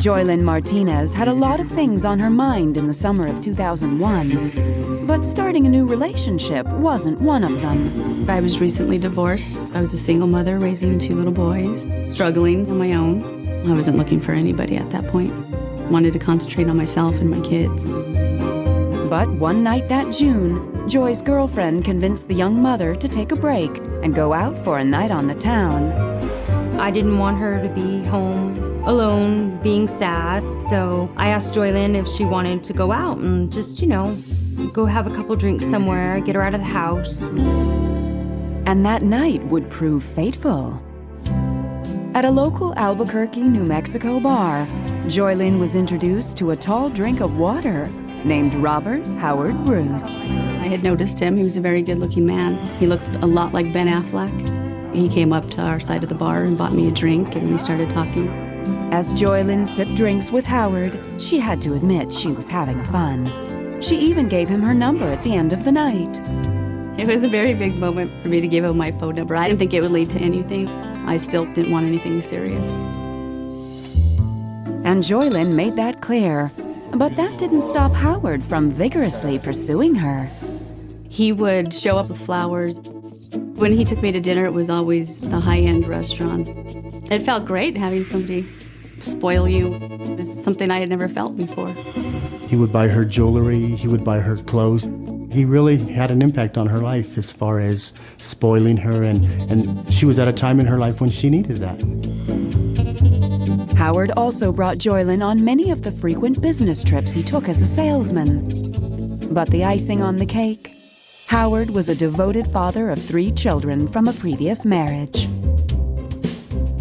Joylyn Martinez had a lot of things on her mind in the summer of 2001, but starting a new relationship wasn't one of them. I was recently divorced. I was a single mother raising 2 little boys, struggling on my own. I wasn't looking for anybody at that point. Wanted to concentrate on myself and my kids. But one night that June, Joy's girlfriend convinced the young mother to take a break and go out for a night on the town. I didn't want her to be home alone, being sad, so I asked Joylyn if she wanted to go out and just, go have a couple drinks somewhere, get her out of the house. And that night would prove fateful. At a local Albuquerque, New Mexico bar, Joylyn was introduced to a tall drink of water named Robert Howard Bruce. I had noticed him. He was a very good-looking man. He looked a lot like Ben Affleck. He came up to our side of the bar and bought me a drink, and we started talking. As Joylyn sipped drinks with Howard, she had to admit she was having fun. She even gave him her number at the end of the night. It was a very big moment for me to give him my phone number. I didn't think it would lead to anything. I still didn't want anything serious. And Joylyn made that clear. But that didn't stop Howard from vigorously pursuing her. He would show up with flowers. When he took me to dinner, it was always the high-end restaurants. It felt great having somebody spoil you. It was something I had never felt before. He would buy her jewelry, he would buy her clothes. He really had an impact on her life as far as spoiling her, and she was at a time in her life when she needed that. Howard also brought Joylyn on many of the frequent business trips he took as a salesman. But the icing on the cake, Howard was a devoted father of 3 children from a previous marriage.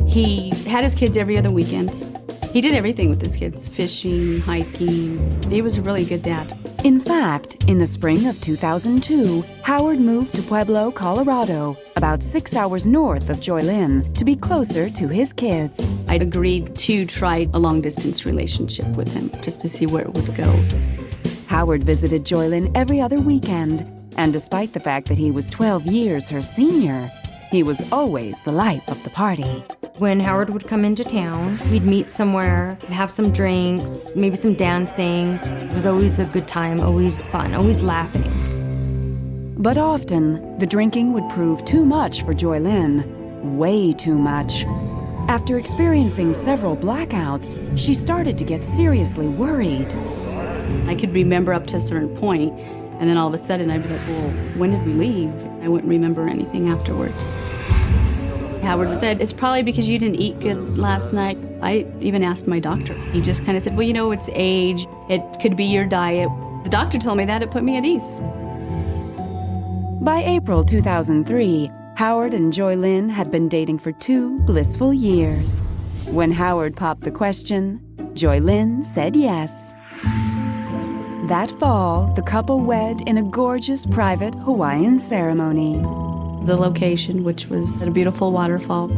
He had his kids every other weekend. He did everything with his kids, fishing, hiking. He was a really good dad. In fact, in the spring of 2002, Howard moved to Pueblo, Colorado, about 6 hours north of Joylyn, to be closer to his kids. I agreed to try a long-distance relationship with him, just to see where it would go. Howard visited Joylyn every other weekend, and despite the fact that he was 12 years her senior, he was always the life of the party. When Howard would come into town, we'd meet somewhere, have some drinks, maybe some dancing. It was always a good time, always fun, always laughing. But often, the drinking would prove too much for Joylyn, way too much. After experiencing several blackouts, she started to get seriously worried. I could remember up to a certain point, and then all of a sudden I'd be like, well, when did we leave? I wouldn't remember anything afterwards. Howard said, it's probably because you didn't eat good last night. I even asked my doctor. He just kind of said, well, it's age. It could be your diet. The doctor told me that. It put me at ease. By April 2003, Howard and Joylyn had been dating for 2 blissful years. When Howard popped the question, Joylyn said yes. That fall, the couple wed in a gorgeous private Hawaiian ceremony. The location, which was at a beautiful waterfall.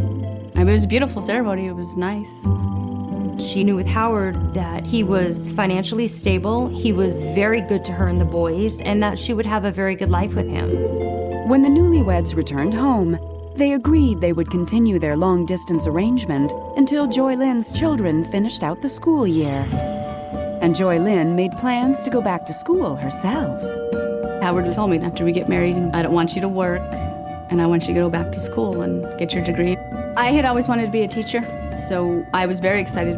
It was a beautiful ceremony. It was nice. She knew with Howard that he was financially stable, he was very good to her and the boys, and that she would have a very good life with him. When the newlyweds returned home, they agreed they would continue their long-distance arrangement until Joylyn's children finished out the school year. And Joylyn made plans to go back to school herself. Howard told me, after we get married, I don't want you to work, and I want you to go back to school and get your degree. I had always wanted to be a teacher, so I was very excited.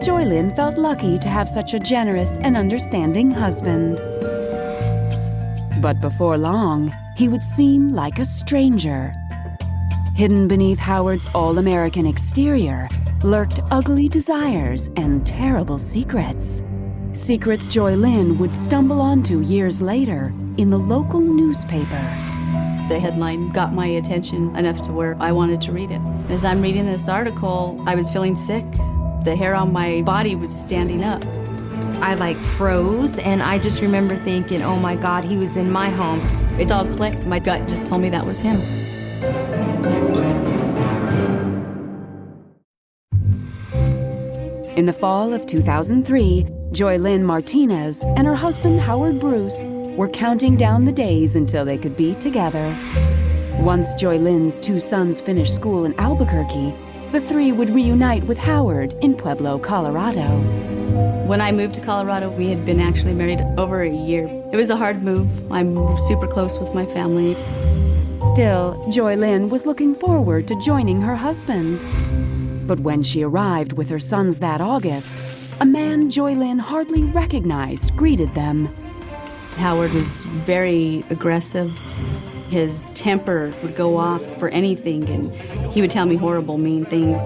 Joylyn felt lucky to have such a generous and understanding husband. But before long, he would seem like a stranger. Hidden beneath Howard's all-American exterior lurked ugly desires and terrible secrets. Secrets Joylyn would stumble onto years later in the local newspaper. The headline got my attention enough to where I wanted to read it. As I'm reading this article, I was feeling sick. The hair on my body was standing up. I froze, and I just remember thinking, oh my God, he was in my home. It all clicked. My gut just told me that was him. In the fall of 2003, Joylyn Martinez and her husband Howard Bruce were counting down the days until they could be together. Once Joylyn's 2 sons finished school in Albuquerque, the three would reunite with Howard in Pueblo, Colorado. When I moved to Colorado, we had been actually married over a year. It was a hard move. I'm super close with my family. Still, Joy Lynn was looking forward to joining her husband. But when she arrived with her sons that August, a man Joy Lynn hardly recognized greeted them. Howard was very aggressive. His temper would go off for anything, and he would tell me horrible, mean things.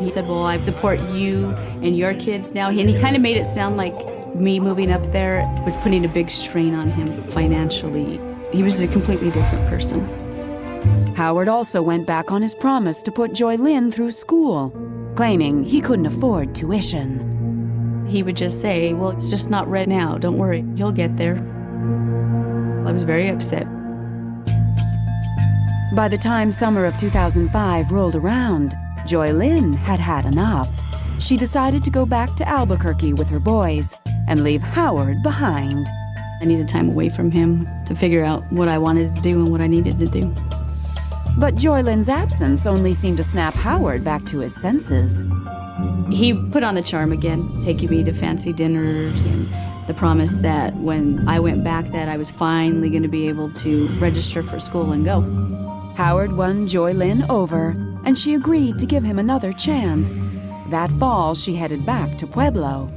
He said, well, I support you and your kids now. And he kind of made it sound like me moving up there was putting a big strain on him financially. He was a completely different person. Howard also went back on his promise to put Joy Lynn through school, claiming he couldn't afford tuition. He would just say, well, it's just not right now. Don't worry, you'll get there. I was very upset. By the time summer of 2005 rolled around, Joy Lynn had had enough. She decided to go back to Albuquerque with her boys and leave Howard behind. I needed time away from him to figure out what I wanted to do and what I needed to do. But Joy Lynn's absence only seemed to snap Howard back to his senses. He put on the charm again, taking me to fancy dinners and the promise that when I went back that I was finally going to be able to register for school and go. Howard won Joy Lynn over, and she agreed to give him another chance. That fall, she headed back to Pueblo.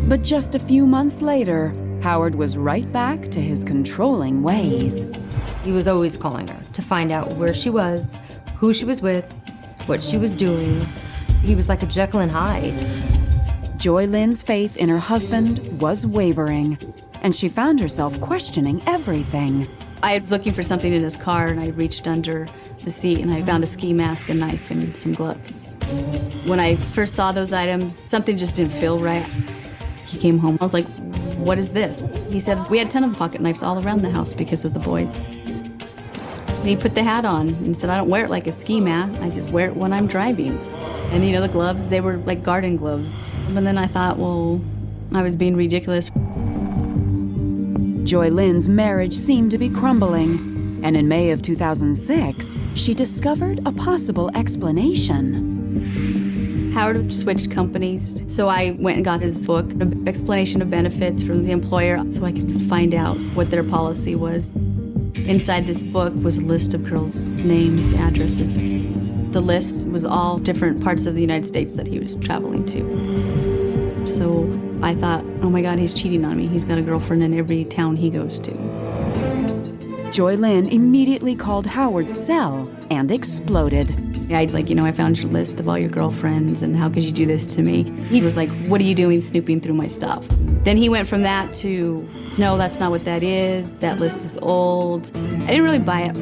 But just a few months later, Howard was right back to his controlling ways. He was always calling her to find out where she was, who she was with, what she was doing. He was like a Jekyll and Hyde. Joy Lynn's faith in her husband was wavering, and she found herself questioning everything. I was looking for something in his car, and I reached under the seat, and I found a ski mask, a knife, and some gloves. When I first saw those items, something just didn't feel right. He came home. I was like, what is this? He said, we had a ton of pocket knives all around the house because of the boys. And he put the hat on and said, I don't wear it like a ski mat. I just wear it when I'm driving. And you know, the gloves, they were like garden gloves. And then I thought, well, I was being ridiculous. Joy Lynn's marriage seemed to be crumbling, and in May of 2006, she discovered a possible explanation. Howard switched companies, so I went and got his book, an explanation of benefits from the employer, so I could find out what their policy was. Inside this book was a list of girls' names, addresses. The list was all different parts of the United States that he was traveling to. So I thought, oh my God, he's cheating on me. He's got a girlfriend in every town he goes to. Joy Lynn immediately called Howard's cell and exploded. I was like, I found your list of all your girlfriends, and how could you do this to me? He was like, what are you doing snooping through my stuff? Then he went from that to, no, that's not what that is. That list is old. I didn't really buy it.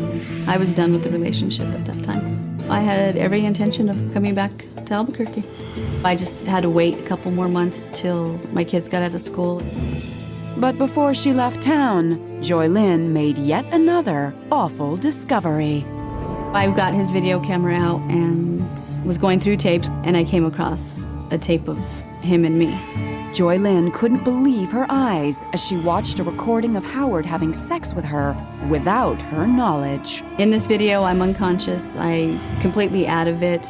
I was done with the relationship at that time. I had every intention of coming back to Albuquerque. I just had to wait a couple more months till my kids got out of school. But before she left town, Joy Lynn made yet another awful discovery. I got his video camera out and was going through tapes, and I came across a tape of him and me. Joy Lynn couldn't believe her eyes as she watched a recording of Howard having sex with her without her knowledge. In this video, I'm unconscious. I'm completely out of it.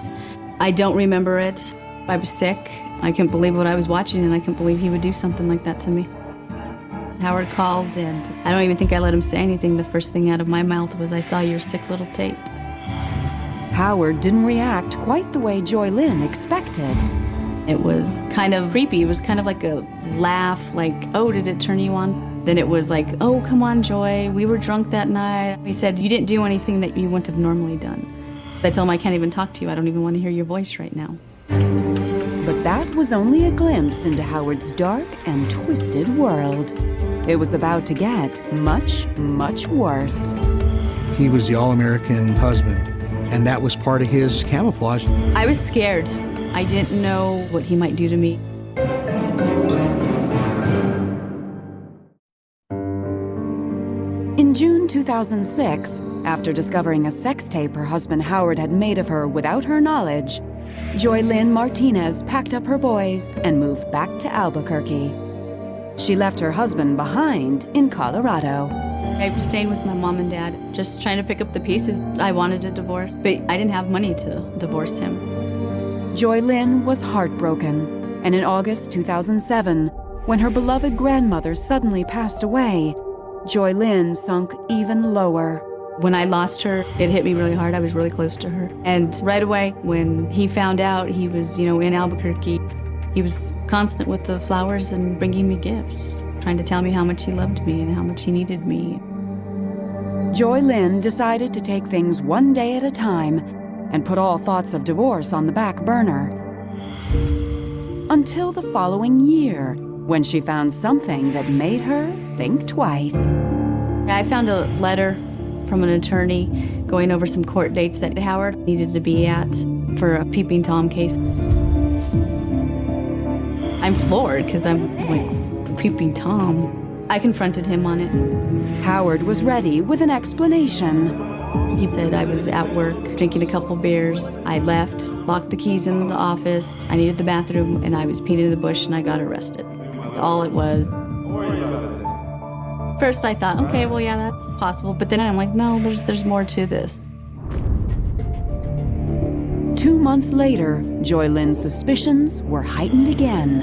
I don't remember it. I was sick. I couldn't believe what I was watching, and I couldn't believe he would do something like that to me. Howard called, and I don't even think I let him say anything. The first thing out of my mouth was, I saw your sick little tape. Howard didn't react quite the way Joy Lynn expected. It was kind of creepy. It was kind of like a laugh, like, oh, did it turn you on? Then it was like, oh, come on, Joy, we were drunk that night. He said, you didn't do anything that you wouldn't have normally done. I told him, I can't even talk to you. I don't even want to hear your voice right now. But that was only a glimpse into Howard's dark and twisted world. It was about to get much, much worse. He was the all-American husband, and that was part of his camouflage. I was scared. I didn't know what he might do to me. In June 2006, after discovering a sex tape her husband Howard had made of her without her knowledge, Joy Lynn Martinez packed up her boys and moved back to Albuquerque. She left her husband behind in Colorado. I was staying with my mom and dad, just trying to pick up the pieces. I wanted a divorce, but I didn't have money to divorce him. Joy Lynn was heartbroken, and in August 2007, when her beloved grandmother suddenly passed away, Joy Lynn sunk even lower. When I lost her, it hit me really hard. I was really close to her. And right away, when he found out he was, in Albuquerque, he was constant with the flowers and bringing me gifts, trying to tell me how much he loved me and how much he needed me. Joy Lynn decided to take things one day at a time and put all thoughts of divorce on the back burner. Until the following year, when she found something that made her think twice. I found a letter from an attorney going over some court dates that Howard needed to be at for a peeping Tom case. I'm floored because I'm like, peeping Tom. I confronted him on it. Howard was ready with an explanation. He said I was at work drinking a couple beers. I left, locked the keys in the office. I needed the bathroom, and I was peeing in the bush, and I got arrested. That's all it was. First I thought, okay, well, yeah, that's possible. But then I'm like, no, there's more to this. 2 months later, Joy Lynn's suspicions were heightened again.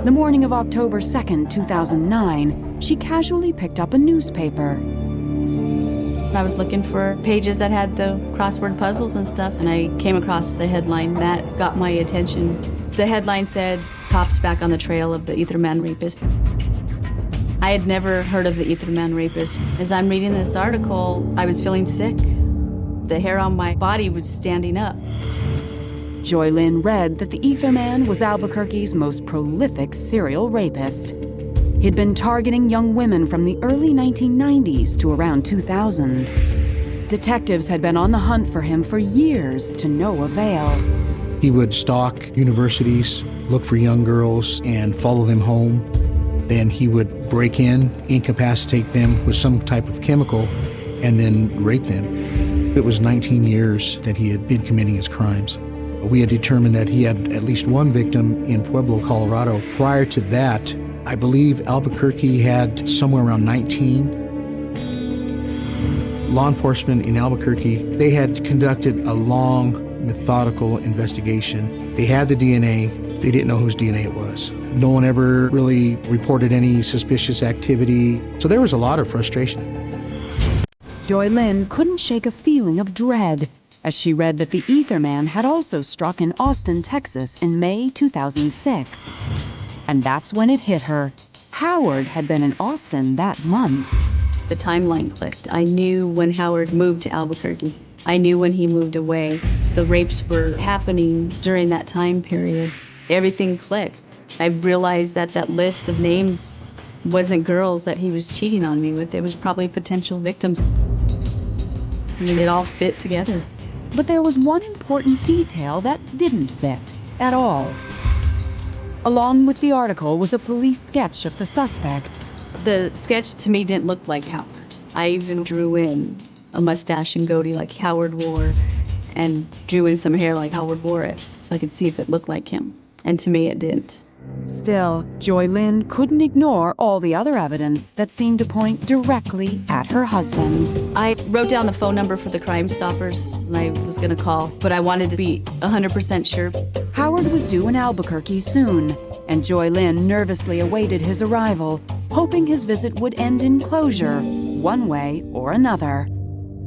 The morning of October 2nd, 2009, she casually picked up a newspaper. I was looking for pages that had the crossword puzzles and stuff, and I came across the headline that got my attention. The headline said, "Cops back on the trail of the Ether Man rapist." I had never heard of the Ether Man rapist. As I'm reading this article, I was feeling sick. The hair on my body was standing up. Joy Lynn read that the Ether Man was Albuquerque's most prolific serial rapist. He'd been targeting young women from the early 1990s to around 2000. Detectives had been on the hunt for him for years to no avail. He would stalk universities, look for young girls, and follow them home. Then he would break in, incapacitate them with some type of chemical, and then rape them. It was 19 years that he had been committing his crimes. We had determined that he had at least one victim in Pueblo, Colorado. Prior to that, I believe Albuquerque had somewhere around 19. Law enforcement in Albuquerque, they had conducted a long, methodical investigation. They had the DNA. They didn't know whose DNA it was. No one ever really reported any suspicious activity. So there was a lot of frustration. Joy Lynn couldn't shake a feeling of dread as she read that the Ether Man had also struck in Austin, Texas in May 2006. And that's when it hit her. Howard had been in Austin that month. The timeline clicked. I knew when Howard moved to Albuquerque. I knew when he moved away. The rapes were happening during that time period. Everything clicked. I realized that that list of names wasn't girls that he was cheating on me with. It was probably potential victims. I mean, it all fit together. But there was one important detail that didn't fit at all. Along with the article was a police sketch of the suspect. The sketch to me didn't look like Howard. I even drew in a mustache and goatee like Howard wore and drew in some hair like Howard wore it so I could see if it looked like him. And to me, it didn't. Still, Joy Lynn couldn't ignore all the other evidence that seemed to point directly at her husband. I wrote down the phone number for the Crime Stoppers and I was gonna call, but I wanted to be 100% sure. Howard was due in Albuquerque soon, and Joy Lynn nervously awaited his arrival, hoping his visit would end in closure, one way or another.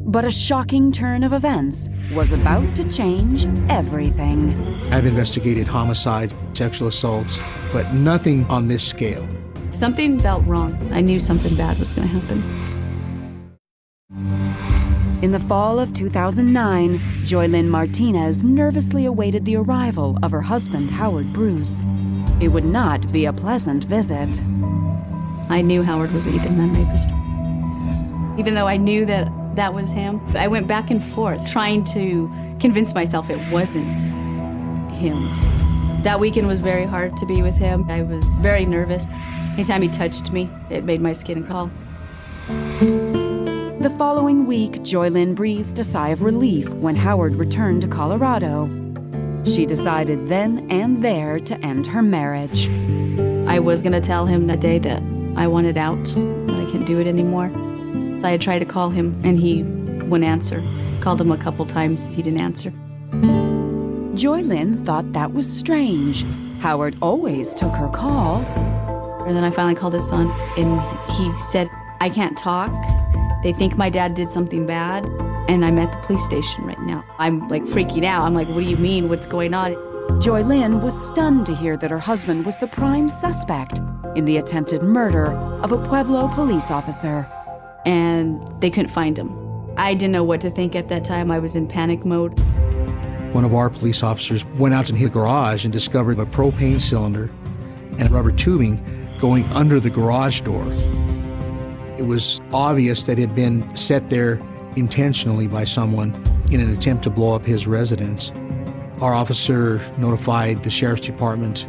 But a shocking turn of events was about to change everything. I've investigated homicides, sexual assaults, but nothing on this scale. Something felt wrong. I knew something bad was gonna happen. In the fall of 2009, Joy Lynn Martinez nervously awaited the arrival of her husband, Howard Bruce. It would not be a pleasant visit. I knew Howard was an Ether Man rapist. Even though I knew that that was him, I went back and forth trying to convince myself it wasn't him. That weekend was very hard to be with him. I was very nervous. Anytime he touched me, it made my skin crawl. The following week, Joy Lynn breathed a sigh of relief when Howard returned to Colorado. She decided then and there to end her marriage. I was gonna tell him that day that I wanted out, that I couldn't do it anymore. I had tried to call him, and he wouldn't answer. Called him a couple times, he didn't answer. Joy Lynn thought that was strange. Howard always took her calls. And then I finally called his son, and he said, I can't talk. They think my dad did something bad, and I'm at the police station right now. I'm like freaking out. I'm like, what do you mean? What's going on? Joy Lynn was stunned to hear that her husband was the prime suspect in the attempted murder of a Pueblo police officer. And they couldn't find him. I didn't know what to think at that time. I was in panic mode. One of our police officers went out to his garage and discovered a propane cylinder and rubber tubing going under the garage door. It was obvious that it had been set there intentionally by someone in an attempt to blow up his residence. Our officer notified the sheriff's department,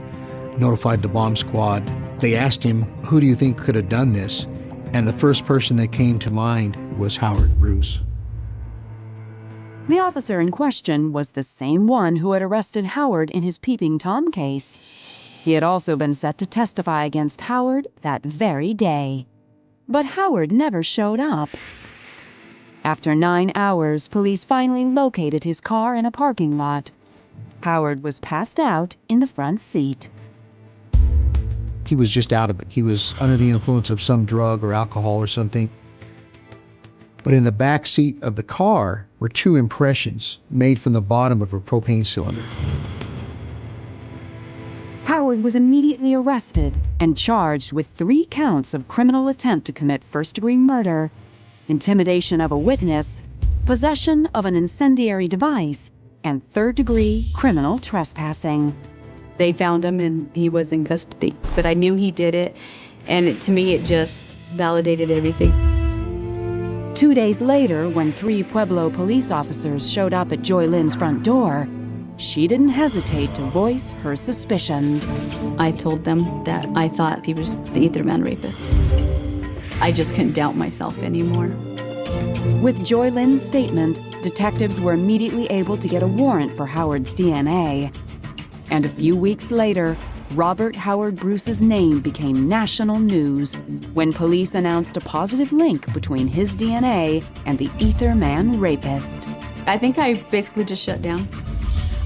notified the bomb squad. They asked him, who do you think could have done this? And the first person that came to mind was Howard Bruce. The officer in question was the same one who had arrested Howard in his Peeping Tom case. He had also been set to testify against Howard that very day. But Howard never showed up. After 9 hours, police finally located his car in a parking lot. Howard was passed out in the front seat. He was just out of it. He was under the influence of some drug or alcohol or something. But in the back seat of the car were 2 impressions made from the bottom of a propane cylinder. Howard was immediately arrested and charged with 3 counts of criminal attempt to commit first-degree murder, intimidation of a witness, possession of an incendiary device, and third-degree criminal trespassing. They found him, and he was in custody. But I knew he did it, and to me, it just validated everything. 2 days later, when 3 Pueblo police officers showed up at Joy Lynn's front door, she didn't hesitate to voice her suspicions. I told them that I thought he was the Ether Man rapist. I just couldn't doubt myself anymore. With Joy Lynn's statement, detectives were immediately able to get a warrant for Howard's DNA. And a few weeks later, Robert Howard Bruce's name became national news when police announced a positive link between his DNA and the Ether Man rapist. I think I basically just shut down.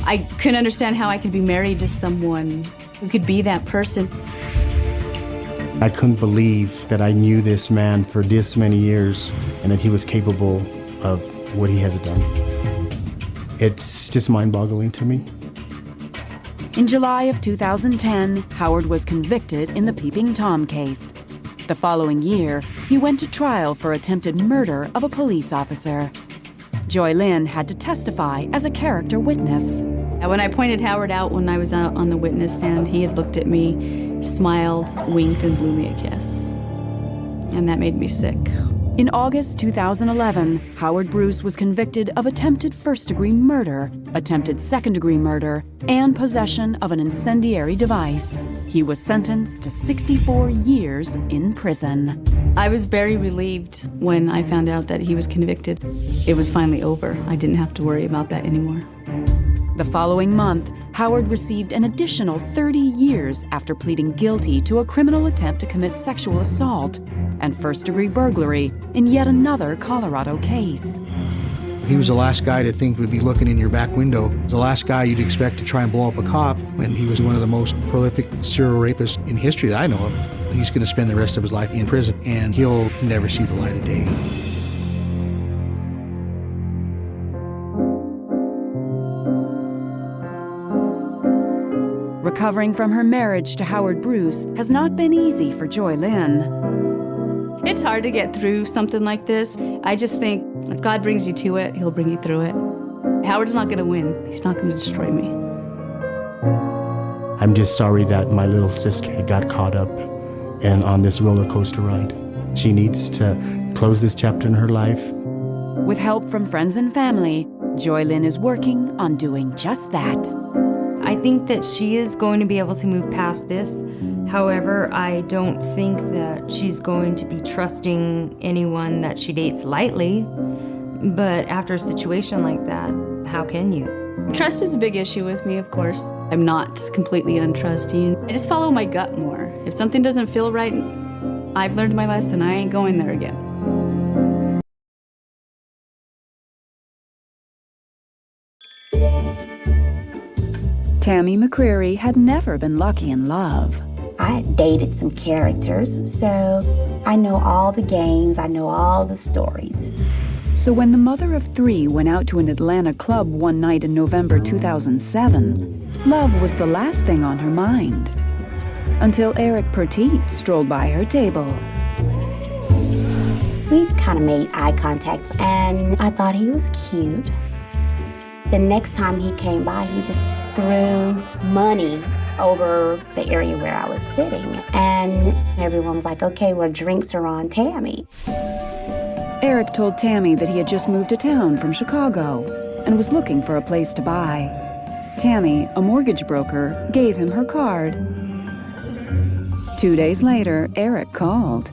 I couldn't understand how I could be married to someone who could be that person. I couldn't believe that I knew this man for this many years and that he was capable of what he has done. It's just mind-boggling to me. In July of 2010, Howard was convicted in the Peeping Tom case. The following year, he went to trial for attempted murder of a police officer. Joy Lynn had to testify as a character witness. And when I pointed Howard out when I was out on the witness stand, he had looked at me, smiled, winked, and blew me a kiss. And that made me sick. In August 2011, Howard Bruce was convicted of attempted first-degree murder, attempted second-degree murder, and possession of an incendiary device. He was sentenced to 64 years in prison. I was very relieved when I found out that he was convicted. It was finally over. I didn't have to worry about that anymore. The following month, Howard received an additional 30 years after pleading guilty to a criminal attempt to commit sexual assault and first-degree burglary in yet another Colorado case. He was the last guy to think would be looking in your back window, the last guy you'd expect to try and blow up a cop, and he was one of the most prolific serial rapists in history that I know of. He's going to spend the rest of his life in prison, and he'll never see the light of day. Recovering from her marriage to Howard Bruce has not been easy for Joy Lynn. It's hard to get through something like this. I just think if God brings you to it, he'll bring you through it. Howard's not going to win. He's not going to destroy me. I'm just sorry that my little sister got caught up and on this roller coaster ride. She needs to close this chapter in her life. With help from friends and family, Joy Lynn is working on doing just that. I think that she is going to be able to move past this. However, I don't think that she's going to be trusting anyone that she dates lightly. But after a situation like that, how can you? Trust is a big issue with me, of course. I'm not completely untrusting. I just follow my gut more. If something doesn't feel right, I've learned my lesson. I ain't going there again. Tammy McCreary had never been lucky in love. I had dated some characters, so I know all the games, I know all the stories. So when the mother of three went out to an Atlanta club one night in November 2007, love was the last thing on her mind. Until Eric Petit strolled by her table. We kind of made eye contact, and I thought he was cute. The next time he came by, he just threw money over the area where I was sitting. And everyone was like, okay, well, drinks are on Tammy. Eric told Tammy that he had just moved to town from Chicago and was looking for a place to buy. Tammy, a mortgage broker, gave him her card. 2 days later, Eric called,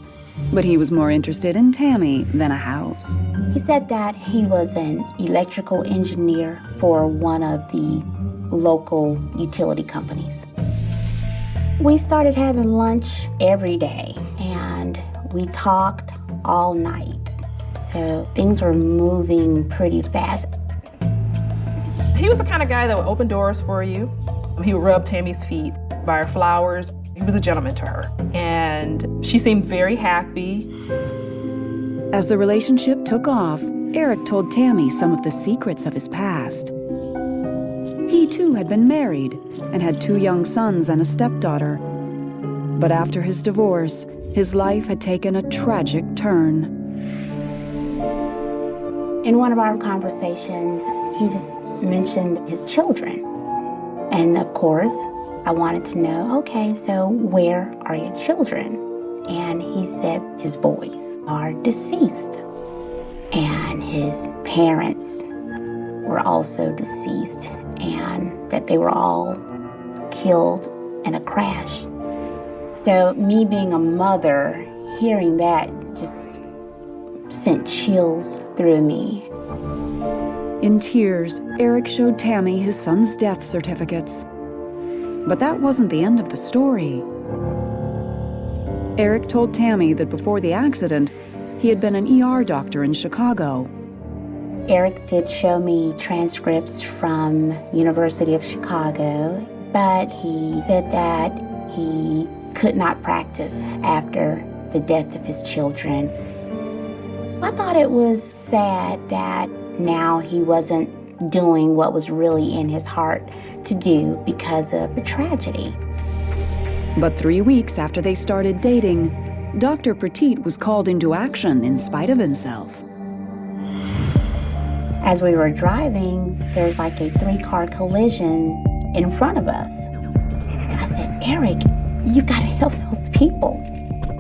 but he was more interested in Tammy than a house. He said that he was an electrical engineer for one of the local utility companies. We started having lunch every day, and we talked all night. So things were moving pretty fast. He was the kind of guy that would open doors for you. He would rub Tammy's feet, buy her flowers. He was a gentleman to her, and she seemed very happy. As the relationship took off, Eric told Tammy some of the secrets of his past. He too had been married and had 2 young sons and a stepdaughter. But after his divorce, his life had taken a tragic turn. In one of our conversations, he just mentioned his children. And of course, I wanted to know, okay, so where are your children? And he said his boys are deceased. And his parents were also deceased, and that they were all killed in a crash. So me being a mother, hearing that just sent chills through me. In tears, Eric showed Tammy his son's death certificates. But that wasn't the end of the story. Eric told Tammy that before the accident, he had been an ER doctor in Chicago. Eric did show me transcripts from University of Chicago, but he said that he could not practice after the death of his children. I thought it was sad that now he wasn't doing what was really in his heart to do because of the tragedy. But 3 weeks after they started dating, Dr. Petit was called into action in spite of himself. As we were driving, there was like a 3-car collision in front of us. And I said, Eric, you gotta help those people.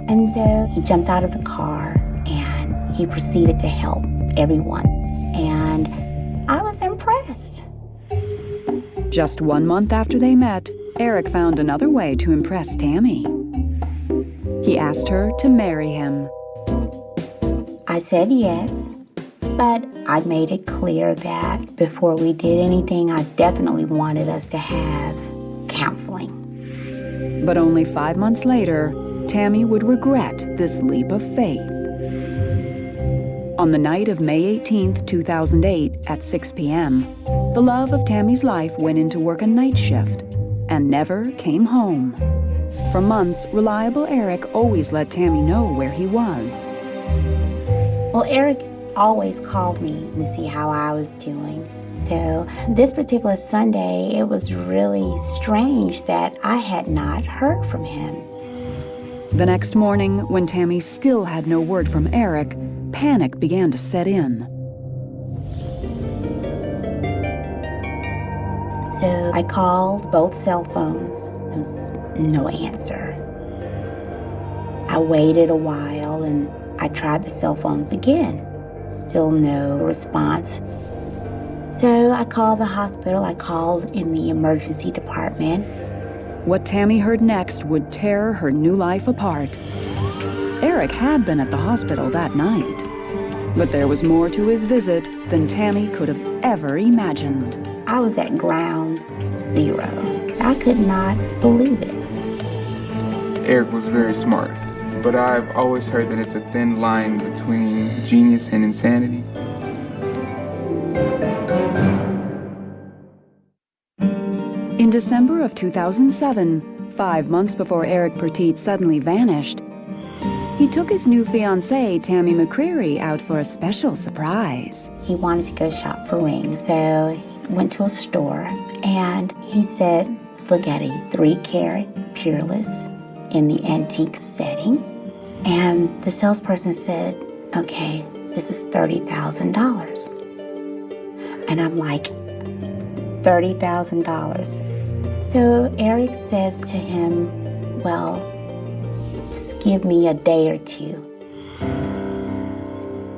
And so he jumped out of the car and he proceeded to help everyone. And I was impressed. Just 1 month after they met, Eric found another way to impress Tammy. He asked her to marry him. I said yes, but I made it clear that before we did anything, I definitely wanted us to have counseling. But only 5 months later, Tammy would regret this leap of faith. On the night of May 18, 2008, at 6 p.m., the love of Tammy's life went in to work a night shift and never came home. For months, reliable Eric always let Tammy know where he was. Well, Eric always called me to see how I was doing. So this particular Sunday, it was really strange that I had not heard from him. The next morning, when Tammy still had no word from Eric, panic began to set in. So I called both cell phones. There was no answer. I waited a while and I tried the cell phones again. Still no response. So I called the hospital. I called in the emergency department. What Tammy heard next would tear her new life apart. Eric had been at the hospital that night, but there was more to his visit than Tammy could have ever imagined. I was at ground zero. I could not believe it. Eric was very smart, but I've always heard that it's a thin line between genius and insanity. December of 2007, 5 months before Eric Petit suddenly vanished, he took his new fiancée, Tammy McCreary, out for a special surprise. He wanted to go shop for rings, so he went to a store and he said, let's look at a 3-carat peerless in the antique setting. And the salesperson said, okay, this is $30,000. And I'm like, $30,000. So Eric says to him, well, just give me a day or two.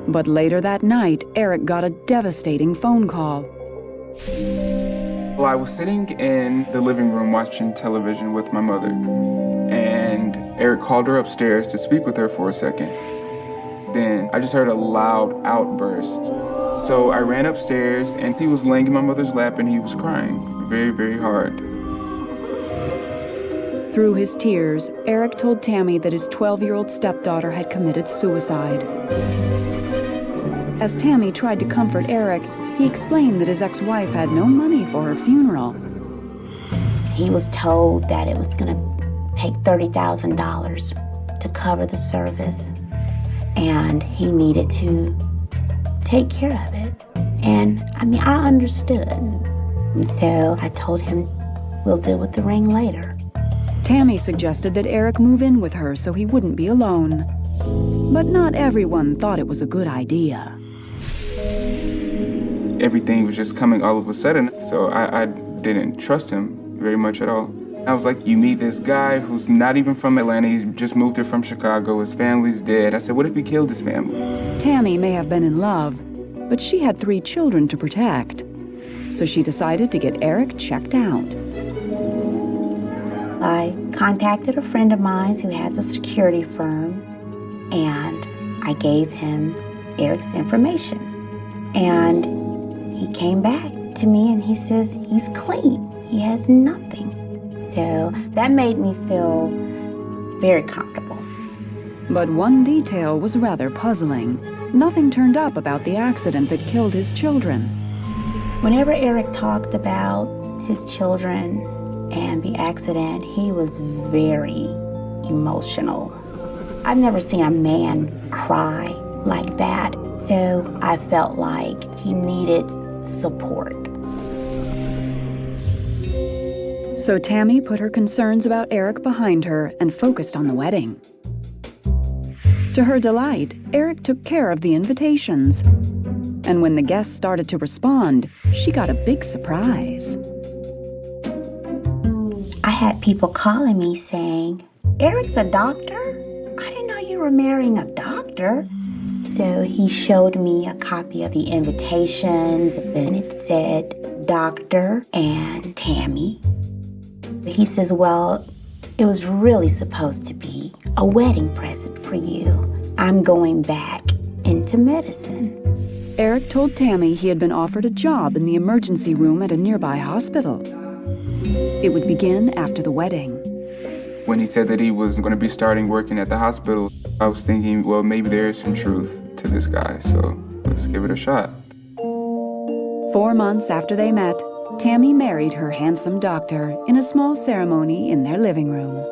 But later that night, Eric got a devastating phone call. Well, I was sitting in the living room watching television with my mother, and Eric called her upstairs to speak with her for a second. Then I just heard a loud outburst. So I ran upstairs, and he was laying in my mother's lap, and he was crying very, very hard. Through his tears, Eric told Tammy that his 12-year-old stepdaughter had committed suicide. As Tammy tried to comfort Eric, he explained that his ex-wife had no money for her funeral. He was told that it was going to take $30,000 to cover the service, and he needed to take care of it. And I mean, I understood. And so I told him, we'll deal with the ring later. Tammy suggested that Eric move in with her so he wouldn't be alone. But not everyone thought it was a good idea. Everything was just coming all of a sudden, so I didn't trust him very much at all. I was like, you meet this guy who's not even from Atlanta, he's just moved here from Chicago, his family's dead. I said, what if he killed his family? Tammy may have been in love, but she had 3 children to protect. So she decided to get Eric checked out. I contacted a friend of mine who has a security firm, and I gave him Eric's information. And he came back to me and he says he's clean. He has nothing. So that made me feel very comfortable. But one detail was rather puzzling. Nothing turned up about the accident that killed his children. Whenever Eric talked about his children and the accident, he was very emotional. I've never seen a man cry like that, so I felt like he needed support. So Tammy put her concerns about Eric behind her and focused on the wedding. To her delight, Eric took care of the invitations. And when the guests started to respond, she got a big surprise. I had people calling me saying, Eric's a doctor? I didn't know you were marrying a doctor. So he showed me a copy of the invitations, and it said Doctor and Tammy. He says, well, it was really supposed to be a wedding present for you. I'm going back into medicine. Eric told Tammy he had been offered a job in the emergency room at a nearby hospital. It would begin after the wedding. When he said that he was going to be starting working at the hospital, I was thinking, well, maybe there is some truth to this guy, so let's give it a shot. 4 months after they met, Tammy married her handsome doctor in a small ceremony in their living room.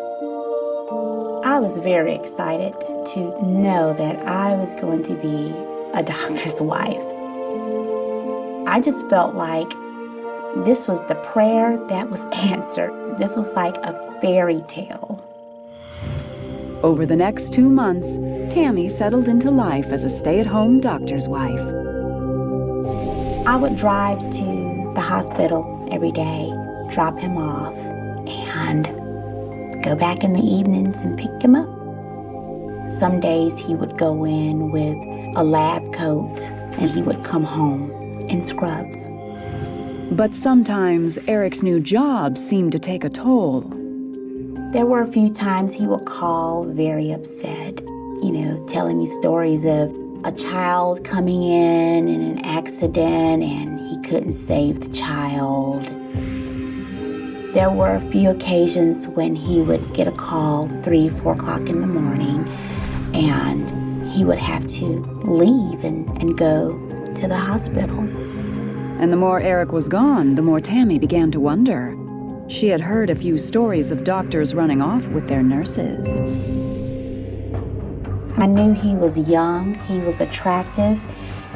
I was very excited to know that I was going to be a doctor's wife. I just felt like this was the prayer that was answered. This was like a fairy tale. Over the next 2 months, Tammy settled into life as a stay-at-home doctor's wife. I would drive to the hospital every day, drop him off, and go back in the evenings and pick him up. Some days he would go in with a lab coat and he would come home in scrubs. But sometimes Eric's new job seemed to take a toll. There were a few times he would call very upset, telling me stories of a child coming in an accident and he couldn't save the child. There were a few occasions when he would get a call 3, 4 o'clock in the morning and he would have to leave and go to the hospital. And the more Eric was gone, the more Tammy began to wonder. She had heard a few stories of doctors running off with their nurses. I knew he was young, he was attractive,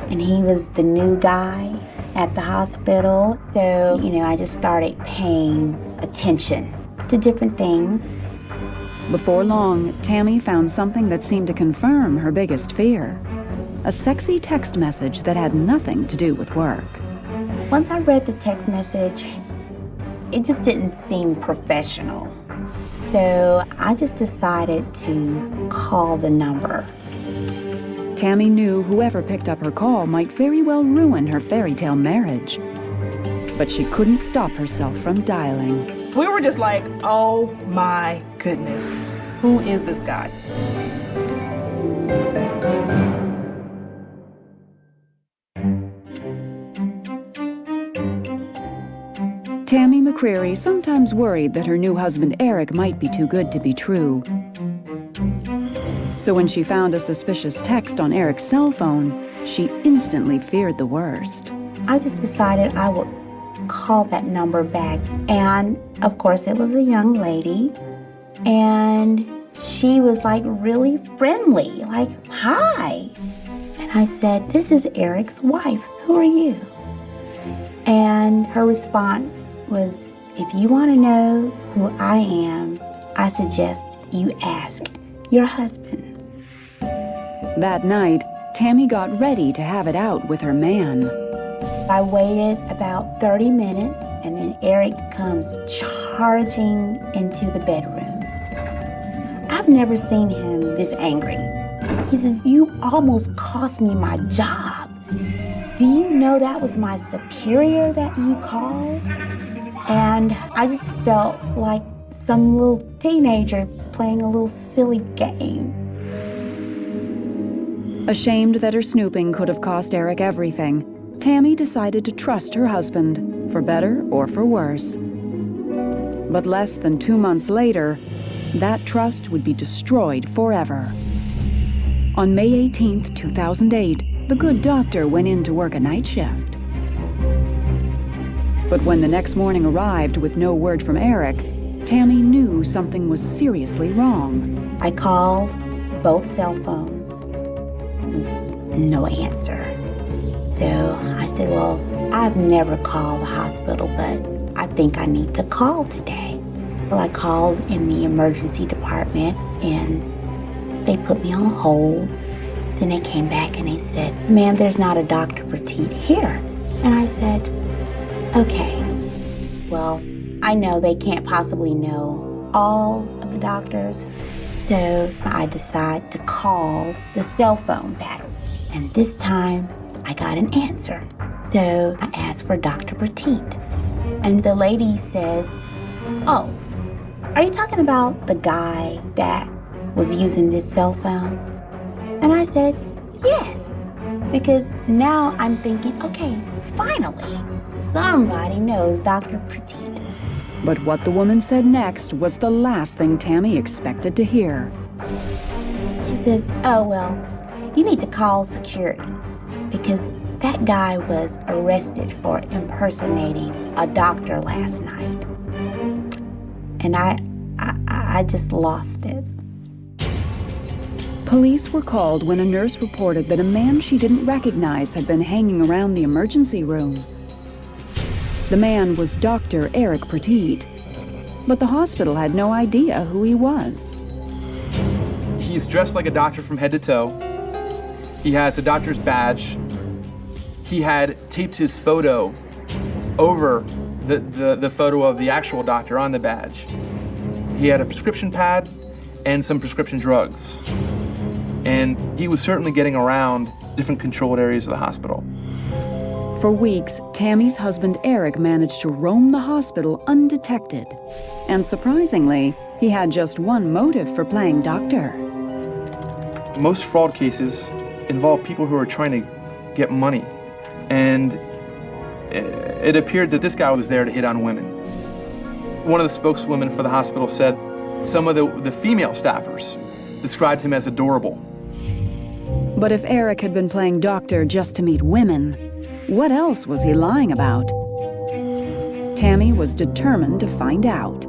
and he was the new guy at the hospital. So, I just started paying attention to different things. Before long, Tammy found something that seemed to confirm her biggest fear. A sexy text message that had nothing to do with work. Once I read the text message, it just didn't seem professional. So I just decided to call the number. Tammy knew whoever picked up her call might very well ruin her fairy tale marriage. But she couldn't stop herself from dialing. We were just like, oh my goodness, who is this guy? Tammy McCreary sometimes worried that her new husband Eric might be too good to be true. So when she found a suspicious text on Eric's cell phone, she instantly feared the worst. I just decided I would call that number back. And of course, it was a young lady. And she was like really friendly, like, hi. And I said, this is Eric's wife. Who are you? And her response was, if you want to know who I am, I suggest you ask your husband. That night, Tammy got ready to have it out with her man. I waited about 30 minutes, and then Eric comes charging into the bedroom. I've never seen him this angry. He says, you almost cost me my job. Do you know that was my superior that you called? And I just felt like some little teenager playing a little silly game. Ashamed that her snooping could have cost Eric everything, Tammy decided to trust her husband, for better or for worse. But less than 2 months later, that trust would be destroyed forever. On May 18th, 2008, the good doctor went in to work a night shift. But when the next morning arrived with no word from Eric, Tammy knew something was seriously wrong. I called both cell phones. There was no answer. So I said, well, I've never called the hospital, but I think I need to call today. Well, I called in the emergency department, and they put me on hold. Then they came back and they said, ma'am, there's not a Dr. Petit here. And I said, okay, well, I know they can't possibly know all of the doctors. So I decided to call the cell phone back. And this time I got an answer. So I asked for Dr. Petit. And the lady says, oh, are you talking about the guy that was using this cell phone? And I said, yes, because now I'm thinking, okay, finally, somebody knows Dr. Petit. But what the woman said next was the last thing Tammy expected to hear. She says, oh, well, you need to call security because that guy was arrested for impersonating a doctor last night. And I just lost it. Police were called when a nurse reported that a man she didn't recognize had been hanging around the emergency room. The man was Dr. Eric Petit, but the hospital had no idea who he was. He's dressed like a doctor from head to toe. He has a doctor's badge. He had taped his photo over the photo of the actual doctor on the badge. He had a prescription pad and some prescription drugs. And he was certainly getting around different controlled areas of the hospital. For weeks, Tammy's husband Eric managed to roam the hospital undetected. And surprisingly, he had just one motive for playing doctor. Most fraud cases involve people who are trying to get money. And it appeared that this guy was there to hit on women. One of the spokeswomen for the hospital said some of the female staffers described him as adorable. But if Eric had been playing doctor just to meet women, what else was he lying about? Tammy was determined to find out.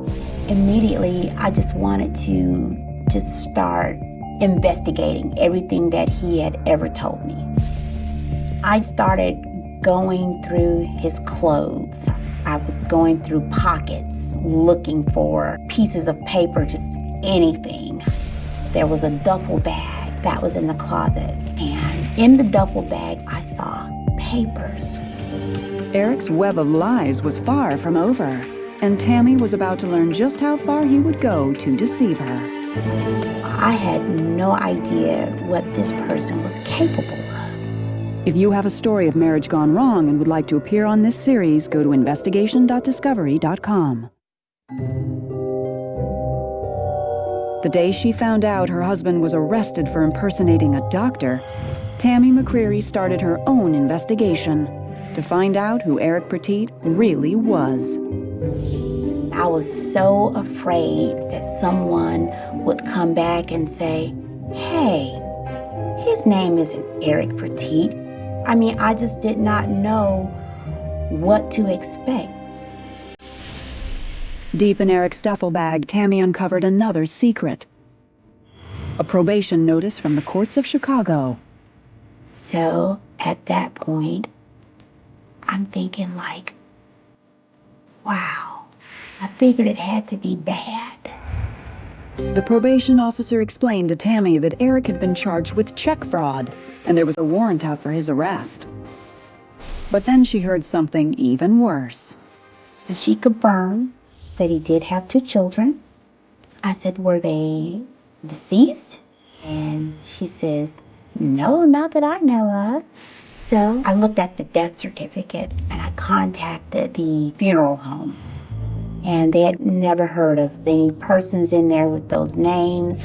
Immediately, I just wanted to just start investigating everything that he had ever told me. I started going through his clothes. I was going through pockets, looking for pieces of paper, just anything. There was a duffel bag that was in the closet, and in the duffel bag, I saw papers. Eric's web of lies was far from over, and Tammy was about to learn just how far he would go to deceive her. I had no idea what this person was capable of. If you have a story of marriage gone wrong and would like to appear on this series, go to investigation.discovery.com. The day she found out her husband was arrested for impersonating a doctor, Tammy McCreary started her own investigation to find out who Eric Petit really was. I was so afraid that someone would come back and say, hey, his name isn't Eric Petit. I mean, I just did not know what to expect. Deep in Eric's duffel bag, Tammy uncovered another secret. A probation notice from the courts of Chicago. So at that point, I'm thinking like, wow, I figured it had to be bad. The probation officer explained to Tammy that Eric had been charged with check fraud, and there was a warrant out for his arrest. But then she heard something even worse. And she confirmed that he did have 2 children. I said, were they deceased? And she says, no, not that I know of. So I looked at the death certificate and I contacted the funeral home. And they had never heard of any persons in there with those names.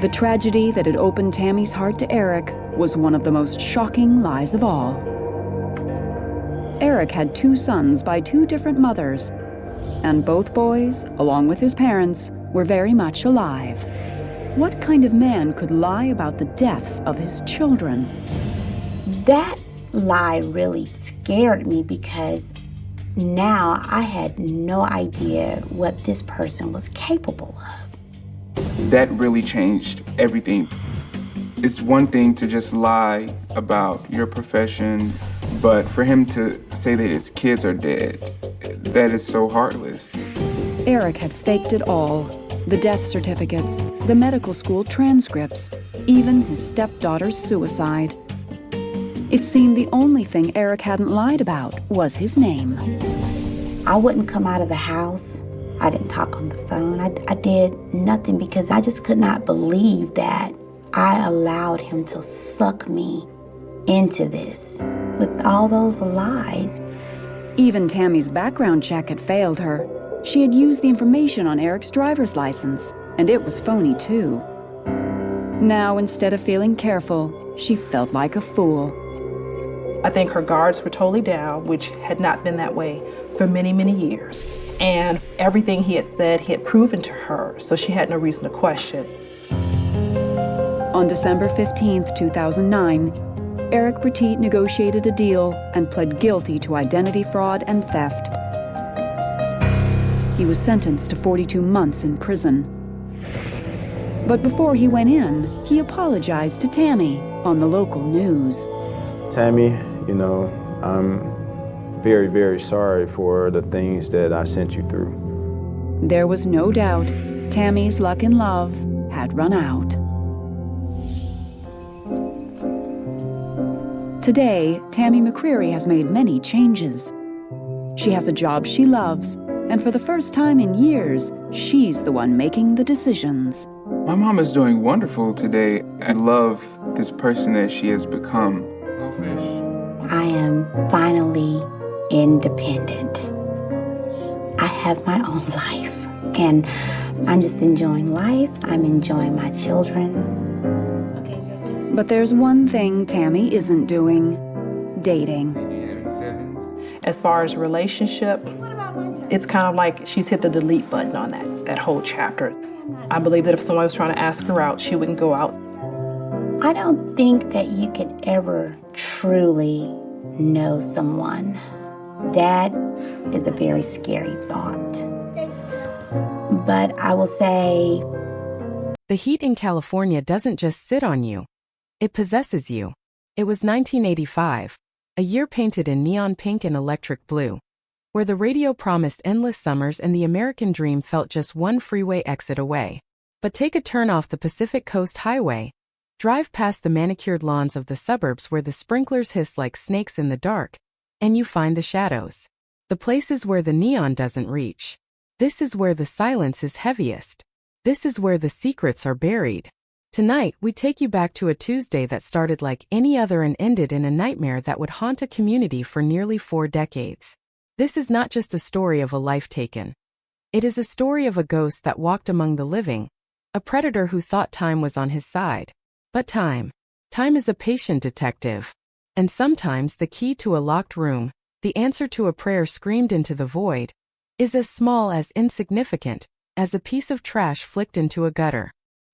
The tragedy that had opened Tammy's heart to Eric was one of the most shocking lies of all. Eric had 2 sons by 2 different mothers, and both boys, along with his parents, were very much alive. What kind of man could lie about the deaths of his children? That lie really scared me because now I had no idea what this person was capable of. That really changed everything. It's one thing to just lie about your profession, but for him to say that his kids are dead, that is so heartless. Eric had faked it all. The death certificates, the medical school transcripts, even his stepdaughter's suicide. It seemed the only thing Eric hadn't lied about was his name. I wouldn't come out of the house. I didn't talk on the phone. I did nothing because I just could not believe that I allowed him to suck me into this with all those lies. Even Tammy's background check had failed her. She had used the information on Eric's driver's license, and it was phony too. Now, instead of feeling careful, she felt like a fool. I think her guards were totally down, which had not been that way for many, many years. And everything he had said, he had proven to her, so she had no reason to question. On December 15th, 2009, Eric Petit negotiated a deal and pled guilty to identity fraud and theft. He was sentenced to 42 months in prison. But before he went in, he apologized to Tammy on the local news. Tammy, you know, I'm very, very sorry for the things that I sent you through. There was no doubt Tammy's luck in love had run out. Today, Tammy McCreary has made many changes. She has a job she loves, and for the first time in years, she's the one making the decisions. My mom is doing wonderful today. I love this person that she has become. I am finally independent. I have my own life, and I'm just enjoying life. I'm enjoying my children. But there's one thing Tammy isn't doing: dating. As far as relationship, it's kind of like she's hit the delete button on that whole chapter. I believe that if someone was trying to ask her out, she wouldn't go out. I don't think that you could ever truly know someone That is a very scary thought. But I will say, the heat in California doesn't just sit on you. It possesses you. It was 1985, a year painted in neon pink and electric blue, where the radio promised endless summers and the American dream felt just one freeway exit away. But take a turn off the Pacific Coast Highway, drive past the manicured lawns of the suburbs where the sprinklers hiss like snakes in the dark, and you find the shadows. The places where the neon doesn't reach. This is where the silence is heaviest. This is where the secrets are buried. Tonight, we take you back to a Tuesday that started like any other and ended in a nightmare that would haunt a community for nearly 4 decades. This is not just a story of a life taken. It is a story of a ghost that walked among the living, a predator who thought time was on his side. But time is a patient detective. And sometimes the key to a locked room, the answer to a prayer screamed into the void, is as small, as insignificant, as a piece of trash flicked into a gutter.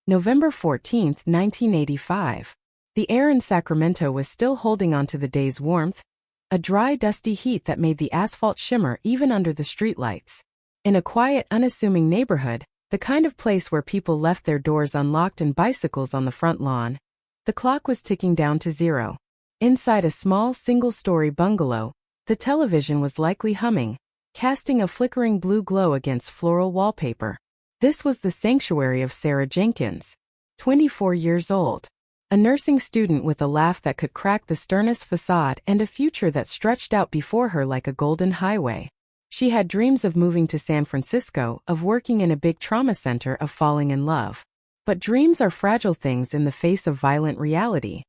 November 14, 1985. The air in Sacramento was still holding on to the day's warmth, a dry, dusty heat that made the asphalt shimmer even under the streetlights. In a quiet, unassuming neighborhood, the kind of place where people left their doors unlocked and bicycles on the front lawn, the clock was ticking down to 0. Inside a small, single-story bungalow, the television was likely humming, casting a flickering blue glow against floral wallpaper. This was the sanctuary of Sarah Jenkins, 24 years old, a nursing student with a laugh that could crack the sternest facade and a future that stretched out before her like a golden highway. She had dreams of moving to San Francisco, of working in a big trauma center, of falling in love. But dreams are fragile things in the face of violent reality.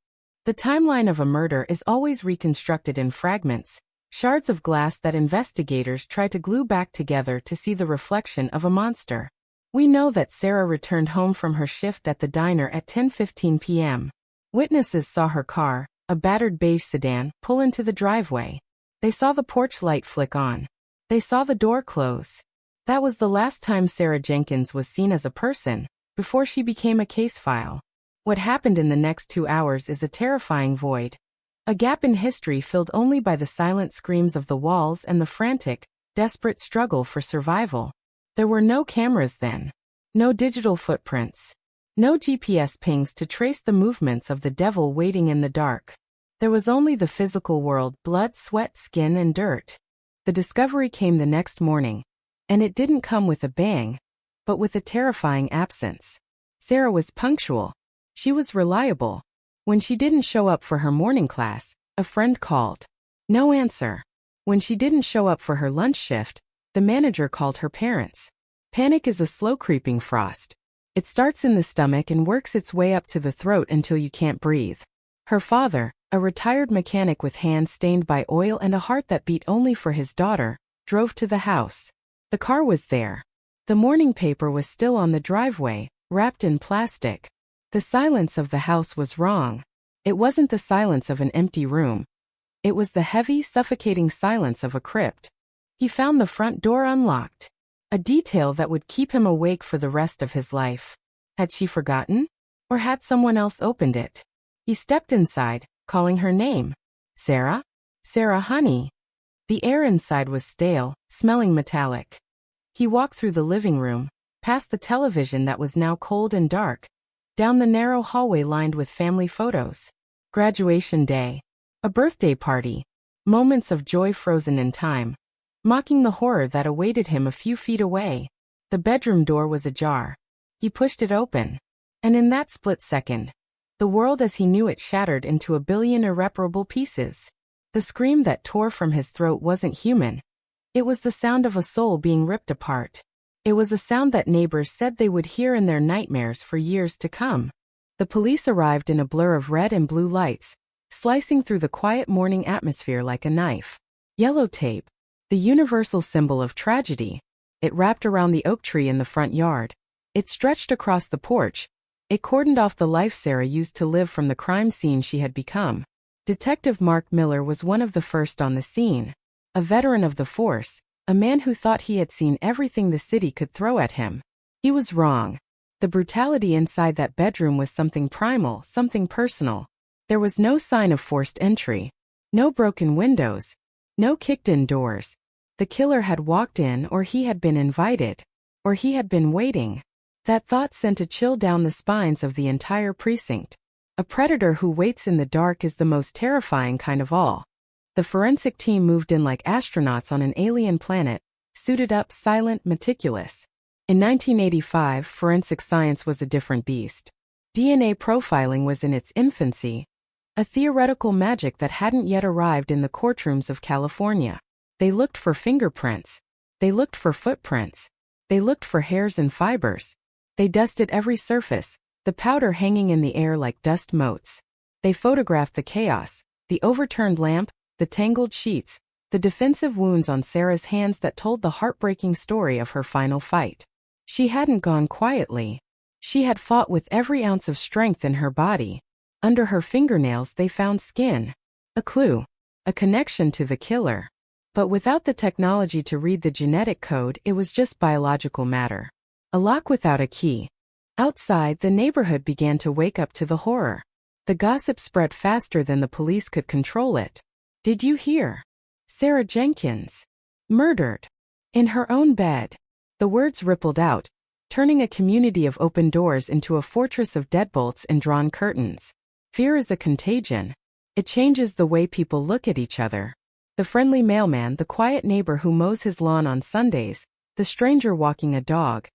The timeline of a murder is always reconstructed in fragments, shards of glass that investigators try to glue back together to see the reflection of a monster. We know that Sarah returned home from her shift at the diner at 10:15 p.m. Witnesses saw her car, a battered beige sedan, pull into the driveway. They saw the porch light flick on. They saw the door close. That was the last time Sarah Jenkins was seen as a person, before she became a case file. What happened in the next 2 hours is a terrifying void. A gap in history filled only by the silent screams of the walls and the frantic, desperate struggle for survival. There were no cameras then. No digital footprints. No GPS pings to trace the movements of the devil waiting in the dark. There was only the physical world, blood, sweat, skin, and dirt. The discovery came the next morning. And it didn't come with a bang, but with a terrifying absence. Sarah was punctual. She was reliable. When she didn't show up for her morning class, a friend called. No answer. When she didn't show up for her lunch shift, the manager called her parents. Panic is a slow creeping frost. It starts in the stomach and works its way up to the throat until you can't breathe. Her father, a retired mechanic with hands stained by oil and a heart that beat only for his daughter, drove to the house. The car was there. The morning paper was still on the driveway, wrapped in plastic. The silence of the house was wrong. It wasn't the silence of an empty room. It was the heavy, suffocating silence of a crypt. He found the front door unlocked. A detail that would keep him awake for the rest of his life. Had she forgotten? Or had someone else opened it? He stepped inside, calling her name. Sarah? Sarah, honey. The air inside was stale, smelling metallic. He walked through the living room, past the television that was now cold and dark, down the narrow hallway lined with family photos. Graduation day. A birthday party. Moments of joy frozen in time. Mocking the horror that awaited him a few feet away. The bedroom door was ajar. He pushed it open. And in that split second, the world as he knew it shattered into a billion irreparable pieces. The scream that tore from his throat wasn't human. It was the sound of a soul being ripped apart. It was a sound that neighbors said they would hear in their nightmares for years to come. The police arrived in a blur of red and blue lights, slicing through the quiet morning atmosphere like a knife. Yellow tape. The universal symbol of tragedy. It wrapped around the oak tree in the front yard. It stretched across the porch. It cordoned off the life Sarah used to live from the crime scene she had become. Detective Mark Miller was one of the first on the scene. A veteran of the force, a man who thought he had seen everything the city could throw at him. He was wrong. The brutality inside that bedroom was something primal, something personal. There was no sign of forced entry. No broken windows. No kicked-in doors. The killer had walked in, or he had been invited, or he had been waiting. That thought sent a chill down the spines of the entire precinct. A predator who waits in the dark is the most terrifying kind of all. The forensic team moved in like astronauts on an alien planet, suited up, silent, meticulous. In 1985, forensic science was a different beast. DNA profiling was in its infancy, a theoretical magic that hadn't yet arrived in the courtrooms of California. They looked for fingerprints. They looked for footprints. They looked for hairs and fibers. They dusted every surface, the powder hanging in the air like dust motes. They photographed the chaos, the overturned lamp, the tangled sheets, the defensive wounds on Sarah's hands that told the heartbreaking story of her final fight. She hadn't gone quietly. She had fought with every ounce of strength in her body. Under her fingernails they found skin. A clue. A connection to the killer. But without the technology to read the genetic code, it was just biological matter. A lock without a key. Outside, the neighborhood began to wake up to the horror. The gossip spread faster than the police could control it. Did you hear? Sarah Jenkins. Murdered. In her own bed. The words rippled out, turning a community of open doors into a fortress of deadbolts and drawn curtains. Fear is a contagion. It changes the way people look at each other. The friendly mailman, the quiet neighbor who mows his lawn on Sundays, the stranger walking a dog.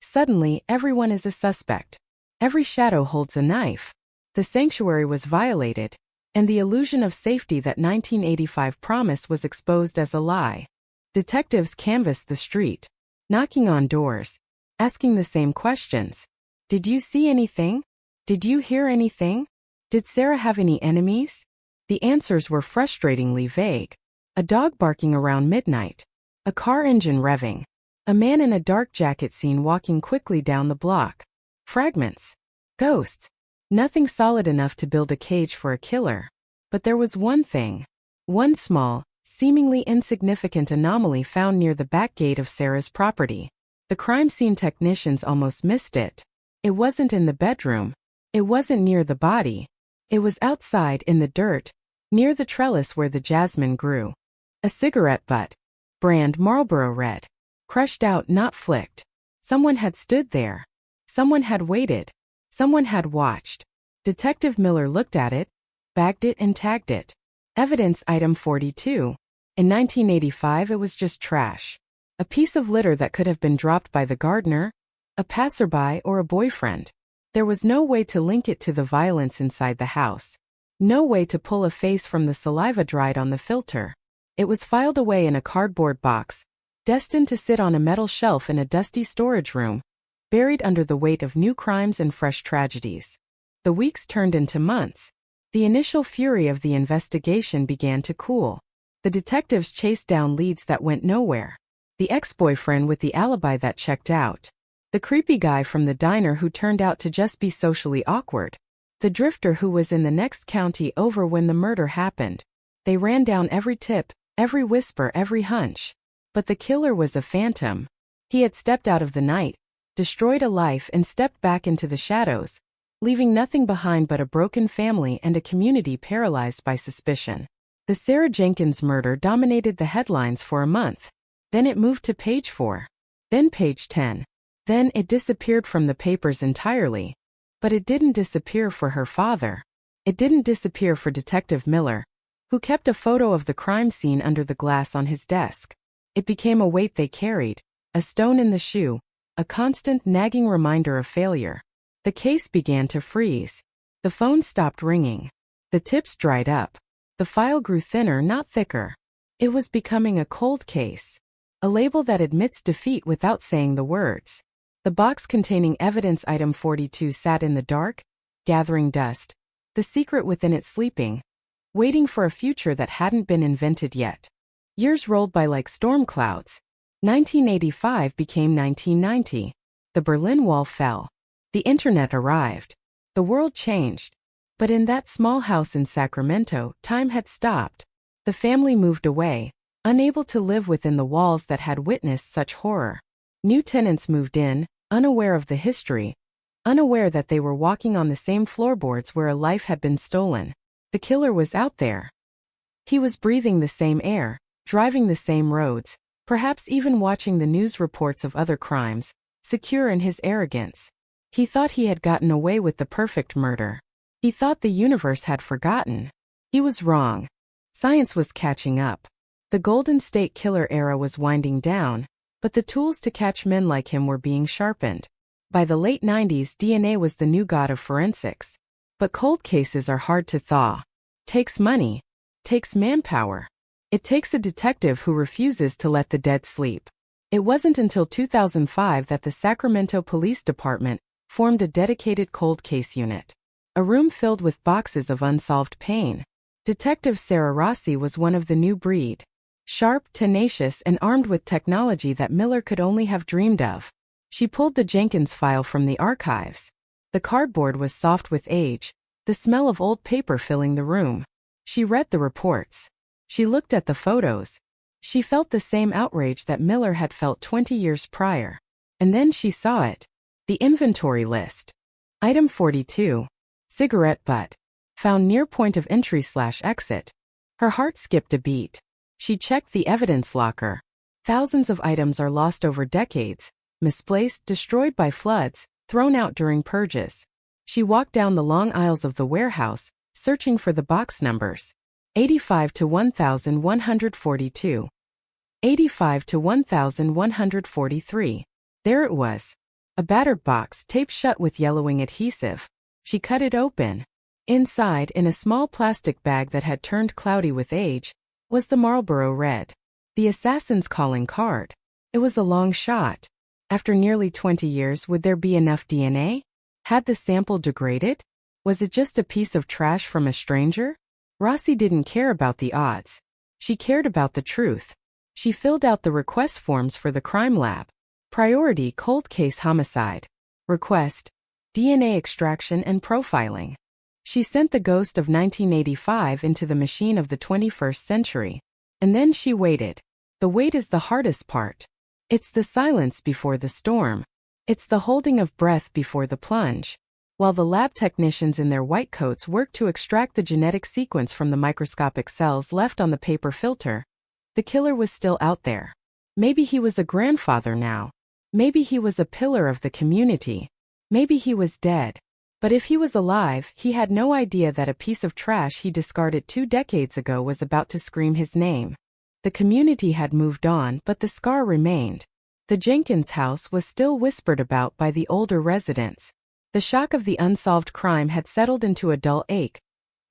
Suddenly, everyone is a suspect. Every shadow holds a knife. The sanctuary was violated, and the illusion of safety that 1985 promised was exposed as a lie. Detectives canvassed the street, knocking on doors, asking the same questions. Did you see anything? Did you hear anything? Did Sarah have any enemies? The answers were frustratingly vague. A dog barking around midnight. A car engine revving. A man in a dark jacket seen walking quickly down the block. Fragments. Ghosts. Nothing solid enough to build a cage for a killer. But there was one thing. One small, seemingly insignificant anomaly found near the back gate of Sarah's property. The crime scene technicians almost missed it. It wasn't in the bedroom. It wasn't near the body. It was outside in the dirt, near the trellis where the jasmine grew. A cigarette butt. Brand Marlboro Red. Crushed out, not flicked. Someone had stood there. Someone had waited. Someone had watched. Detective Miller looked at it, bagged it and tagged it. Evidence item 42. In 1985 it was just trash. A piece of litter that could have been dropped by the gardener, a passerby or a boyfriend. There was no way to link it to the violence inside the house. No way to pull a face from the saliva dried on the filter. It was filed away in a cardboard box, destined to sit on a metal shelf in a dusty storage room, buried under the weight of new crimes and fresh tragedies. The weeks turned into months. The initial fury of the investigation began to cool. The detectives chased down leads that went nowhere. The ex-boyfriend with the alibi that checked out. The creepy guy from the diner who turned out to just be socially awkward. The drifter who was in the next county over when the murder happened. They ran down every tip, every whisper, every hunch. But the killer was a phantom. He had stepped out of the night, destroyed a life and stepped back into the shadows, leaving nothing behind but a broken family and a community paralyzed by suspicion. The Sarah Jenkins murder dominated the headlines for a month. Then it moved to page 4. Then page 10. Then it disappeared from the papers entirely. But it didn't disappear for her father. It didn't disappear for Detective Miller, who kept a photo of the crime scene under the glass on his desk. It became a weight they carried, a stone in the shoe, a constant nagging reminder of failure. The case began to freeze. The phone stopped ringing. The tips dried up. The file grew thinner, not thicker. It was becoming a cold case. A label that admits defeat without saying the words. The box containing evidence item 42 sat in the dark, gathering dust, the secret within it sleeping, waiting for a future that hadn't been invented yet. Years rolled by like storm clouds. 1985 became 1990. The Berlin Wall fell. The internet arrived. The world changed. But in that small house in Sacramento, time had stopped. The family moved away, unable to live within the walls that had witnessed such horror. New tenants moved in, unaware of the history, unaware that they were walking on the same floorboards where a life had been stolen. The killer was out there. He was breathing the same air, driving the same roads, perhaps even watching the news reports of other crimes, secure in his arrogance. He thought he had gotten away with the perfect murder. He thought the universe had forgotten. He was wrong. Science was catching up. The Golden State Killer era was winding down, but the tools to catch men like him were being sharpened. By the late 90s, DNA was the new god of forensics. But cold cases are hard to thaw. Takes money. Takes manpower. It takes a detective who refuses to let the dead sleep. It wasn't until 2005 that the Sacramento Police Department formed a dedicated cold case unit. A room filled with boxes of unsolved pain. Detective Sarah Rossi was one of the new breed. Sharp, tenacious, and armed with technology that Miller could only have dreamed of. She pulled the Jenkins file from the archives. The cardboard was soft with age, the smell of old paper filling the room. She read the reports. She looked at the photos. She felt the same outrage that Miller had felt 20 years prior. And then she saw it. The inventory list. Item 42. Cigarette butt. Found near point of entry/exit. Her heart skipped a beat. She checked the evidence locker. Thousands of items are lost over decades, misplaced, destroyed by floods, thrown out during purges. She walked down the long aisles of the warehouse, searching for the box numbers. 85 to 1142. 85 to 1143. There it was. A battered box taped shut with yellowing adhesive. She cut it open. Inside, in a small plastic bag that had turned cloudy with age, was the Marlboro Red. The assassin's calling card. It was a long shot. After nearly 20 years, would there be enough DNA? Had the sample degraded? Was it just a piece of trash from a stranger? Rossi didn't care about the odds. She cared about the truth. She filled out the request forms for the crime lab. Priority: cold case homicide. Request: DNA extraction and profiling. She sent the ghost of 1985 into the machine of the 21st century. And then she waited. The wait is the hardest part. It's the silence before the storm. It's the holding of breath before the plunge. While the lab technicians in their white coats worked to extract the genetic sequence from the microscopic cells left on the paper filter, the killer was still out there. Maybe he was a grandfather now. Maybe he was a pillar of the community. Maybe he was dead. But if he was alive, he had no idea that a piece of trash he discarded 2 decades ago was about to scream his name. The community had moved on, but the scar remained. The Jenkins house was still whispered about by the older residents. The shock of the unsolved crime had settled into a dull ache,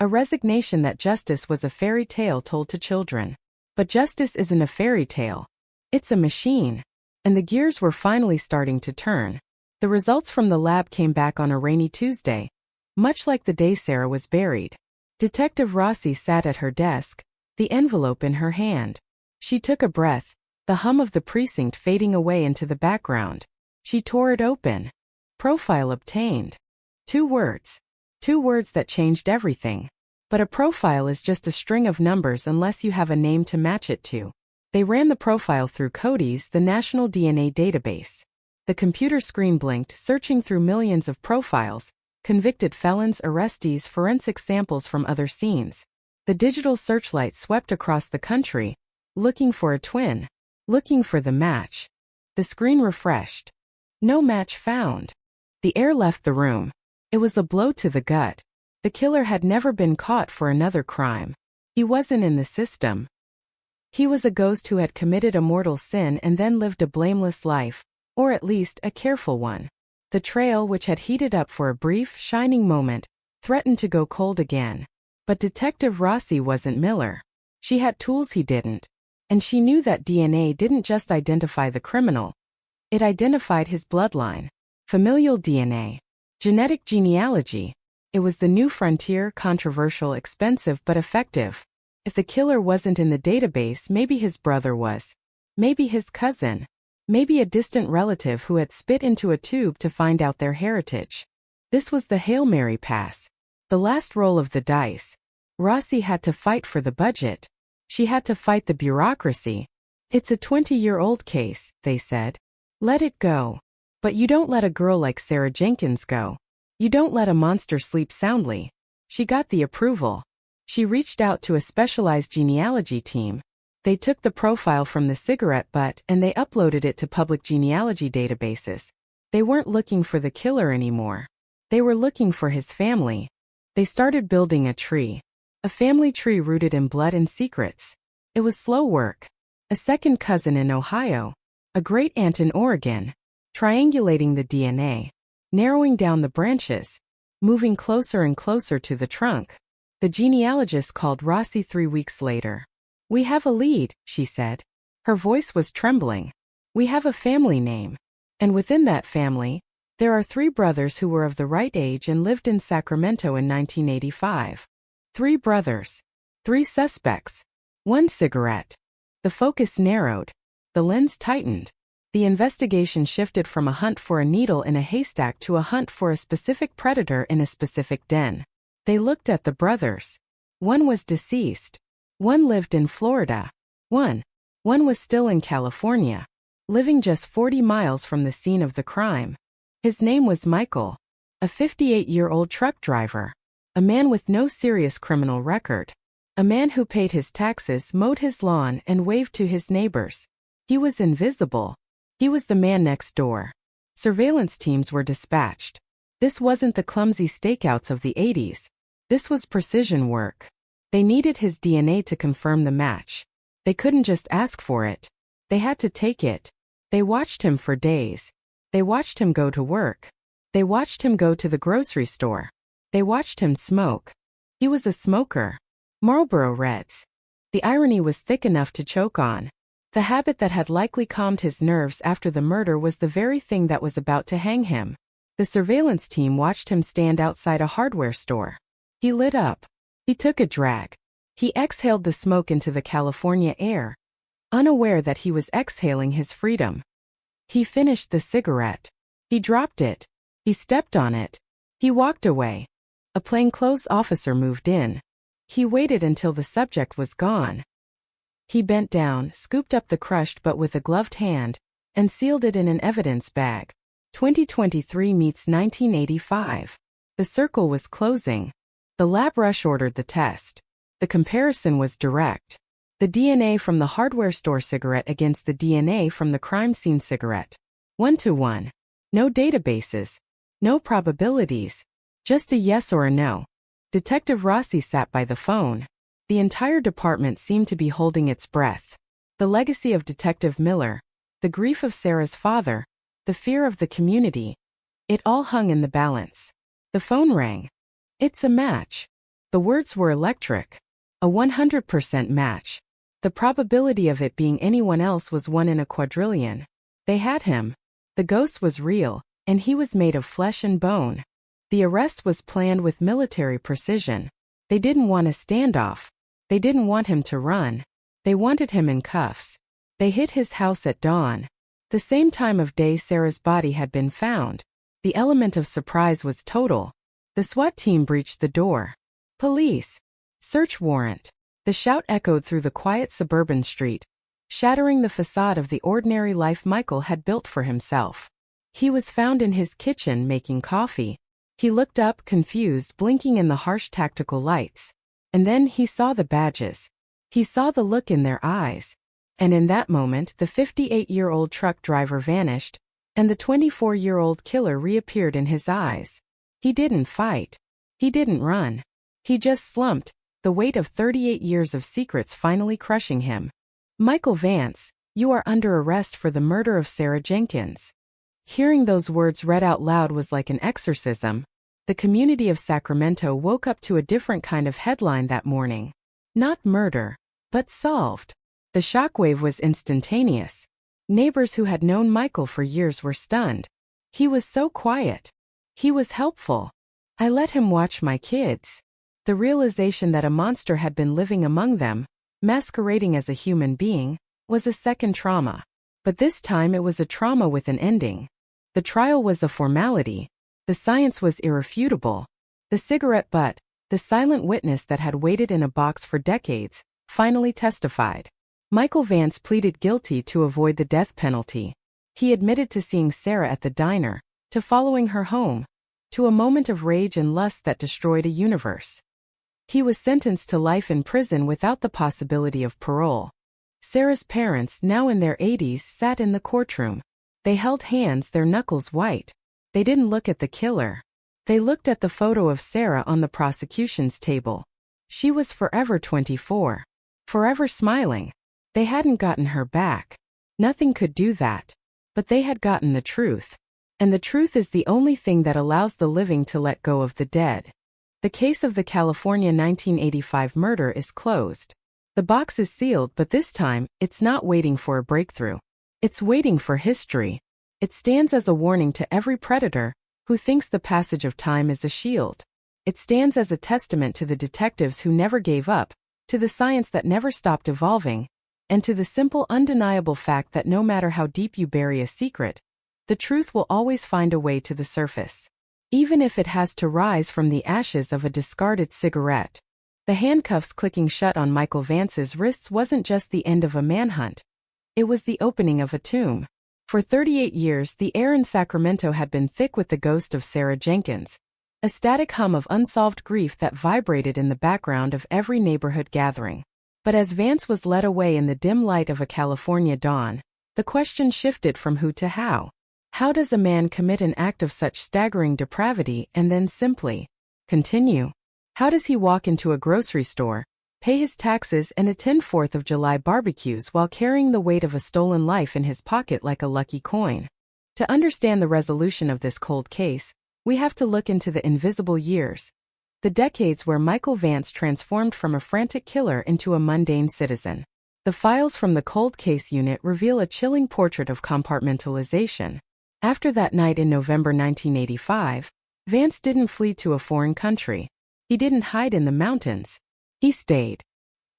a resignation that justice was a fairy tale told to children. But justice isn't a fairy tale. It's a machine. And the gears were finally starting to turn. The results from the lab came back on a rainy Tuesday, much like the day Sarah was buried. Detective Rossi sat at her desk, the envelope in her hand. She took a breath, the hum of the precinct fading away into the background. She tore it open. Profile obtained. 2 words. 2 words that changed everything. But a profile is just a string of numbers unless you have a name to match it to. They ran the profile through CODIS, the national DNA database. The computer screen blinked, searching through millions of profiles, convicted felons, arrestees, forensic samples from other scenes. The digital searchlight swept across the country, looking for a twin, looking for the match. The screen refreshed. No match found. The air left the room. It was a blow to the gut. The killer had never been caught for another crime. He wasn't in the system. He was a ghost who had committed a mortal sin and then lived a blameless life, or at least a careful one. The trail, which had heated up for a brief, shining moment, threatened to go cold again. But Detective Rossi wasn't Miller. She had tools he didn't. And she knew that DNA didn't just identify the criminal. It identified his bloodline. Familial DNA. Genetic genealogy. It was the new frontier, controversial, expensive, but effective. If the killer wasn't in the database, maybe his brother was. Maybe his cousin. Maybe a distant relative who had spit into a tube to find out their heritage. This was the Hail Mary pass. The last roll of the dice. Rossi had to fight for the budget. She had to fight the bureaucracy. It's a 20-year-old case, they said. Let it go. But you don't let a girl like Sarah Jenkins go. You don't let a monster sleep soundly. She got the approval. She reached out to a specialized genealogy team. They took the profile from the cigarette butt and they uploaded it to public genealogy databases. They weren't looking for the killer anymore. They were looking for his family. They started building a tree. A family tree rooted in blood and secrets. It was slow work. A second cousin in Ohio. A great aunt in Oregon. Triangulating the DNA. Narrowing down the branches. Moving closer and closer to the trunk. The genealogist called Rossi 3 weeks later. "We have a lead," she said. Her voice was trembling. "We have a family name. And within that family, there are 3 brothers who were of the right age and lived in Sacramento in 1985. 3 brothers. 3 suspects. 1 cigarette." The focus narrowed. The lens tightened. The investigation shifted from a hunt for a needle in a haystack to a hunt for a specific predator in a specific den. They looked at the brothers. 1 was deceased. 1 lived in Florida. One was still in California, living just 40 miles from the scene of the crime. His name was Michael, a 58-year-old truck driver, a man with no serious criminal record, a man who paid his taxes, mowed his lawn, and waved to his neighbors. He was invisible. He was the man next door. Surveillance teams were dispatched. This wasn't the clumsy stakeouts of the 80s. This was precision work. They needed his DNA to confirm the match. They couldn't just ask for it. They had to take it. They watched him for days. They watched him go to work. They watched him go to the grocery store. They watched him smoke. He was a smoker. Marlboro Reds. The irony was thick enough to choke on. The habit that had likely calmed his nerves after the murder was the very thing that was about to hang him. The surveillance team watched him stand outside a hardware store. He lit up. He took a drag. He exhaled the smoke into the California air, unaware that he was exhaling his freedom. He finished the cigarette. He dropped it. He stepped on it. He walked away. A plainclothes officer moved in. He waited until the subject was gone. He bent down, scooped up the crushed but with a gloved hand, and sealed it in an evidence bag. 2023 meets 1985. The circle was closing. The lab rush ordered the test. The comparison was direct. The DNA from the hardware store cigarette against the DNA from the crime scene cigarette. 1 to 1. No databases. No probabilities. Just a yes or a no. Detective Rossi sat by the phone. The entire department seemed to be holding its breath. The legacy of Detective Miller, the grief of Sarah's father, the fear of the community. It all hung in the balance. The phone rang. "It's a match." The words were electric. A 100% match. The probability of it being anyone else was 1 in a quadrillion. They had him. The ghost was real, and he was made of flesh and bone. The arrest was planned with military precision. They didn't want a standoff. They didn't want him to run. They wanted him in cuffs. They hit his house at dawn. The same time of day Sarah's body had been found. The element of surprise was total. The SWAT team breached the door. "Police! Search warrant!" The shout echoed through the quiet suburban street, shattering the facade of the ordinary life Michael had built for himself. He was found in his kitchen making coffee. He looked up, confused, blinking in the harsh tactical lights. And then he saw the badges. He saw the look in their eyes. And in that moment, the 58-year-old truck driver vanished, and the 24-year-old killer reappeared in his eyes. He didn't fight. He didn't run. He just slumped, the weight of 38 years of secrets finally crushing him. "Michael Vance, you are under arrest for the murder of Sarah Jenkins." Hearing those words read out loud was like an exorcism. The community of Sacramento woke up to a different kind of headline that morning. Not murder, but solved. The shockwave was instantaneous. Neighbors who had known Michael for years were stunned. He was so quiet. He was helpful. "I let him watch my kids." The realization that a monster had been living among them, masquerading as a human being, was a second trauma. But this time it was a trauma with an ending. The trial was a formality. The science was irrefutable. The cigarette butt, the silent witness that had waited in a box for decades, finally testified. Michael Vance pleaded guilty to avoid the death penalty. He admitted to seeing Sarah at the diner, to following her home, to a moment of rage and lust that destroyed a universe. He was sentenced to life in prison without the possibility of parole. Sarah's parents, now in their 80s, sat in the courtroom. They held hands, their knuckles white. They didn't look at the killer. They looked at the photo of Sarah on the prosecution's table. She was forever 24. Forever smiling. They hadn't gotten her back. Nothing could do that. But they had gotten the truth. And the truth is the only thing that allows the living to let go of the dead. The case of the California 1985 murder is closed. The box is sealed, but this time, it's not waiting for a breakthrough. It's waiting for history. It stands as a warning to every predator who thinks the passage of time is a shield. It stands as a testament to the detectives who never gave up, to the science that never stopped evolving, and to the simple, undeniable fact that no matter how deep you bury a secret, the truth will always find a way to the surface. Even if it has to rise from the ashes of a discarded cigarette. The handcuffs clicking shut on Michael Vance's wrists wasn't just the end of a manhunt. It was the opening of a tomb. For 38 years, the air in Sacramento had been thick with the ghost of Sarah Jenkins, a static hum of unsolved grief that vibrated in the background of every neighborhood gathering. But as Vance was led away in the dim light of a California dawn, the question shifted from who to how. How does a man commit an act of such staggering depravity and then simply continue? How does he walk into a grocery store, pay his taxes and attend 4th of July barbecues while carrying the weight of a stolen life in his pocket like a lucky coin? To understand the resolution of this cold case, we have to look into the invisible years. The decades where Michael Vance transformed from a frantic killer into a mundane citizen. The files from the cold case unit reveal a chilling portrait of compartmentalization. After that night in November 1985, Vance didn't flee to a foreign country. He didn't hide in the mountains. He stayed.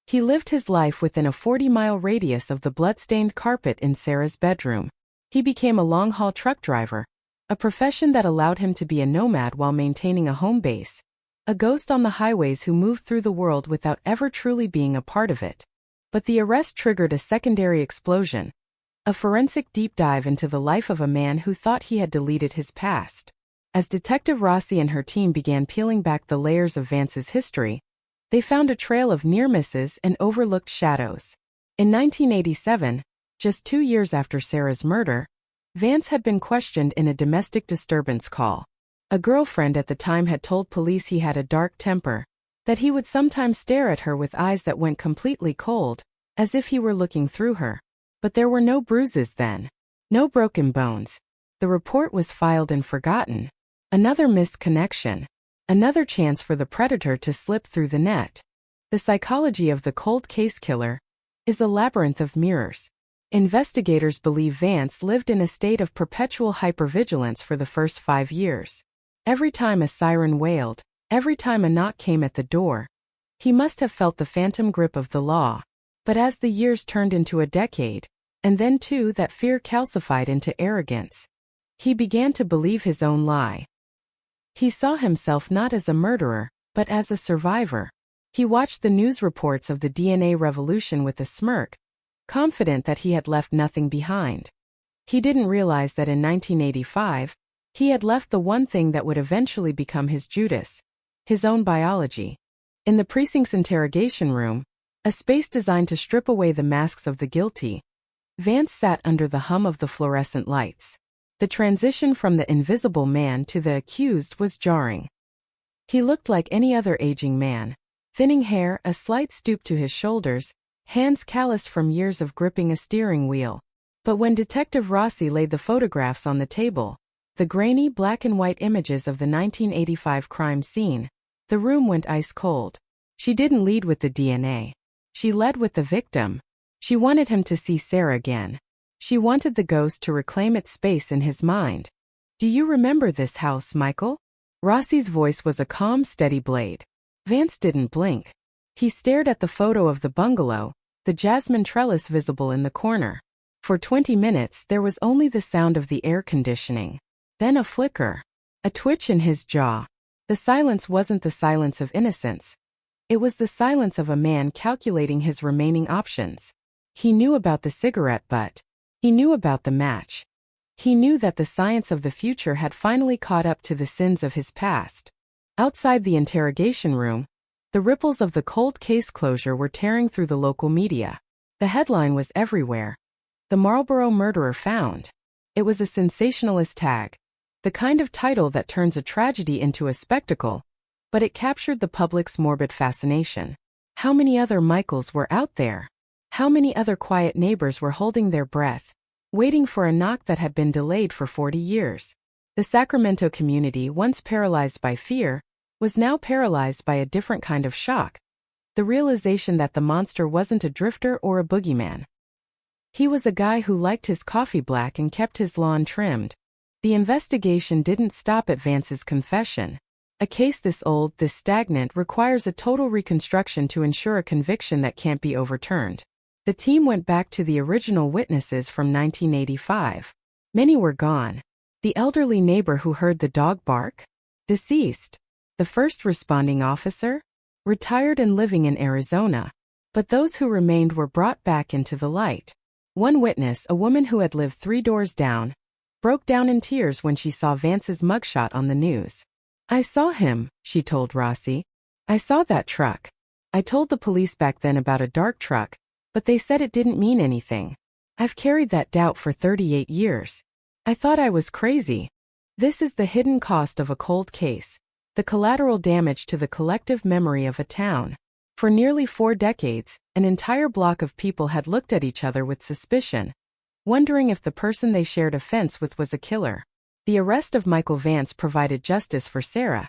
He lived his life within a 40-mile radius of the blood-stained carpet in Sarah's bedroom. He became a long-haul truck driver, a profession that allowed him to be a nomad while maintaining a home base, a ghost on the highways who moved through the world without ever truly being a part of it. But the arrest triggered a secondary explosion, a forensic deep dive into the life of a man who thought he had deleted his past. As Detective Rossi and her team began peeling back the layers of Vance's history, they found a trail of near misses and overlooked shadows. In 1987, just 2 years after Sarah's murder, Vance had been questioned in a domestic disturbance call. A girlfriend at the time had told police he had a dark temper, that he would sometimes stare at her with eyes that went completely cold, as if he were looking through her. But there were no bruises then. No broken bones. The report was filed and forgotten. Another missed connection. Another chance for the predator to slip through the net. The psychology of the cold case killer is a labyrinth of mirrors. Investigators believe Vance lived in a state of perpetual hypervigilance for the first 5 years. Every time a siren wailed, every time a knock came at the door, he must have felt the phantom grip of the law. But as the years turned into a decade, and then too that fear calcified into arrogance, he began to believe his own lie. He saw himself not as a murderer, but as a survivor. He watched the news reports of the DNA revolution with a smirk, confident that he had left nothing behind. He didn't realize that in 1985, he had left the one thing that would eventually become his Judas, his own biology. In the precinct's interrogation room, a space designed to strip away the masks of the guilty, Vance sat under the hum of the fluorescent lights. The transition from the invisible man to the accused was jarring. He looked like any other aging man. Thinning hair, a slight stoop to his shoulders, hands calloused from years of gripping a steering wheel. But when Detective Rossi laid the photographs on the table, the grainy black and white images of the 1985 crime scene, the room went ice cold. She didn't lead with the DNA. She led with the victim. She wanted him to see Sarah again. She wanted the ghost to reclaim its space in his mind. "Do you remember this house, Michael?" Rossi's voice was a calm, steady blade. Vance didn't blink. He stared at the photo of the bungalow, the jasmine trellis visible in the corner. For 20 minutes there was only the sound of the air conditioning. Then a flicker. A twitch in his jaw. The silence wasn't the silence of innocence. It was the silence of a man calculating his remaining options. He knew about the cigarette butt. He knew about the match. He knew that the science of the future had finally caught up to the sins of his past. Outside the interrogation room, the ripples of the cold case closure were tearing through the local media. The headline was everywhere. The Marlboro Murderer Found. It was a sensationalist tag, the kind of title that turns a tragedy into a spectacle, but it captured the public's morbid fascination. How many other Michaels were out there? How many other quiet neighbors were holding their breath, waiting for a knock that had been delayed for 40 years? The Sacramento community, once paralyzed by fear, was now paralyzed by a different kind of shock. The realization that the monster wasn't a drifter or a boogeyman. He was a guy who liked his coffee black and kept his lawn trimmed. The investigation didn't stop at Vance's confession. A case this old, this stagnant, requires a total reconstruction to ensure a conviction that can't be overturned. The team went back to the original witnesses from 1985. Many were gone. The elderly neighbor who heard the dog bark? Deceased. The first responding officer? Retired and living in Arizona. But those who remained were brought back into the light. One witness, a woman who had lived 3 doors down, broke down in tears when she saw Vance's mugshot on the news. "I saw him," she told Rossi. "I saw that truck. I told the police back then about a dark truck, but they said it didn't mean anything. I've carried that doubt for 38 years. I thought I was crazy." This is the hidden cost of a cold case, the collateral damage to the collective memory of a town. For nearly 4 decades, an entire block of people had looked at each other with suspicion, wondering if the person they shared a fence with was a killer. The arrest of Michael Vance provided justice for Sarah,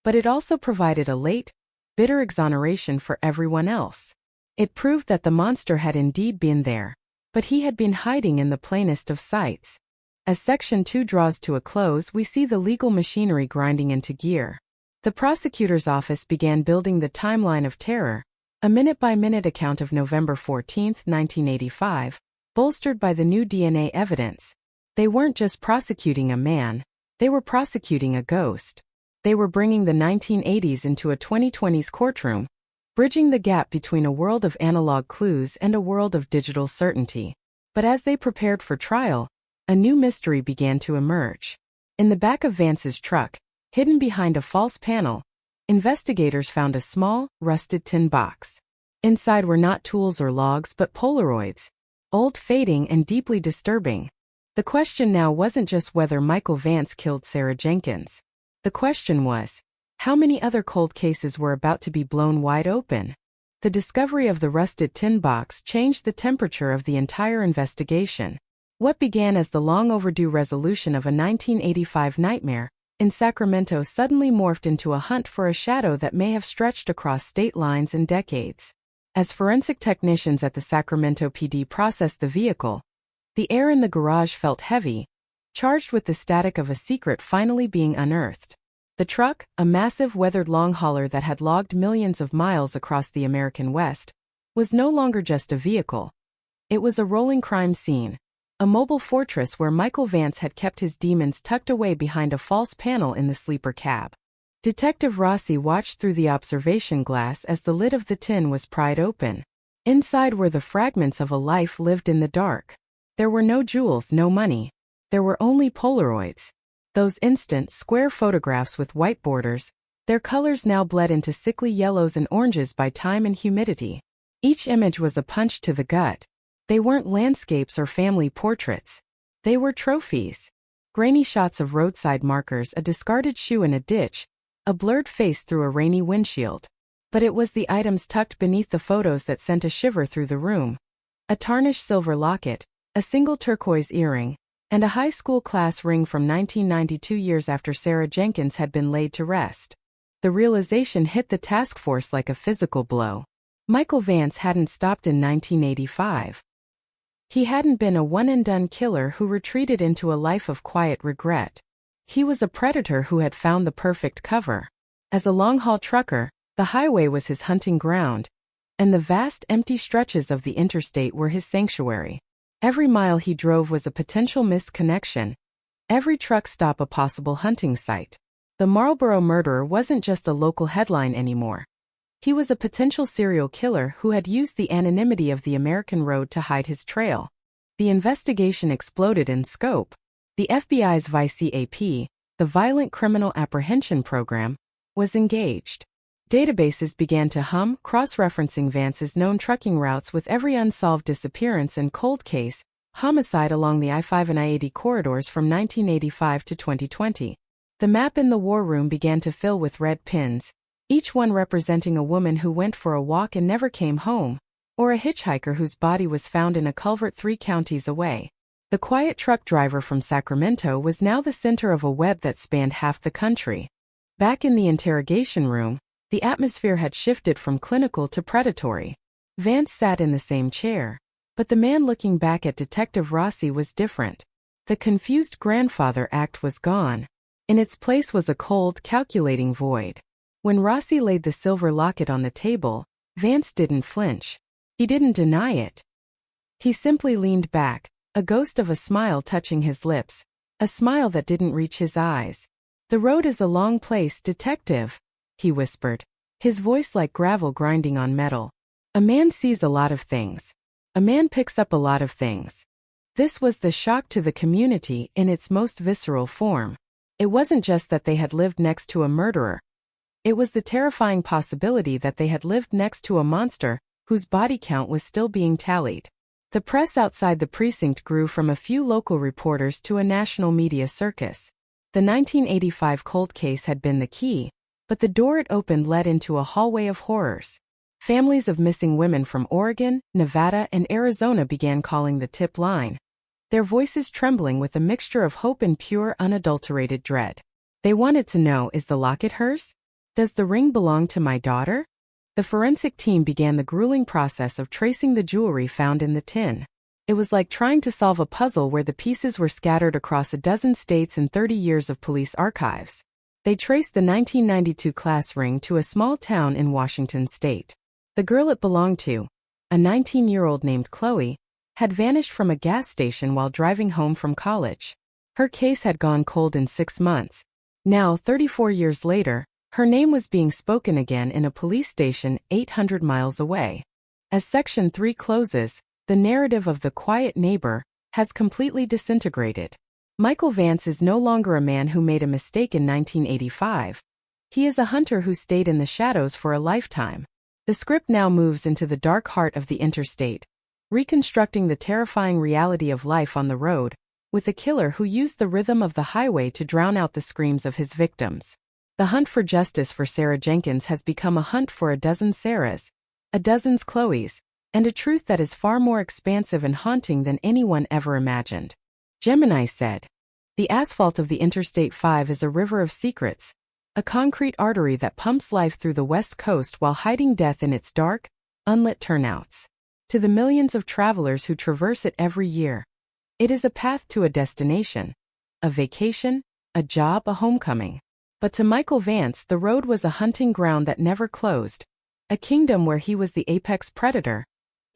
but it also provided a late, bitter exoneration for everyone else. It proved that the monster had indeed been there, but he had been hiding in the plainest of sights. As Section 2 draws to a close, we see the legal machinery grinding into gear. The prosecutor's office began building the timeline of terror, a minute-by-minute account of November 14, 1985, bolstered by the new DNA evidence. They weren't just prosecuting a man, they were prosecuting a ghost. They were bringing the 1980s into a 2020s courtroom, bridging the gap between a world of analog clues and a world of digital certainty. But as they prepared for trial, a new mystery began to emerge. In the back of Vance's truck, hidden behind a false panel, investigators found a small, rusted tin box. Inside were not tools or logs but Polaroids, old, fading, and deeply disturbing. The question now wasn't just whether Michael Vance killed Sarah Jenkins. The question was, how many other cold cases were about to be blown wide open? The discovery of the rusted tin box changed the temperature of the entire investigation. What began as the long-overdue resolution of a 1985 nightmare in Sacramento suddenly morphed into a hunt for a shadow that may have stretched across state lines and decades. As forensic technicians at the Sacramento PD processed the vehicle, the air in the garage felt heavy, charged with the static of a secret finally being unearthed. The truck, a massive weathered long hauler that had logged millions of miles across the American West, was no longer just a vehicle. It was a rolling crime scene, a mobile fortress where Michael Vance had kept his demons tucked away behind a false panel in the sleeper cab. Detective Rossi watched through the observation glass as the lid of the tin was pried open. Inside were the fragments of a life lived in the dark. There were no jewels, no money. There were only Polaroids. Those instant, square photographs with white borders, their colors now bled into sickly yellows and oranges by time and humidity. Each image was a punch to the gut. They weren't landscapes or family portraits. They were trophies. Grainy shots of roadside markers, a discarded shoe in a ditch, a blurred face through a rainy windshield. But it was the items tucked beneath the photos that sent a shiver through the room. A tarnished silver locket, a single turquoise earring, and a high school class ring from 1992, years after Sarah Jenkins had been laid to rest. The realization hit the task force like a physical blow. Michael Vance hadn't stopped in 1985. He hadn't been a one-and-done killer who retreated into a life of quiet regret. He was a predator who had found the perfect cover. As a long-haul trucker, the highway was his hunting ground, and the vast empty stretches of the interstate were his sanctuary. Every mile he drove was a potential missed connection. Every truck stop a possible hunting site. The Marlboro Murderer wasn't just a local headline anymore. He was a potential serial killer who had used the anonymity of the American road to hide his trail. The investigation exploded in scope. The FBI's VICAP, the Violent Criminal Apprehension Program, was engaged. Databases began to hum, cross-referencing Vance's known trucking routes with every unsolved disappearance and cold case, homicide along the I-5 and I-80 corridors from 1985 to 2020. The map in the war room began to fill with red pins, each one representing a woman who went for a walk and never came home, or a hitchhiker whose body was found in a culvert 3 counties away. The quiet truck driver from Sacramento was now the center of a web that spanned half the country. Back in the interrogation room, the atmosphere had shifted from clinical to predatory. Vance sat in the same chair, but the man looking back at Detective Rossi was different. The confused grandfather act was gone. In its place was a cold, calculating void. When Rossi laid the silver locket on the table, Vance didn't flinch. He didn't deny it. He simply leaned back, a ghost of a smile touching his lips, a smile that didn't reach his eyes. "The road is a long place, detective," he whispered, his voice like gravel grinding on metal. "A man sees a lot of things. A man picks up a lot of things." This was the shock to the community in its most visceral form. It wasn't just that they had lived next to a murderer. It was the terrifying possibility that they had lived next to a monster whose body count was still being tallied. The press outside the precinct grew from a few local reporters to a national media circus. The 1985 cold case had been the key, but the door it opened led into a hallway of horrors. Families of missing women from Oregon, Nevada, and Arizona began calling the tip line, their voices trembling with a mixture of hope and pure, unadulterated dread. They wanted to know, is the locket hers? Does the ring belong to my daughter? The forensic team began the grueling process of tracing the jewelry found in the tin. It was like trying to solve a puzzle where the pieces were scattered across a dozen states and 30 years of police archives. They traced the 1992 class ring to a small town in Washington state. The girl it belonged to, a 19-year-old named Chloe, had vanished from a gas station while driving home from college. Her case had gone cold in 6 months. Now, 34 years later, her name was being spoken again in a police station 800 miles away. As Section 3 closes, the narrative of the quiet neighbor has completely disintegrated. Michael Vance is no longer a man who made a mistake in 1985. He is a hunter who stayed in the shadows for a lifetime. The script now moves into the dark heart of the interstate, reconstructing the terrifying reality of life on the road, with a killer who used the rhythm of the highway to drown out the screams of his victims. The hunt for justice for Sarah Jenkins has become a hunt for a dozen Sarahs, a dozen Chloes, and a truth that is far more expansive and haunting than anyone ever imagined. Gemini said, "The asphalt of the Interstate 5 is a river of secrets, a concrete artery that pumps life through the West Coast while hiding death in its dark, unlit turnouts. To the millions of travelers who traverse it every year, it is a path to a destination, a vacation, a job, a homecoming. But to Michael Vance, the road was a hunting ground that never closed, a kingdom where he was the apex predator,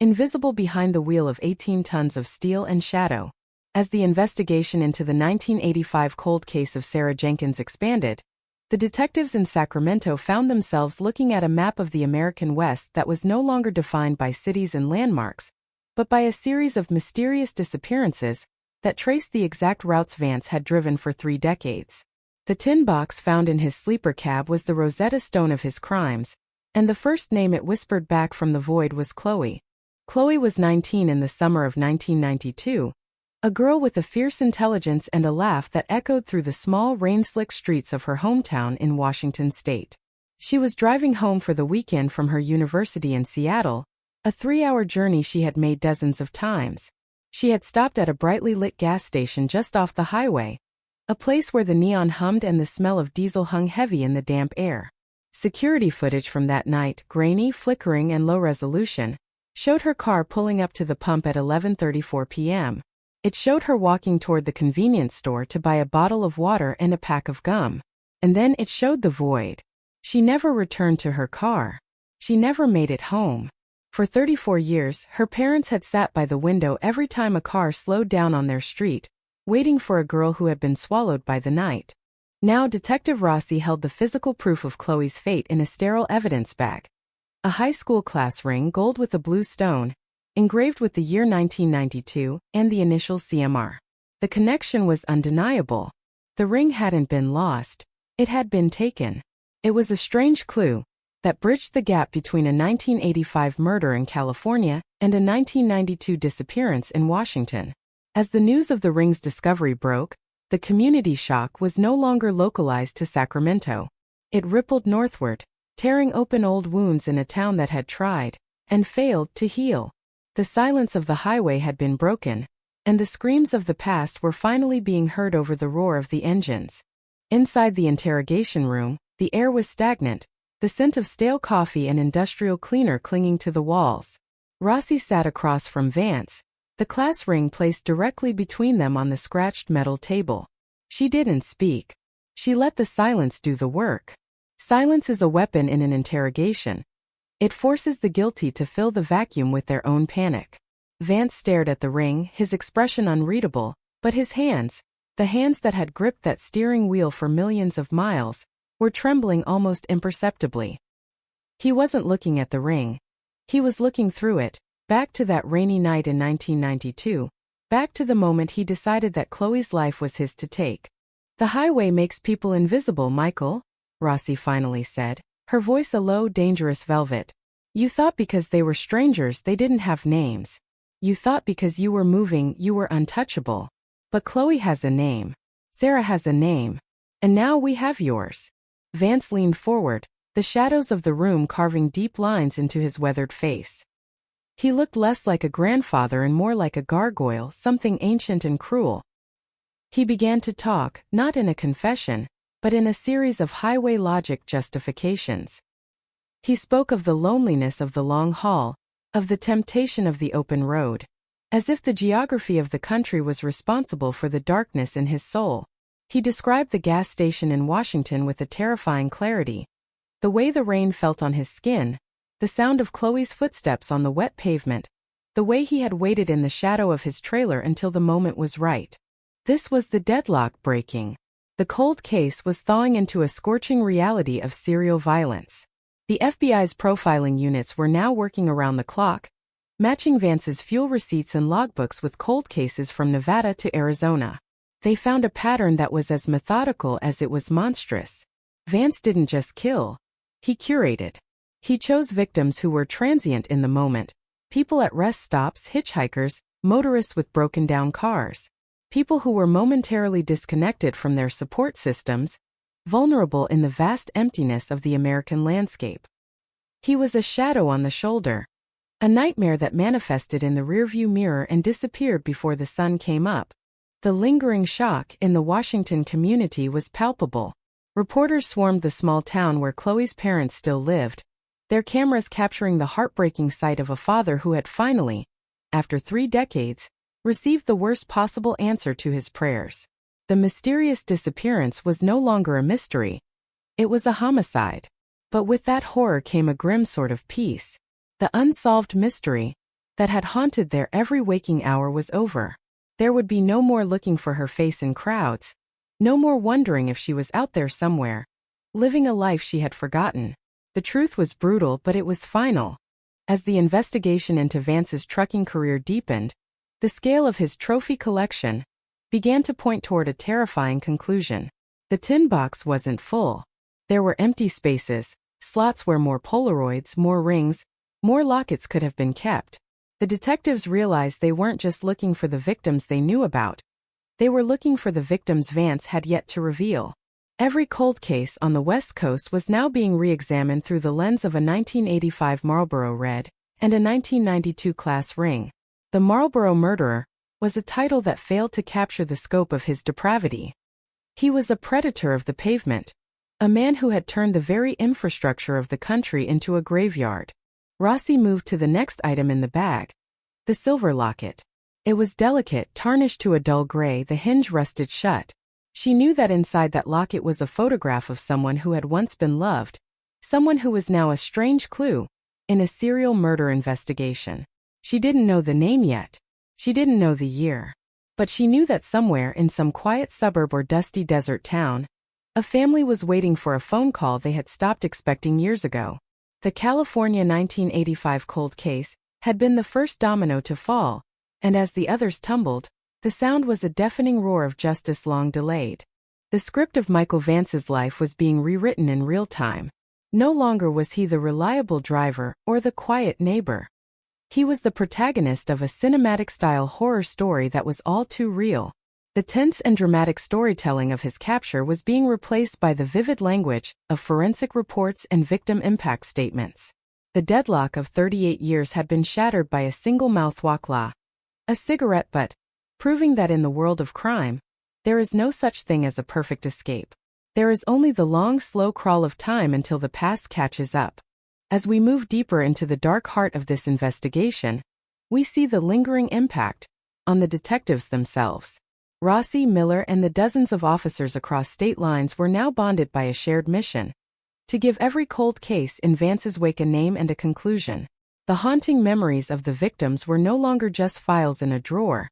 invisible behind the wheel of 18 tons of steel and shadow." As the investigation into the 1985 cold case of Sarah Jenkins expanded, the detectives in Sacramento found themselves looking at a map of the American West that was no longer defined by cities and landmarks, but by a series of mysterious disappearances that traced the exact routes Vance had driven for 3 decades. The tin box found in his sleeper cab was the Rosetta Stone of his crimes, and the first name it whispered back from the void was Chloe. Chloe was 19 in the summer of 1992, a girl with a fierce intelligence and a laugh that echoed through the small, rain-slick streets of her hometown in Washington state. She was driving home for the weekend from her university in Seattle, a 3-hour journey she had made dozens of times. She had stopped at a brightly lit gas station just off the highway, a place where the neon hummed and the smell of diesel hung heavy in the damp air. Security footage from that night, grainy, flickering, and low resolution, showed her car pulling up to the pump at 11:34 p.m. It showed her walking toward the convenience store to buy a bottle of water and a pack of gum. And then it showed the void. She never returned to her car. She never made it home. For 34 years, her parents had sat by the window every time a car slowed down on their street, waiting for a girl who had been swallowed by the night. Now Detective Rossi held the physical proof of Chloe's fate in a sterile evidence bag. A high school class ring, gold with a blue stone, engraved with the year 1992 and the initials CMR. The connection was undeniable. The ring hadn't been lost. It had been taken. It was a strange clue that bridged the gap between a 1985 murder in California and a 1992 disappearance in Washington. As the news of the ring's discovery broke, the community shock was no longer localized to Sacramento. It rippled northward, tearing open old wounds in a town that had tried, and failed, to heal. The silence of the highway had been broken, and the screams of the past were finally being heard over the roar of the engines. Inside the interrogation room, the air was stagnant, the scent of stale coffee and industrial cleaner clinging to the walls. Rossi sat across from Vance, the class ring placed directly between them on the scratched metal table. She didn't speak. She let the silence do the work. Silence is a weapon in an interrogation. It forces the guilty to fill the vacuum with their own panic. Vance stared at the ring, his expression unreadable, but his hands, the hands that had gripped that steering wheel for millions of miles, were trembling almost imperceptibly. He wasn't looking at the ring. He was looking through it, back to that rainy night in 1992, back to the moment he decided that Chloe's life was his to take. "The highway makes people invisible, Michael," Rossi finally said, her voice a low, dangerous velvet. "You thought because they were strangers they didn't have names. You thought because you were moving you were untouchable. But Chloe has a name. Sarah has a name. And now we have yours." Vance leaned forward, the shadows of the room carving deep lines into his weathered face. He looked less like a grandfather and more like a gargoyle, something ancient and cruel. He began to talk, not in a confession, but in a series of highway logic justifications. He spoke of the loneliness of the long haul, of the temptation of the open road, as if the geography of the country was responsible for the darkness in his soul. He described the gas station in Washington with a terrifying clarity. The way the rain felt on his skin, the sound of Chloe's footsteps on the wet pavement, the way he had waited in the shadow of his trailer until the moment was right. This was the deadlock breaking. The cold case was thawing into a scorching reality of serial violence. The FBI's profiling units were now working around the clock, matching Vance's fuel receipts and logbooks with cold cases from Nevada to Arizona. They found a pattern that was as methodical as it was monstrous. Vance didn't just kill. He curated. He chose victims who were transient in the moment, people at rest stops, hitchhikers, motorists with broken-down cars, people who were momentarily disconnected from their support systems, vulnerable in the vast emptiness of the American landscape. He was a shadow on the shoulder, a nightmare that manifested in the rearview mirror and disappeared before the sun came up. The lingering shock in the Washington community was palpable. Reporters swarmed the small town where Chloe's parents still lived, their cameras capturing the heartbreaking sight of a father who had finally, after 3 decades, received the worst possible answer to his prayers. The mysterious disappearance was no longer a mystery. It was a homicide. But with that horror came a grim sort of peace. The unsolved mystery that had haunted their every waking hour was over. There would be no more looking for her face in crowds, no more wondering if she was out there somewhere, living a life she had forgotten. The truth was brutal, but it was final. As the investigation into Vance's trucking career deepened, the scale of his trophy collection began to point toward a terrifying conclusion. The tin box wasn't full. There were empty spaces, slots where more Polaroids, more rings, more lockets could have been kept. The detectives realized they weren't just looking for the victims they knew about. They were looking for the victims Vance had yet to reveal. Every cold case on the West Coast was now being re-examined through the lens of a 1985 Marlboro Red and a 1992 class ring. The Marlboro Murderer was a title that failed to capture the scope of his depravity. He was a predator of the pavement, a man who had turned the very infrastructure of the country into a graveyard. Rossi moved to the next item in the bag, the silver locket. It was delicate, tarnished to a dull gray, the hinge rusted shut. She knew that inside that locket was a photograph of someone who had once been loved, someone who was now a strange clue in a serial murder investigation. She didn't know the name yet. She didn't know the year. But she knew that somewhere in some quiet suburb or dusty desert town, a family was waiting for a phone call they had stopped expecting years ago. The California 1985 cold case had been the first domino to fall, and as the others tumbled, the sound was a deafening roar of justice long delayed. The script of Michael Vance's life was being rewritten in real time. No longer was he the reliable driver or the quiet neighbor. He was the protagonist of a cinematic-style horror story that was all too real. The tense and dramatic storytelling of his capture was being replaced by the vivid language of forensic reports and victim impact statements. The deadlock of 38 years had been shattered by a single mouthwash law, a cigarette butt, proving that in the world of crime, there is no such thing as a perfect escape. There is only the long, slow crawl of time until the past catches up. As we move deeper into the dark heart of this investigation, we see the lingering impact on the detectives themselves. Rossi, Miller, and the dozens of officers across state lines were now bonded by a shared mission: to give every cold case in Vance's wake a name and a conclusion. The haunting memories of the victims were no longer just files in a drawer.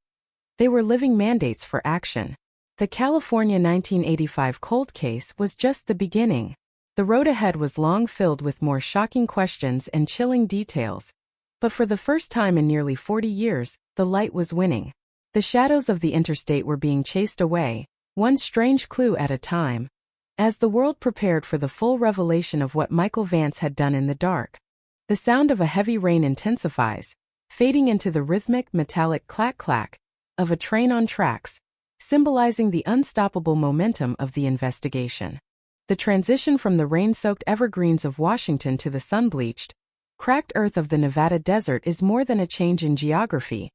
They were living mandates for action. The California 1985 cold case was just the beginning. The road ahead was long filled with more shocking questions and chilling details. But for the first time in nearly 40 years, the light was winning. The shadows of the interstate were being chased away, one strange clue at a time. As the world prepared for the full revelation of what Michael Vance had done in the dark, the sound of a heavy rain intensifies, fading into the rhythmic, metallic clack-clack of a train on tracks, symbolizing the unstoppable momentum of the investigation. The transition from the rain-soaked evergreens of Washington to the sun-bleached, cracked earth of the Nevada desert is more than a change in geography.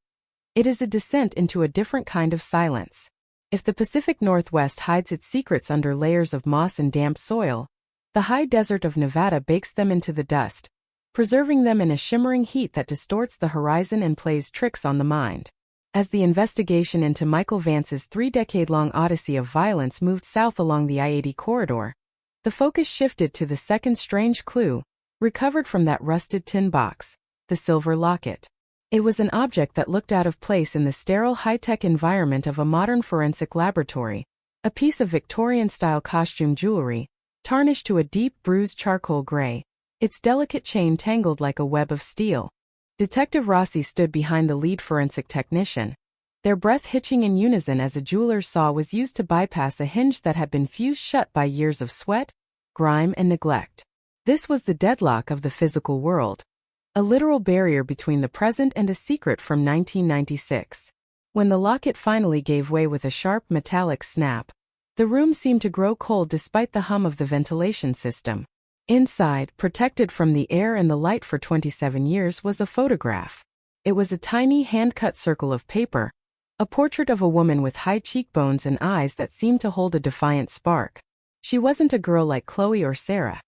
It is a descent into a different kind of silence. If the Pacific Northwest hides its secrets under layers of moss and damp soil, the high desert of Nevada bakes them into the dust, preserving them in a shimmering heat that distorts the horizon and plays tricks on the mind. As the investigation into Michael Vance's 3-decade-long odyssey of violence moved south along the I-80 corridor, the focus shifted to the second strange clue, recovered from that rusted tin box: the silver locket. It was an object that looked out of place in the sterile high-tech environment of a modern forensic laboratory, a piece of Victorian-style costume jewelry, tarnished to a deep, bruised charcoal gray, its delicate chain tangled like a web of steel. Detective Rossi stood behind the lead forensic technician, their breath hitching in unison as a jeweler's saw was used to bypass a hinge that had been fused shut by years of sweat, grime, and neglect. This was the deadlock of the physical world, a literal barrier between the present and a secret from 1996. When the locket finally gave way with a sharp metallic snap, the room seemed to grow cold despite the hum of the ventilation system. Inside, protected from the air and the light for 27 years, was a photograph. It was a tiny hand-cut circle of paper, a portrait of a woman with high cheekbones and eyes that seemed to hold a defiant spark. She wasn't a girl like Chloe or Sarah.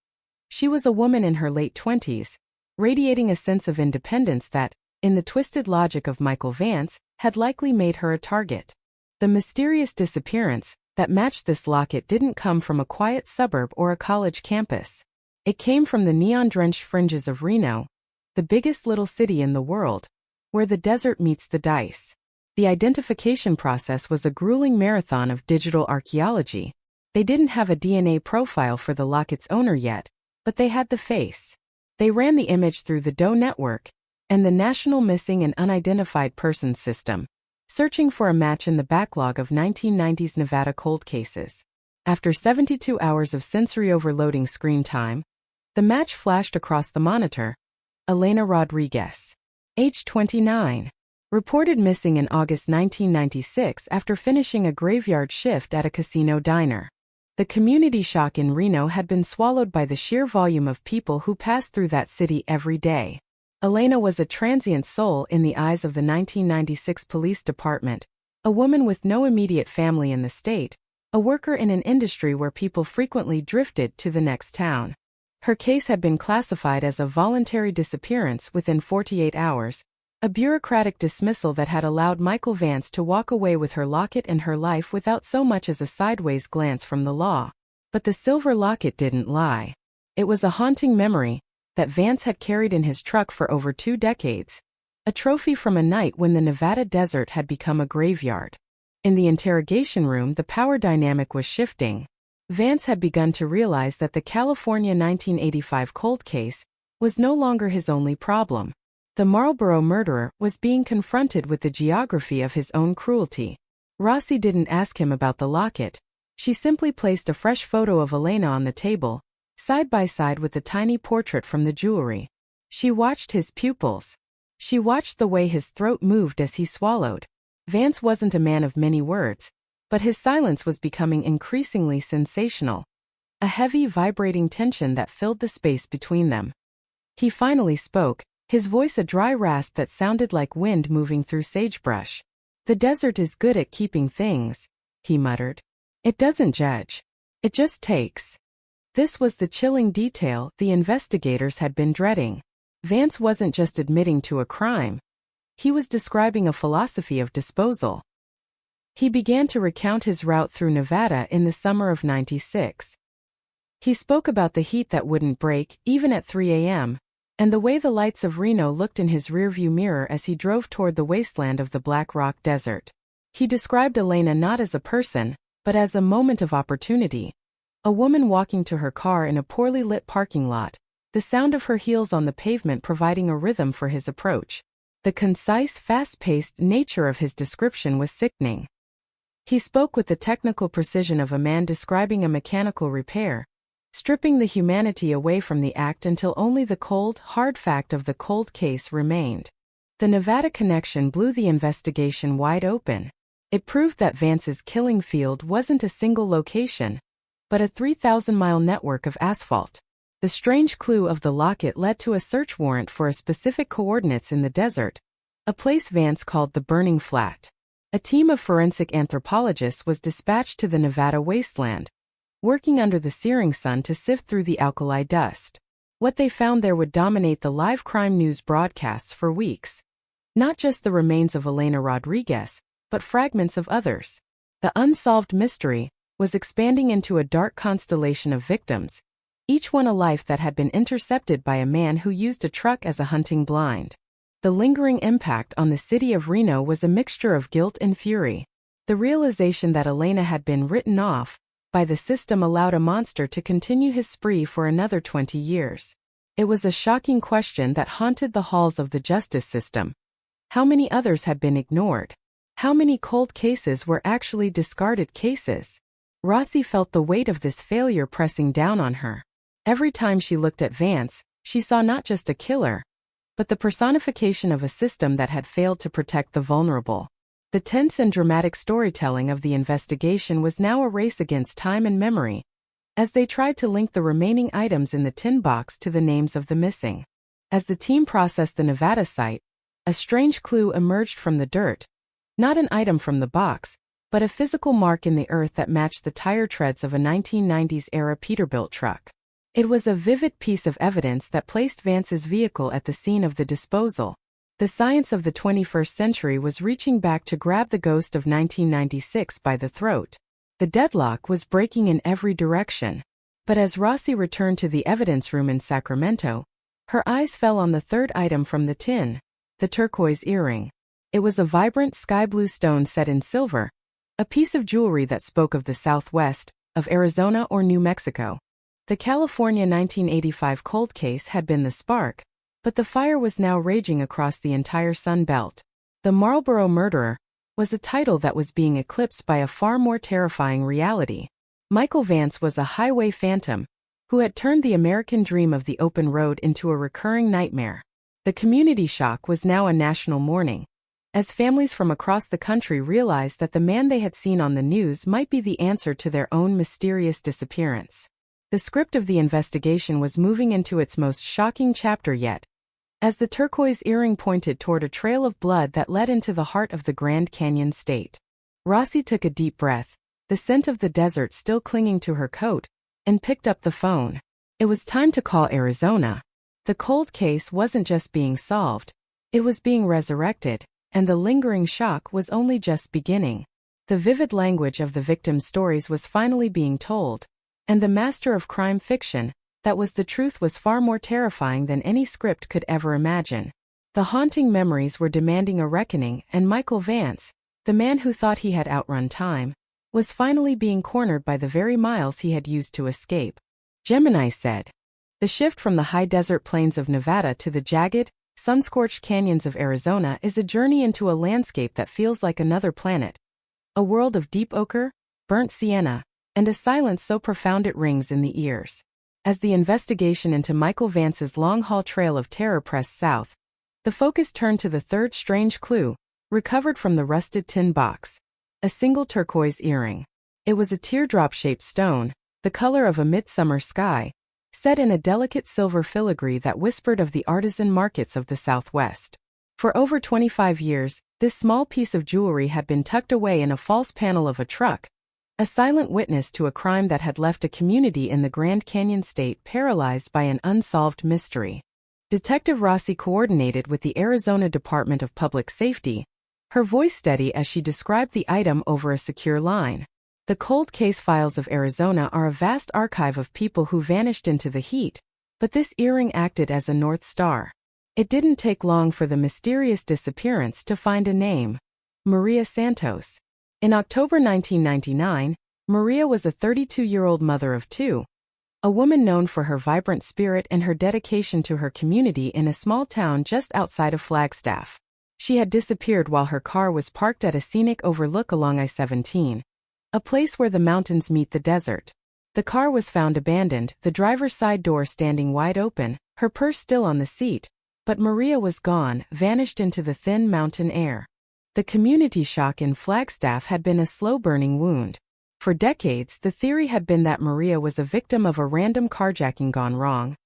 She was a woman in her late 20s, radiating a sense of independence that, in the twisted logic of Michael Vance, had likely made her a target. The mysterious disappearance that matched this locket didn't come from a quiet suburb or a college campus. It came from the neon-drenched fringes of Reno, the biggest little city in the world, where the desert meets the dice. The identification process was a grueling marathon of digital archaeology. They didn't have a DNA profile for the locket's owner yet, but they had the face. They ran the image through the DOE network and the National Missing and Unidentified Persons System, searching for a match in the backlog of 1990s Nevada cold cases. After 72 hours of sensory-overloading screen time, the match flashed across the monitor: Elena Rodriguez, age 29, reported missing in August 1996 after finishing a graveyard shift at a casino diner. The community shock in Reno had been swallowed by the sheer volume of people who passed through that city every day. Elena was a transient soul in the eyes of the 1996 police department, a woman with no immediate family in the state, a worker in an industry where people frequently drifted to the next town. Her case had been classified as a voluntary disappearance within 48 hours, a bureaucratic dismissal that had allowed Michael Vance to walk away with her locket and her life without so much as a sideways glance from the law. But the silver locket didn't lie. It was a haunting memory that Vance had carried in his truck for over 2 decades, a trophy from a night when the Nevada desert had become a graveyard. In the interrogation room, the power dynamic was shifting. Vance had begun to realize that the California 1985 cold case was no longer his only problem. The Marlboro murderer was being confronted with the geography of his own cruelty. Rossi didn't ask him about the locket. She simply placed a fresh photo of Elena on the table, side by side with the tiny portrait from the jewelry. She watched his pupils. She watched the way his throat moved as he swallowed. Vance wasn't a man of many words, but his silence was becoming increasingly sensational. A heavy, vibrating tension that filled the space between them. He finally spoke, his voice a dry rasp that sounded like wind moving through sagebrush. "The desert is good at keeping things," he muttered. "It doesn't judge. It just takes." This was the chilling detail the investigators had been dreading. Vance wasn't just admitting to a crime. He was describing a philosophy of disposal. He began to recount his route through Nevada in the summer of '96. He spoke about the heat that wouldn't break, even at 3 a.m., and the way the lights of Reno looked in his rearview mirror as he drove toward the wasteland of the Black Rock Desert. He described Elena not as a person, but as a moment of opportunity. A woman walking to her car in a poorly lit parking lot, the sound of her heels on the pavement providing a rhythm for his approach. The concise, fast-paced nature of his description was sickening. He spoke with the technical precision of a man describing a mechanical repair, stripping the humanity away from the act until only the cold, hard fact of the cold case remained. The Nevada connection blew the investigation wide open. It proved that Vance's killing field wasn't a single location, but a 3,000-mile network of asphalt. The strange clue of the locket led to a search warrant for a specific coordinates in the desert, a place Vance called the Burning Flat. A team of forensic anthropologists was dispatched to the Nevada wasteland, working under the searing sun to sift through the alkali dust. What they found there would dominate the live crime news broadcasts for weeks. Not just the remains of Elena Rodriguez, but fragments of others. The unsolved mystery was expanding into a dark constellation of victims, each one a life that had been intercepted by a man who used a truck as a hunting blind. The lingering impact on the city of Reno was a mixture of guilt and fury. The realization that Elena had been written off by the system allowed a monster to continue his spree for another 20 years. It was a shocking question that haunted the halls of the justice system. How many others had been ignored? How many cold cases were actually discarded cases? Rossi felt the weight of this failure pressing down on her. Every time she looked at Vance, she saw not just a killer, but the personification of a system that had failed to protect the vulnerable. The tense and dramatic storytelling of the investigation was now a race against time and memory, as they tried to link the remaining items in the tin box to the names of the missing. As the team processed the Nevada site, a strange clue emerged from the dirt. Not an item from the box, but a physical mark in the earth that matched the tire treads of a 1990s-era Peterbilt truck. It was a vivid piece of evidence that placed Vance's vehicle at the scene of the disposal. The science of the 21st century was reaching back to grab the ghost of 1996 by the throat. The deadlock was breaking in every direction. But as Rossi returned to the evidence room in Sacramento, her eyes fell on the third item from the tin, the turquoise earring. It was a vibrant sky blue stone set in silver, a piece of jewelry that spoke of the Southwest, of Arizona or New Mexico. The California 1985 cold case had been the spark, but the fire was now raging across the entire Sun Belt. The Marlboro Murderer was a title that was being eclipsed by a far more terrifying reality. Michael Vance was a highway phantom who had turned the American dream of the open road into a recurring nightmare. The community shock was now a national mourning, as families from across the country realized that the man they had seen on the news might be the answer to their own mysterious disappearance. The script of the investigation was moving into its most shocking chapter yet, as the turquoise earring pointed toward a trail of blood that led into the heart of the Grand Canyon state. Rossi took a deep breath, the scent of the desert still clinging to her coat, and picked up the phone. It was time to call Arizona. The cold case wasn't just being solved, it was being resurrected, and the lingering shock was only just beginning. The vivid language of the victims' stories was finally being told, and the master of crime fiction, that was the truth, was far more terrifying than any script could ever imagine. The haunting memories were demanding a reckoning, and Michael Vance, the man who thought he had outrun time, was finally being cornered by the very miles he had used to escape. Gemini said, "The shift from the high desert plains of Nevada to the jagged, sun-scorched canyons of Arizona is a journey into a landscape that feels like another planet. A world of deep ochre, burnt sienna, and a silence so profound it rings in the ears. As the investigation into Michael Vance's long-haul trail of terror pressed south, the focus turned to the third strange clue, recovered from the rusted tin box. A single turquoise earring. It was a teardrop-shaped stone, the color of a midsummer sky, set in a delicate silver filigree that whispered of the artisan markets of the Southwest. For over 25 years, this small piece of jewelry had been tucked away in a false panel of a truck, a silent witness to a crime that had left a community in the Grand Canyon state paralyzed by an unsolved mystery. Detective Rossi coordinated with the Arizona Department of Public Safety, her voice steady as she described the item over a secure line. The cold case files of Arizona are a vast archive of people who vanished into the heat, but this earring acted as a North Star. It didn't take long for the mysterious disappearance to find a name: Maria Santos. In October 1999, Maria was a 32-year-old mother of two, a woman known for her vibrant spirit and her dedication to her community in a small town just outside of Flagstaff. She had disappeared while her car was parked at a scenic overlook along I-17, a place where the mountains meet the desert. The car was found abandoned, the driver's side door standing wide open, her purse still on the seat, but Maria was gone, vanished into the thin mountain air. The community shock in Flagstaff had been a slow-burning wound. For decades, the theory had been that Maria was a victim of a random carjacking gone wrong.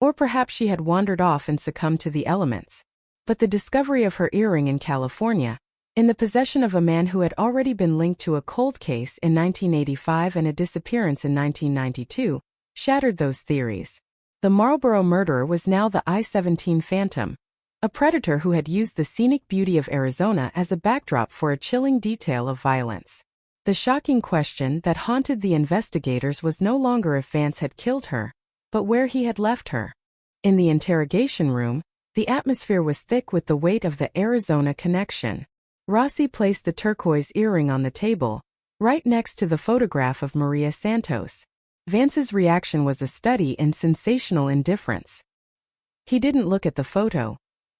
Or perhaps she had wandered off and succumbed to the elements. But the discovery of her earring in California, in the possession of a man who had already been linked to a cold case in 1985 and a disappearance in 1992, shattered those theories. The Marlboro murderer was now the I-17 Phantom, a predator who had used the scenic beauty of Arizona as a backdrop for a chilling detail of violence. The shocking question that haunted the investigators was no longer if Vance had killed her, but where he had left her. In the interrogation room, the atmosphere was thick with the weight of the Arizona connection. Rossi placed the turquoise earring on the table, right next to the photograph of Maria Santos. Vance's reaction was a study in sensational indifference. He didn't look at the photo.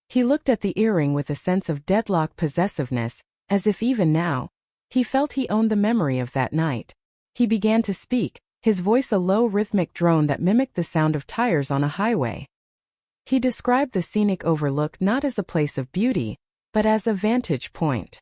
He looked at the earring with a sense of deadlock possessiveness, as if even now, he felt he owned the memory of that night. He began to speak, his voice a low rhythmic drone that mimicked the sound of tires on a highway. He described the scenic overlook not as a place of beauty, but as a vantage point.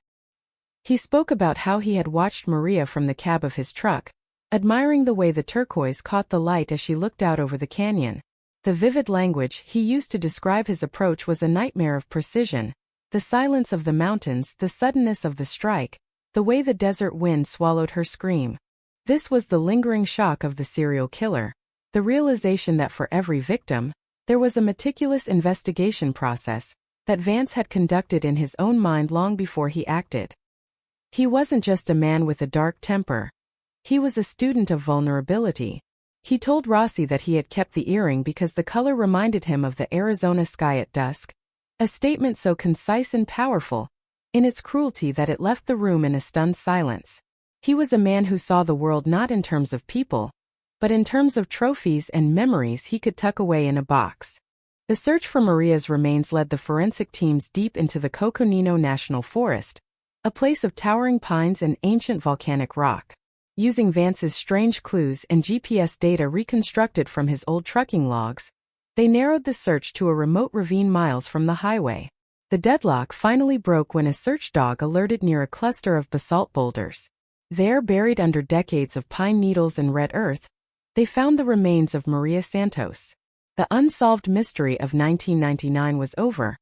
He spoke about how he had watched Maria from the cab of his truck, admiring the way the turquoise caught the light as she looked out over the canyon. The vivid language he used to describe his approach was a nightmare of precision. The silence of the mountains, the suddenness of the strike, the way the desert wind swallowed her scream. This was the lingering shock of the serial killer, the realization that for every victim, there was a meticulous investigation process that Vance had conducted in his own mind long before he acted. He wasn't just a man with a dark temper. He was a student of vulnerability. He told Rossi that he had kept the earring because the color reminded him of the Arizona sky at dusk, a statement so concise and powerful in its cruelty that it left the room in a stunned silence. He was a man who saw the world not in terms of people, but in terms of trophies and memories he could tuck away in a box. The search for Maria's remains led the forensic teams deep into the Coconino National Forest, a place of towering pines and ancient volcanic rock. Using Vance's strange clues and GPS data reconstructed from his old trucking logs, they narrowed the search to a remote ravine miles from the highway. The deadlock finally broke when a search dog alerted near a cluster of basalt boulders. There, buried under decades of pine needles and red earth, they found the remains of Maria Santos. The unsolved mystery of 1999 was over,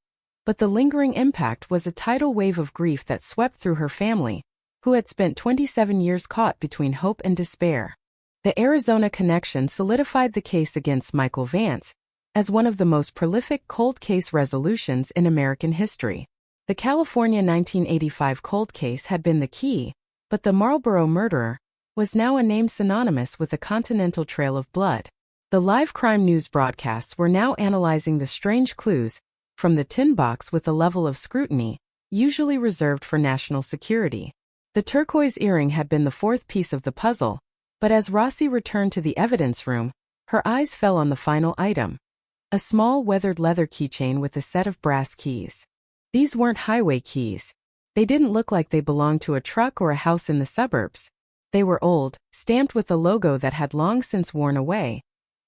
but the lingering impact was a tidal wave of grief that swept through her family, who had spent 27 years caught between hope and despair. The Arizona connection solidified the case against Michael Vance as one of the most prolific cold case resolutions in American history. The California 1985 cold case had been the key, but the Marlboro murderer was now a name synonymous with a continental trail of blood. The live crime news broadcasts were now analyzing the strange clues from the tin box with a level of scrutiny usually reserved for national security. The turquoise earring had been the fourth piece of the puzzle, but as Rossi returned to the evidence room, her eyes fell on the final item: a small weathered leather keychain with a set of brass keys. These weren't highway keys. They didn't look like they belonged to a truck or a house in the suburbs. They were old, stamped with a logo that had long since worn away,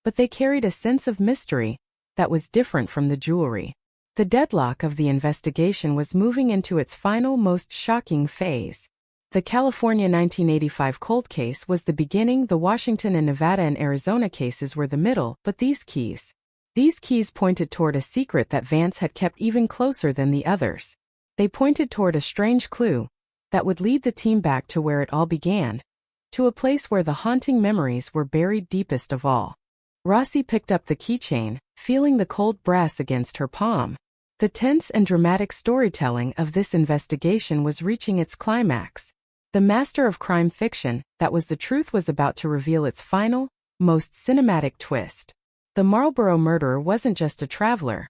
but they carried a sense of mystery that was different from the jewelry. The deadlock of the investigation was moving into its final, most shocking phase. The California 1985 cold case was the beginning, the Washington and Nevada and Arizona cases were the middle, but these keys pointed toward a secret that Vance had kept even closer than the others. They pointed toward a strange clue that would lead the team back to where it all began, to a place where the haunting memories were buried deepest of all. Rossi picked up the keychain, feeling the cold brass against her palm. The tense and dramatic storytelling of this investigation was reaching its climax. The master of crime fiction, that was the truth, was about to reveal its final, most cinematic twist. The Marlborough murderer wasn't just a traveler.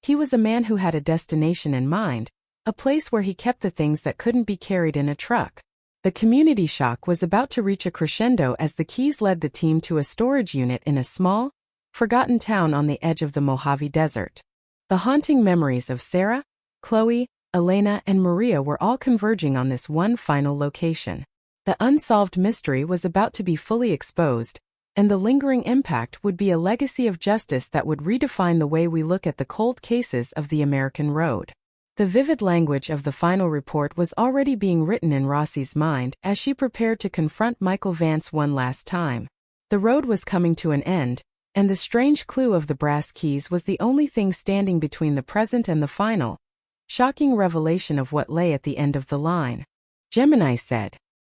He was a man who had a destination in mind, a place where he kept the things that couldn't be carried in a truck. The community shock was about to reach a crescendo as the keys led the team to a storage unit in a small, forgotten town on the edge of the Mojave Desert. The haunting memories of Sarah, Chloe, Elena, and Maria were all converging on this one final location. The unsolved mystery was about to be fully exposed, and the lingering impact would be a legacy of justice that would redefine the way we look at the cold cases of the American road. The vivid language of the final report was already being written in Rossi's mind as she prepared to confront Michael Vance one last time. The road was coming to an end, and the strange clue of the brass keys was the only thing standing between the present and the final, shocking revelation of what lay at the end of the line. Gemini said,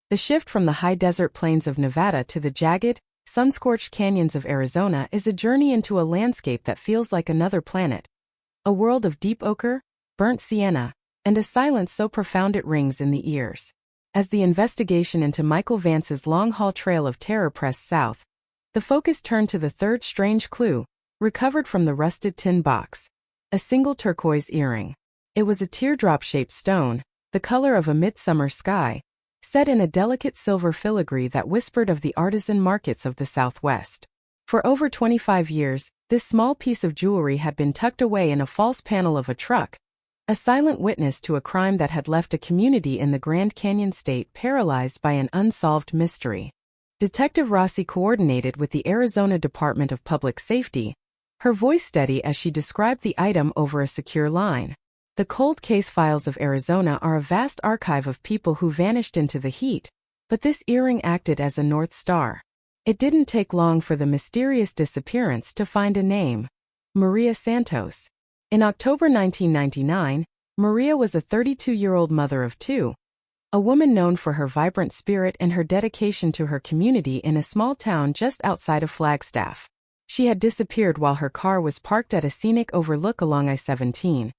"The shift from the high desert plains of Nevada to the jagged, sun-scorched canyons of Arizona is a journey into a landscape that feels like another planet, a world of deep ochre, burnt sienna, and a silence so profound it rings in the ears." As the investigation into Michael Vance's long-haul trail of terror pressed south, the focus turned to the third strange clue, recovered from the rusted tin box. A single turquoise earring. It was a teardrop-shaped stone, the color of a midsummer sky, set in a delicate silver filigree that whispered of the artisan markets of the Southwest. For over 25 years, this small piece of jewelry had been tucked away in a false panel of a truck, a silent witness to a crime that had left a community in the Grand Canyon state paralyzed by an unsolved mystery. Detective Rossi coordinated with the Arizona Department of Public Safety, her voice steady as she described the item over a secure line. The cold case files of Arizona are a vast archive of people who vanished into the heat, but this earring acted as a North Star. It didn't take long for the mysterious disappearance to find a name: Maria Santos. In October 1999, Maria was a 32-year-old mother of two, a woman known for her vibrant spirit and her dedication to her community in a small town just outside of Flagstaff. She had disappeared while her car was parked at a scenic overlook along I-17,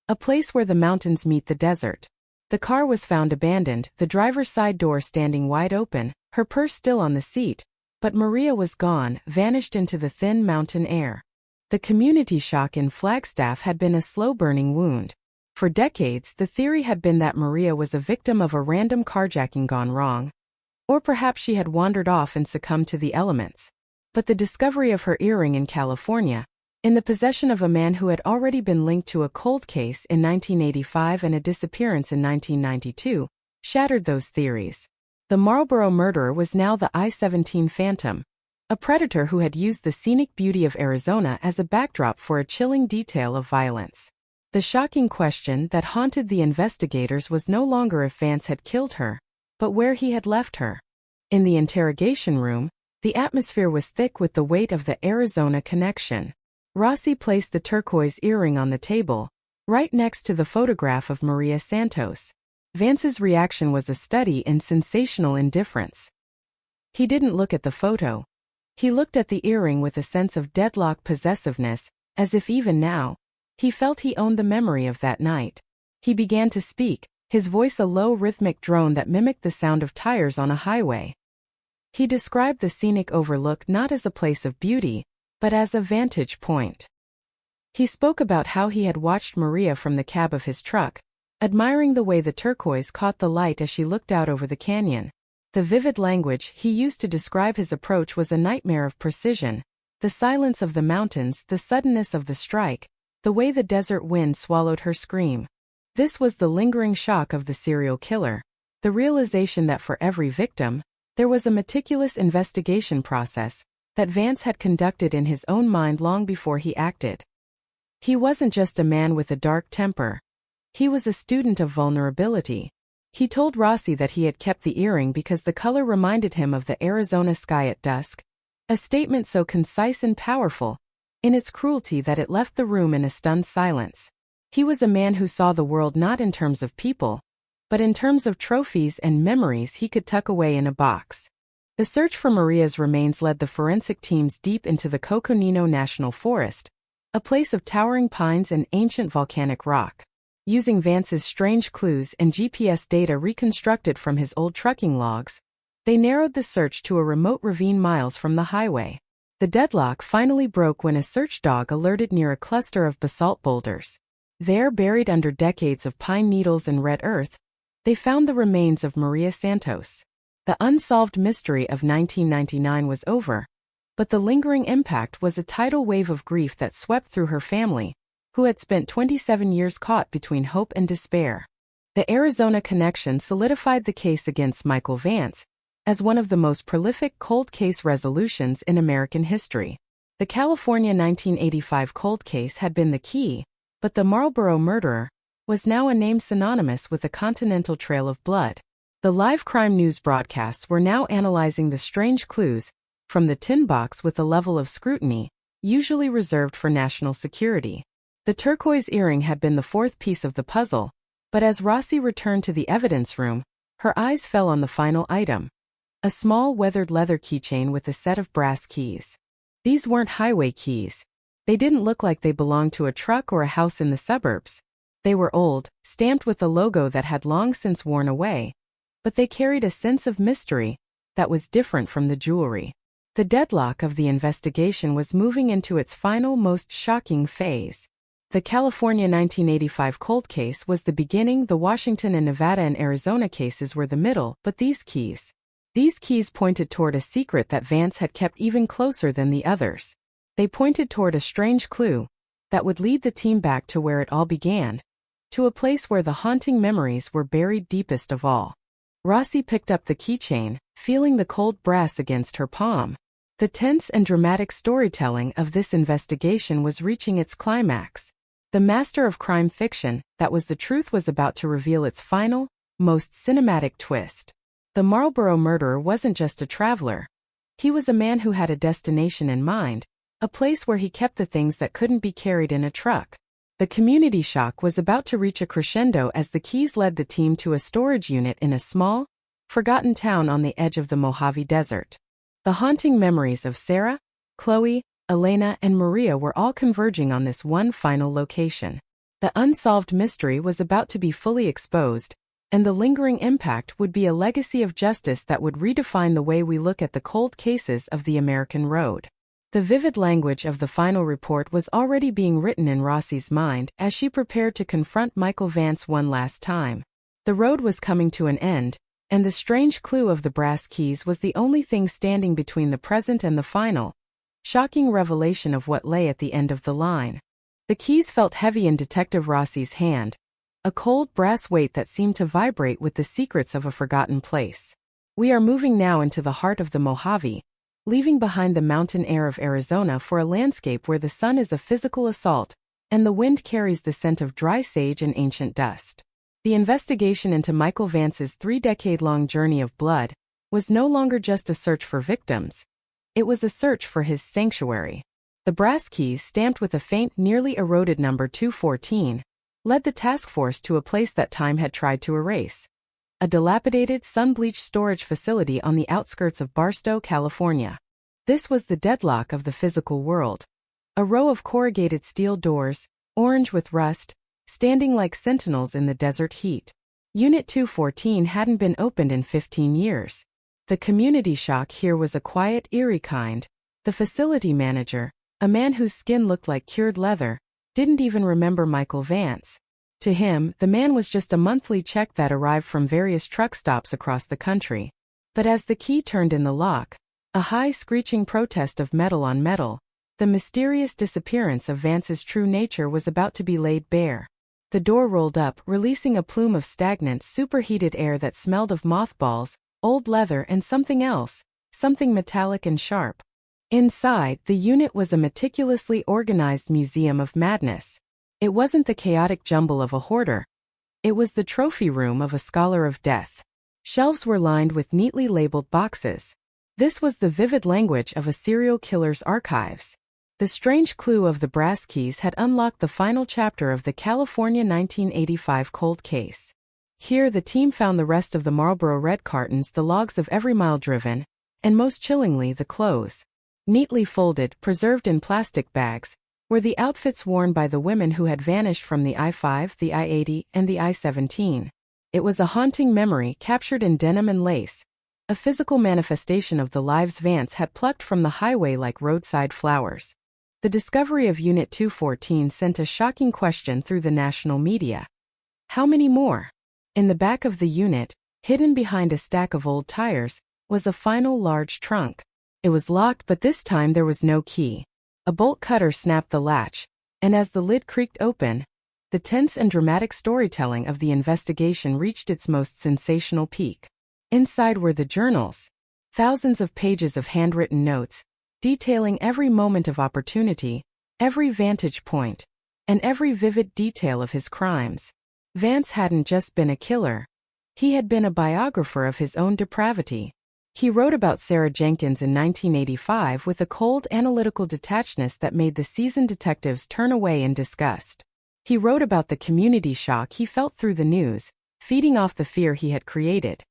a place where the mountains meet the desert. The car was found abandoned, the driver's side door standing wide open, her purse still on the seat, but Maria was gone, vanished into the thin mountain air. The community shock in Flagstaff had been a slow-burning wound. For decades, the theory had been that Maria was a victim of a random carjacking gone wrong, or perhaps she had wandered off and succumbed to the elements. But the discovery of her earring in California, in the possession of a man who had already been linked to a cold case in 1985 and a disappearance in 1992, shattered those theories. The Marlborough murderer was now the I-17 phantom, a predator who had used the scenic beauty of Arizona as a backdrop for a chilling detail of violence. The shocking question that haunted the investigators was no longer if Vance had killed her, but where he had left her. In the interrogation room, the atmosphere was thick with the weight of the Arizona connection. Rossi placed the turquoise earring on the table, right next to the photograph of Maria Santos. Vance's reaction was a study in sensational indifference. He didn't look at the photo. He looked at the earring with a sense of deadlock possessiveness, as if even now, he felt he owned the memory of that night. He began to speak, his voice a low rhythmic drone that mimicked the sound of tires on a highway. He described the scenic overlook not as a place of beauty, but as a vantage point. He spoke about how he had watched Maria from the cab of his truck, admiring the way the turquoise caught the light as she looked out over the canyon. The vivid language he used to describe his approach was a nightmare of precision: the silence of the mountains, the suddenness of the strike, the way the desert wind swallowed her scream. This was the lingering shock of the serial killer, the realization that for every victim, there was a meticulous investigation process, that Vance had conducted in his own mind long before he acted. He wasn't just a man with a dark temper. He was a student of vulnerability. He told Rossi that he had kept the earring because the color reminded him of the Arizona sky at dusk, a statement so concise and powerful in its cruelty that it left the room in a stunned silence. He was a man who saw the world not in terms of people, but in terms of trophies and memories he could tuck away in a box. The search for Maria's remains led the forensic teams deep into the Coconino National Forest, a place of towering pines and ancient volcanic rock. Using Vance's strange clues and GPS data reconstructed from his old trucking logs, they narrowed the search to a remote ravine miles from the highway. The deadlock finally broke when a search dog alerted near a cluster of basalt boulders. There, buried under decades of pine needles and red earth, they found the remains of Maria Santos. The unsolved mystery of 1999 was over, but the lingering impact was a tidal wave of grief that swept through her family, who had spent 27 years caught between hope and despair. The Arizona connection solidified the case against Michael Vance as one of the most prolific cold case resolutions in American history. The California 1985 cold case had been the key, but the Marlboro murderer was now a name synonymous with a continental trail of blood. The live crime news broadcasts were now analyzing the strange clues from the tin box with a level of scrutiny usually reserved for national security. The turquoise earring had been the fourth piece of the puzzle, but as Rossi returned to the evidence room, her eyes fell on the final item. A small weathered leather keychain with a set of brass keys. These weren't highway keys. They didn't look like they belonged to a truck or a house in the suburbs. They were old, stamped with a logo that had long since worn away, but they carried a sense of mystery that was different from the jewelry. The deadlock of the investigation was moving into its final, most shocking phase. The California 1985 cold case was the beginning, the Washington and Nevada and Arizona cases were the middle, but these keys pointed toward a secret that Vance had kept even closer than the others. They pointed toward a strange clue that would lead the team back to where it all began, to a place where the haunting memories were buried deepest of all. Rossi picked up the keychain, feeling the cold brass against her palm. The tense and dramatic storytelling of this investigation was reaching its climax. The master of crime fiction, that was the truth, was about to reveal its final, most cinematic twist. The Marlboro murderer wasn't just a traveler. He was a man who had a destination in mind, a place where he kept the things that couldn't be carried in a truck. The community shock was about to reach a crescendo as the keys led the team to a storage unit in a small, forgotten town on the edge of the Mojave Desert. The haunting memories of Sarah, Chloe, Elena, and Maria were all converging on this one final location. The unsolved mystery was about to be fully exposed, and the lingering impact would be a legacy of justice that would redefine the way we look at the cold cases of the American road. The vivid language of the final report was already being written in Rossi's mind as she prepared to confront Michael Vance one last time. The road was coming to an end, and the strange clue of the brass keys was the only thing standing between the present and the final, shocking revelation of what lay at the end of the line. The keys felt heavy in Detective Rossi's hand, a cold brass weight that seemed to vibrate with the secrets of a forgotten place. We are moving now into the heart of the Mojave, leaving behind the mountain air of Arizona for a landscape where the sun is a physical assault, and the wind carries the scent of dry sage and ancient dust. The investigation into Michael Vance's 3-decade-long journey of blood was no longer just a search for victims. It was a search for his sanctuary. The brass keys, stamped with a faint, nearly eroded number 214, led the task force to a place that time had tried to erase. A dilapidated, sun-bleached storage facility on the outskirts of Barstow, California. This was the deadlock of the physical world. A row of corrugated steel doors, orange with rust, standing like sentinels in the desert heat. Unit 214 hadn't been opened in 15 years. The community shock here was a quiet, eerie kind. The facility manager, a man whose skin looked like cured leather, didn't even remember Michael Vance. To him, the man was just a monthly check that arrived from various truck stops across the country. But as the key turned in the lock, a high, screeching protest of metal on metal, the mysterious disappearance of Vance's true nature was about to be laid bare. The door rolled up, releasing a plume of stagnant, superheated air that smelled of mothballs, old leather, and something else, something metallic and sharp. Inside, the unit was a meticulously organized museum of madness. It wasn't the chaotic jumble of a hoarder. It was the trophy room of a scholar of death. Shelves were lined with neatly labeled boxes. This was the vivid language of a serial killer's archives. The strange clue of the brass keys had unlocked the final chapter of the California 1985 cold case. Here, the team found the rest of the Marlboro Red cartons, the logs of every mile driven, and most chillingly, the clothes. Neatly folded, preserved in plastic bags, were the outfits worn by the women who had vanished from the I-5, the I-80, and the I-17. It was a haunting memory captured in denim and lace, a physical manifestation of the lives Vance had plucked from the highway like roadside flowers. The discovery of Unit 214 sent a shocking question through the national media. How many more? In the back of the unit, hidden behind a stack of old tires, was a final large trunk. It was locked, but this time there was no key. A bolt cutter snapped the latch, and as the lid creaked open, the tense and dramatic storytelling of the investigation reached its most sensational peak. Inside were the journals, thousands of pages of handwritten notes, detailing every moment of opportunity, every vantage point, and every vivid detail of his crimes. Vance hadn't just been a killer. He had been a biographer of his own depravity. He wrote about Sarah Jenkins in 1985 with a cold, analytical detachedness that made the seasoned detectives turn away in disgust. He wrote about the community shock he felt through the news, feeding off the fear he had created.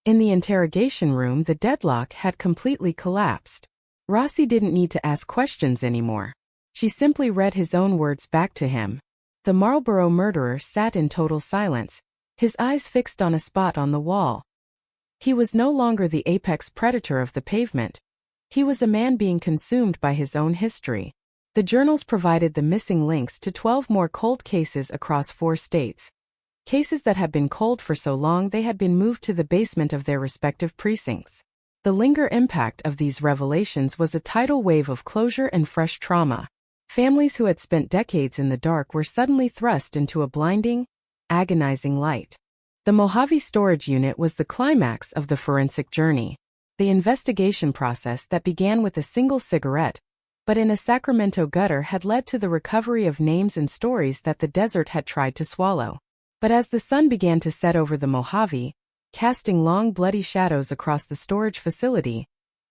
In the interrogation room, the deadlock had completely collapsed. Rossi didn't need to ask questions anymore. She simply read his own words back to him. The Marlboro murderer sat in total silence, his eyes fixed on a spot on the wall. He was no longer the apex predator of the pavement. He was a man being consumed by his own history. The journals provided the missing links to 12 more cold cases across 4 states. Cases that had been cold for so long they had been moved to the basement of their respective precincts. The lingering impact of these revelations was a tidal wave of closure and fresh trauma. Families who had spent decades in the dark were suddenly thrust into a blinding, agonizing light. The Mojave Storage Unit was the climax of the forensic journey. The investigation process that began with a single cigarette, but in a Sacramento gutter, had led to the recovery of names and stories that the desert had tried to swallow. But as the sun began to set over the Mojave, casting long bloody shadows across the storage facility,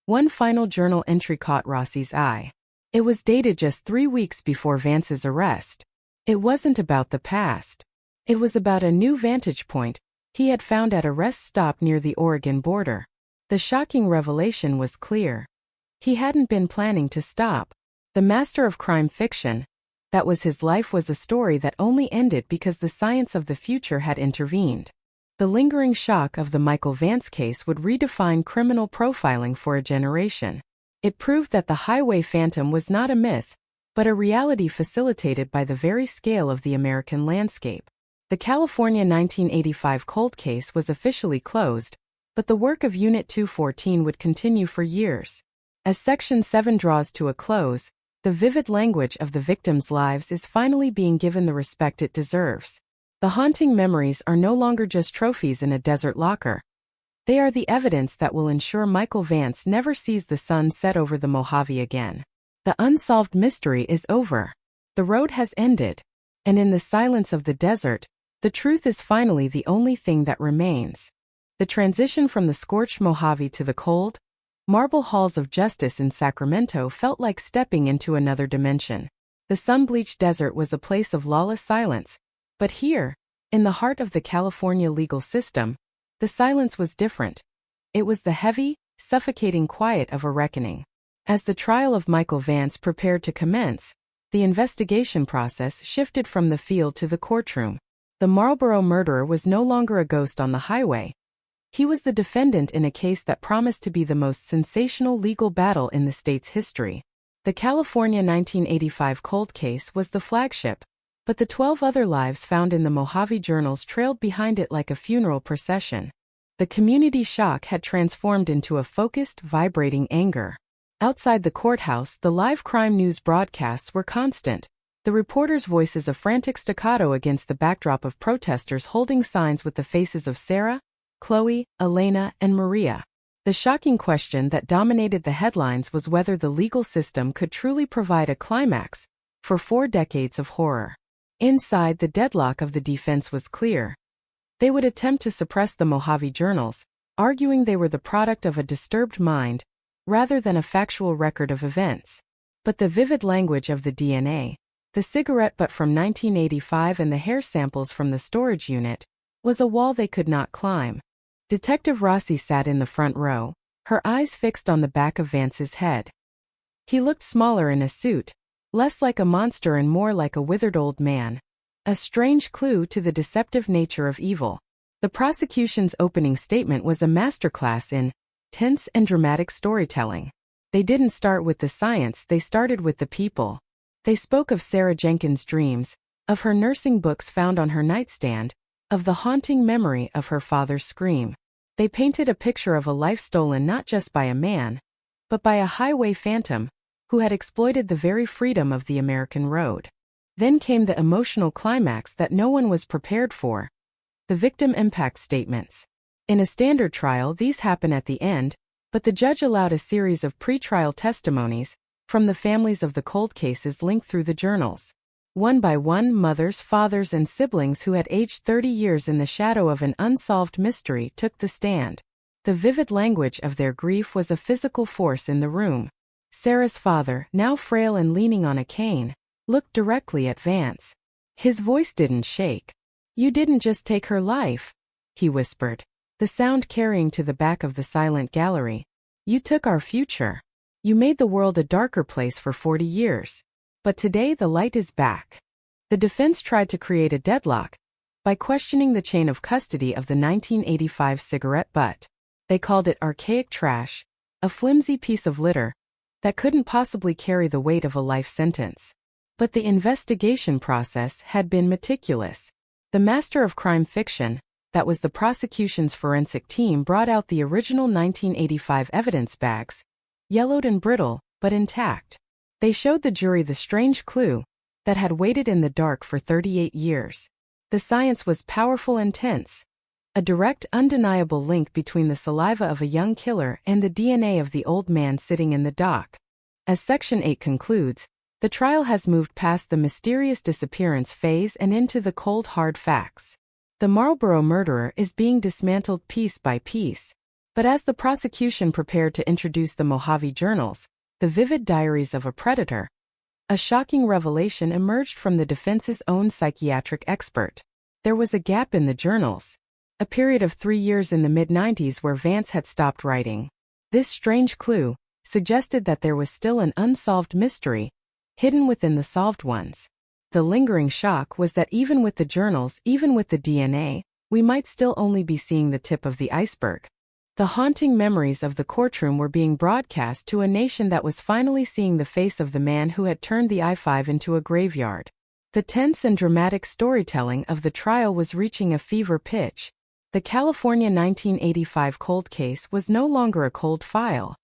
one final journal entry caught Rossi's eye. It was dated just 3 weeks before Vance's arrest. It wasn't about the past. It was about a new vantage point he had found at a rest stop near the Oregon border. The shocking revelation was clear. He hadn't been planning to stop. The master of crime fiction, that was his life, was a story that only ended because the science of the future had intervened. The lingering shock of the Michael Vance case would redefine criminal profiling for a generation. It proved that the highway phantom was not a myth, but a reality facilitated by the very scale of the American landscape. The California 1985 cold case was officially closed, but the work of Unit 214 would continue for years. As Section 7 draws to a close, the vivid language of the victims' lives is finally being given the respect it deserves. The haunting memories are no longer just trophies in a desert locker. They are the evidence that will ensure Michael Vance never sees the sun set over the Mojave again. The unsolved mystery is over. The road has ended. And in the silence of the desert, the truth is finally the only thing that remains. The transition from the scorched Mojave to the cold, marble halls of justice in Sacramento felt like stepping into another dimension. The sun-bleached desert was a place of lawless silence, but here, in the heart of the California legal system, the silence was different. It was the heavy, suffocating quiet of a reckoning. As the trial of Michael Vance prepared to commence, the investigation process shifted from the field to the courtroom. The Marlboro murderer was no longer a ghost on the highway. He was the defendant in a case that promised to be the most sensational legal battle in the state's history. The California 1985 cold case was the flagship, but the 12 other lives found in the Mojave journals trailed behind it like a funeral procession. The community shock had transformed into a focused, vibrating anger. Outside the courthouse, the live crime news broadcasts were constant, the reporters' voices a frantic staccato against the backdrop of protesters holding signs with the faces of Sarah, Chloe, Elena, and Maria. The shocking question that dominated the headlines was whether the legal system could truly provide a climax for 4 decades of horror. Inside, the deadlock of the defense was clear. They would attempt to suppress the Mojave journals, arguing they were the product of a disturbed mind rather than a factual record of events. But the vivid language of the DNA, the cigarette butt from 1985 and the hair samples from the storage unit, was a wall they could not climb. Detective Rossi sat in the front row, her eyes fixed on the back of Vance's head. He looked smaller in a suit, less like a monster and more like a withered old man. A strange clue to the deceptive nature of evil. The prosecution's opening statement was a masterclass in tense and dramatic storytelling. They didn't start with the science, they started with the people. They spoke of Sarah Jenkins' dreams, of her nursing books found on her nightstand, of the haunting memory of her father's scream. They painted a picture of a life stolen not just by a man, but by a highway phantom who had exploited the very freedom of the American road. Then came the emotional climax that no one was prepared for. The victim impact statements. In a standard trial, these happen at the end, but the judge allowed a series of pre-trial testimonies from the families of the cold cases linked through the journals. One by one, mothers, fathers, and siblings who had aged 30 years in the shadow of an unsolved mystery took the stand. The vivid language of their grief was a physical force in the room. Sarah's father, now frail and leaning on a cane, looked directly at Vance. His voice didn't shake. "You didn't just take her life," he whispered, the sound carrying to the back of the silent gallery. "You took our future. You made the world a darker place for 40 years. But today the light is back." The defense tried to create a deadlock by questioning the chain of custody of the 1985 cigarette butt. They called it archaic trash, a flimsy piece of litter that couldn't possibly carry the weight of a life sentence. But the investigation process had been meticulous. The master of crime fiction, that was the prosecution's forensic team, brought out the original 1985 evidence bags, yellowed and brittle, but intact. They showed the jury the strange clue that had waited in the dark for 38 years. The science was powerful and tense. A direct, undeniable link between the saliva of a young killer and the DNA of the old man sitting in the dock. As Section 8 concludes, the trial has moved past the mysterious disappearance phase and into the cold hard facts. The Marlboro murderer is being dismantled piece by piece. But as the prosecution prepared to introduce the Mojave journals, the vivid diaries of a predator, a shocking revelation emerged from the defense's own psychiatric expert. There was a gap in the journals. A period of 3 years in the mid-90s where Vance had stopped writing. This strange clue suggested that there was still an unsolved mystery hidden within the solved ones. The lingering shock was that even with the journals, even with the DNA, we might still only be seeing the tip of the iceberg. The haunting memories of the courtroom were being broadcast to a nation that was finally seeing the face of the man who had turned the I-5 into a graveyard. The tense and dramatic storytelling of the trial was reaching a fever pitch. The California 1985 cold case was no longer a cold file.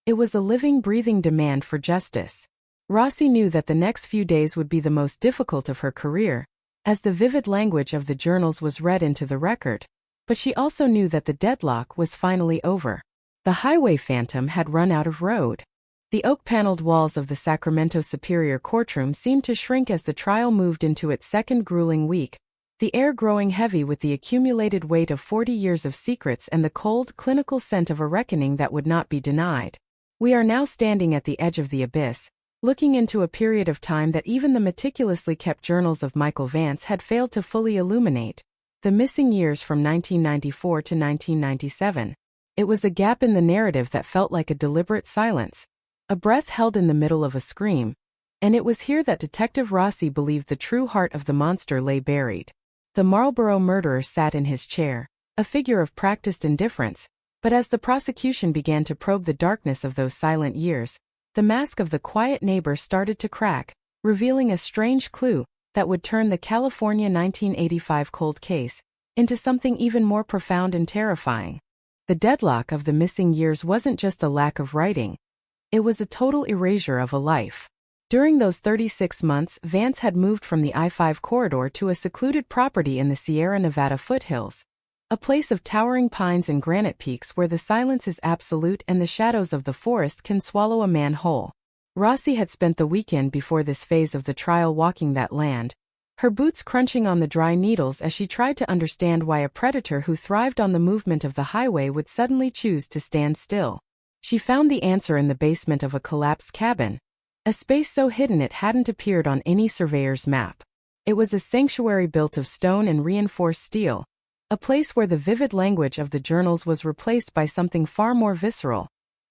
It was a living, breathing demand for justice. Rossi knew that the next few days would be the most difficult of her career, as the vivid language of the journals was read into the record. But she also knew that the deadlock was finally over. The highway phantom had run out of road. The oak-paneled walls of the Sacramento Superior Courtroom seemed to shrink as the trial moved into its second grueling week, the air growing heavy with the accumulated weight of 40 years of secrets and the cold, clinical scent of a reckoning that would not be denied. We are now standing at the edge of the abyss, looking into a period of time that even the meticulously kept journals of Michael Vance had failed to fully illuminate. The missing years from 1994 to 1997. It was a gap in the narrative that felt like a deliberate silence, a breath held in the middle of a scream, and it was here that Detective Rossi believed the true heart of the monster lay buried. The Marlboro murderer sat in his chair, a figure of practiced indifference, but as the prosecution began to probe the darkness of those silent years, the mask of the quiet neighbor started to crack, revealing a strange clue that would turn the California 1985 cold case into something even more profound and terrifying. The deadlock of the missing years wasn't just a lack of writing. It was a total erasure of a life. During those 36 months, Vance had moved from the I-5 corridor to a secluded property in the Sierra Nevada foothills. A place of towering pines and granite peaks where the silence is absolute and the shadows of the forest can swallow a man whole. Rossi had spent the weekend before this phase of the trial walking that land, her boots crunching on the dry needles as she tried to understand why a predator who thrived on the movement of the highway would suddenly choose to stand still. She found the answer in the basement of a collapsed cabin, a space so hidden it hadn't appeared on any surveyor's map. It was a sanctuary built of stone and reinforced steel, a place where the vivid language of the journals was replaced by something far more visceral,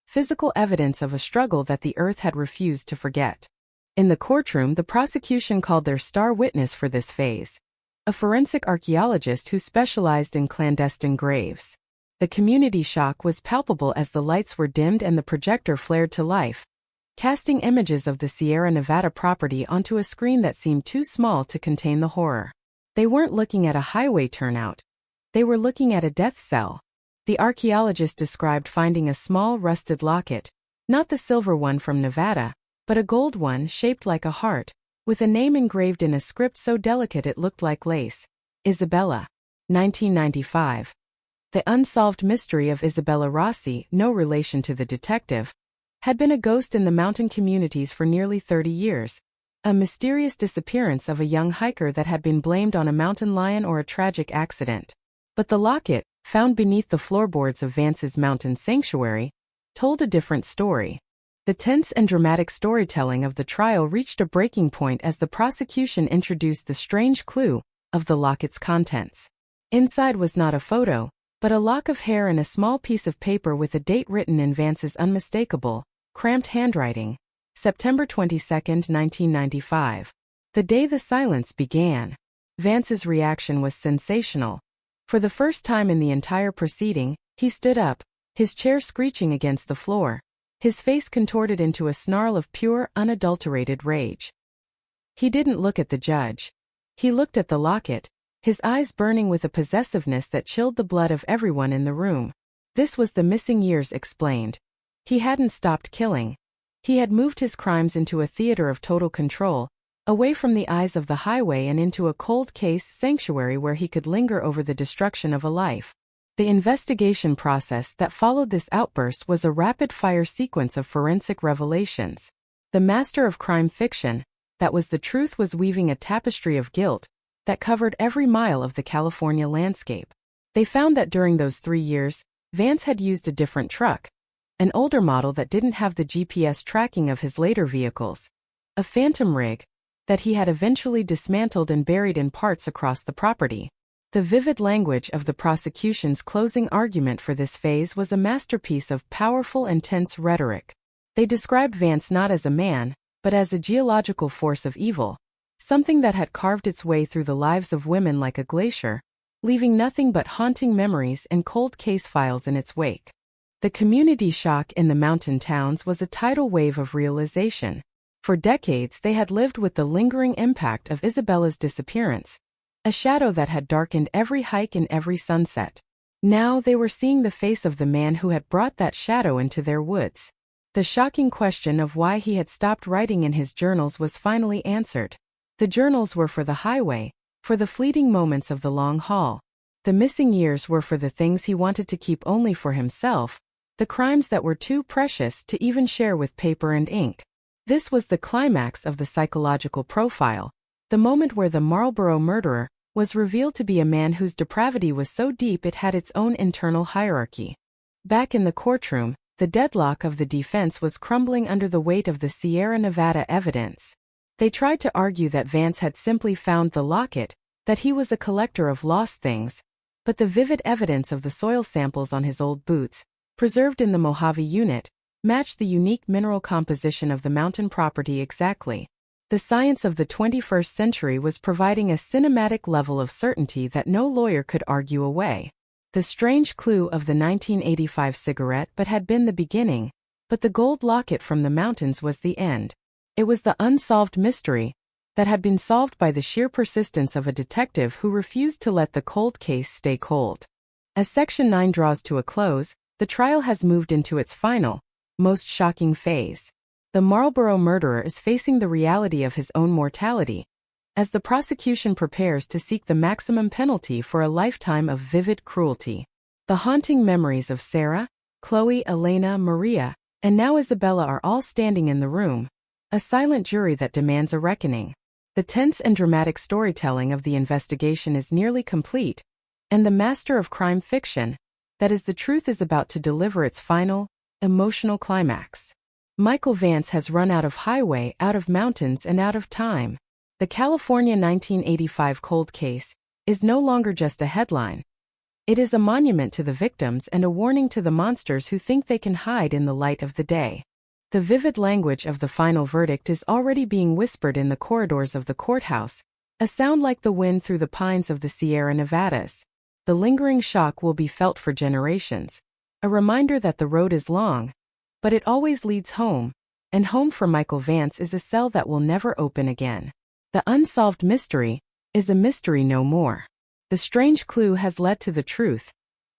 physical evidence of a struggle that the earth had refused to forget. In the courtroom, the prosecution called their star witness for this phase, a forensic archaeologist who specialized in clandestine graves. The community shock was palpable as the lights were dimmed and the projector flared to life, casting images of the Sierra Nevada property onto a screen that seemed too small to contain the horror. They weren't looking at a highway turnout. They were looking at a death cell. The archaeologist described finding a small rusted locket, not the silver one from Nevada, but a gold one shaped like a heart, with a name engraved in a script so delicate it looked like lace. Isabella. 1995. The unsolved mystery of Isabella Rossi, no relation to the detective, had been a ghost in the mountain communities for nearly 30 years. A mysterious disappearance of a young hiker that had been blamed on a mountain lion or a tragic accident. But the locket, found beneath the floorboards of Vance's mountain sanctuary, told a different story. The tense and dramatic storytelling of the trial reached a breaking point as the prosecution introduced the strange clue of the locket's contents. Inside was not a photo, but a lock of hair and a small piece of paper with a date written in Vance's unmistakable, cramped handwriting, September 22, 1995. The day the silence began. Vance's reaction was sensational. For the first time in the entire proceeding, he stood up, his chair screeching against the floor, his face contorted into a snarl of pure, unadulterated rage. He didn't look at the judge. He looked at the locket, his eyes burning with a possessiveness that chilled the blood of everyone in the room. This was the missing years explained. He hadn't stopped killing. He had moved his crimes into a theater of total control, away from the eyes of the highway and into a cold case sanctuary where he could linger over the destruction of a life. The investigation process that followed this outburst was a rapid-fire sequence of forensic revelations. The master of crime fiction, that was the truth, was weaving a tapestry of guilt that covered every mile of the California landscape. They found that during those 3 years, Vance had used a different truck, an older model that didn't have the GPS tracking of his later vehicles, a phantom rig that he had eventually dismantled and buried in parts across the property. The vivid language of the prosecution's closing argument for this phase was a masterpiece of powerful and tense rhetoric. They described Vance not as a man, but as a geological force of evil, something that had carved its way through the lives of women like a glacier, leaving nothing but haunting memories and cold case files in its wake. The community shock in the mountain towns was a tidal wave of realization. For decades they had lived with the lingering impact of Isabella's disappearance, a shadow that had darkened every hike and every sunset. Now they were seeing the face of the man who had brought that shadow into their woods. The shocking question of why he had stopped writing in his journals was finally answered. The journals were for the highway, for the fleeting moments of the long haul. The missing years were for the things he wanted to keep only for himself, the crimes that were too precious to even share with paper and ink. This was the climax of the psychological profile, the moment where the Marlborough murderer was revealed to be a man whose depravity was so deep it had its own internal hierarchy. Back in the courtroom, the deadlock of the defense was crumbling under the weight of the Sierra Nevada evidence. They tried to argue that Vance had simply found the locket, that he was a collector of lost things, but the vivid evidence of the soil samples on his old boots, preserved in the Mojave unit, matched the unique mineral composition of the mountain property exactly. The science of the 21st century was providing a cinematic level of certainty that no lawyer could argue away. The strange clue of the 1985 cigarette had been the beginning, but the gold locket from the mountains was the end. It was the unsolved mystery that had been solved by the sheer persistence of a detective who refused to let the cold case stay cold. As Section 9 draws to a close, the trial has moved into its final, most shocking phase. The Marlborough murderer is facing the reality of his own mortality, as the prosecution prepares to seek the maximum penalty for a lifetime of vivid cruelty. The haunting memories of Sarah, Chloe, Elena, Maria, and now Isabella are all standing in the room, a silent jury that demands a reckoning. The tense and dramatic storytelling of the investigation is nearly complete, and the master of crime fiction, that is, the truth, is about to deliver its final, emotional climax. Michael Vance has run out of highway, out of mountains, and out of time. The California 1985 cold case is no longer just a headline. It is a monument to the victims and a warning to the monsters who think they can hide in the light of the day. The vivid language of the final verdict is already being whispered in the corridors of the courthouse, a sound like the wind through the pines of the Sierra Nevadas. The lingering shock will be felt for generations, a reminder that the road is long, but it always leads home, and home for Michael Vance is a cell that will never open again. The unsolved mystery is a mystery no more. The strange clue has led to the truth,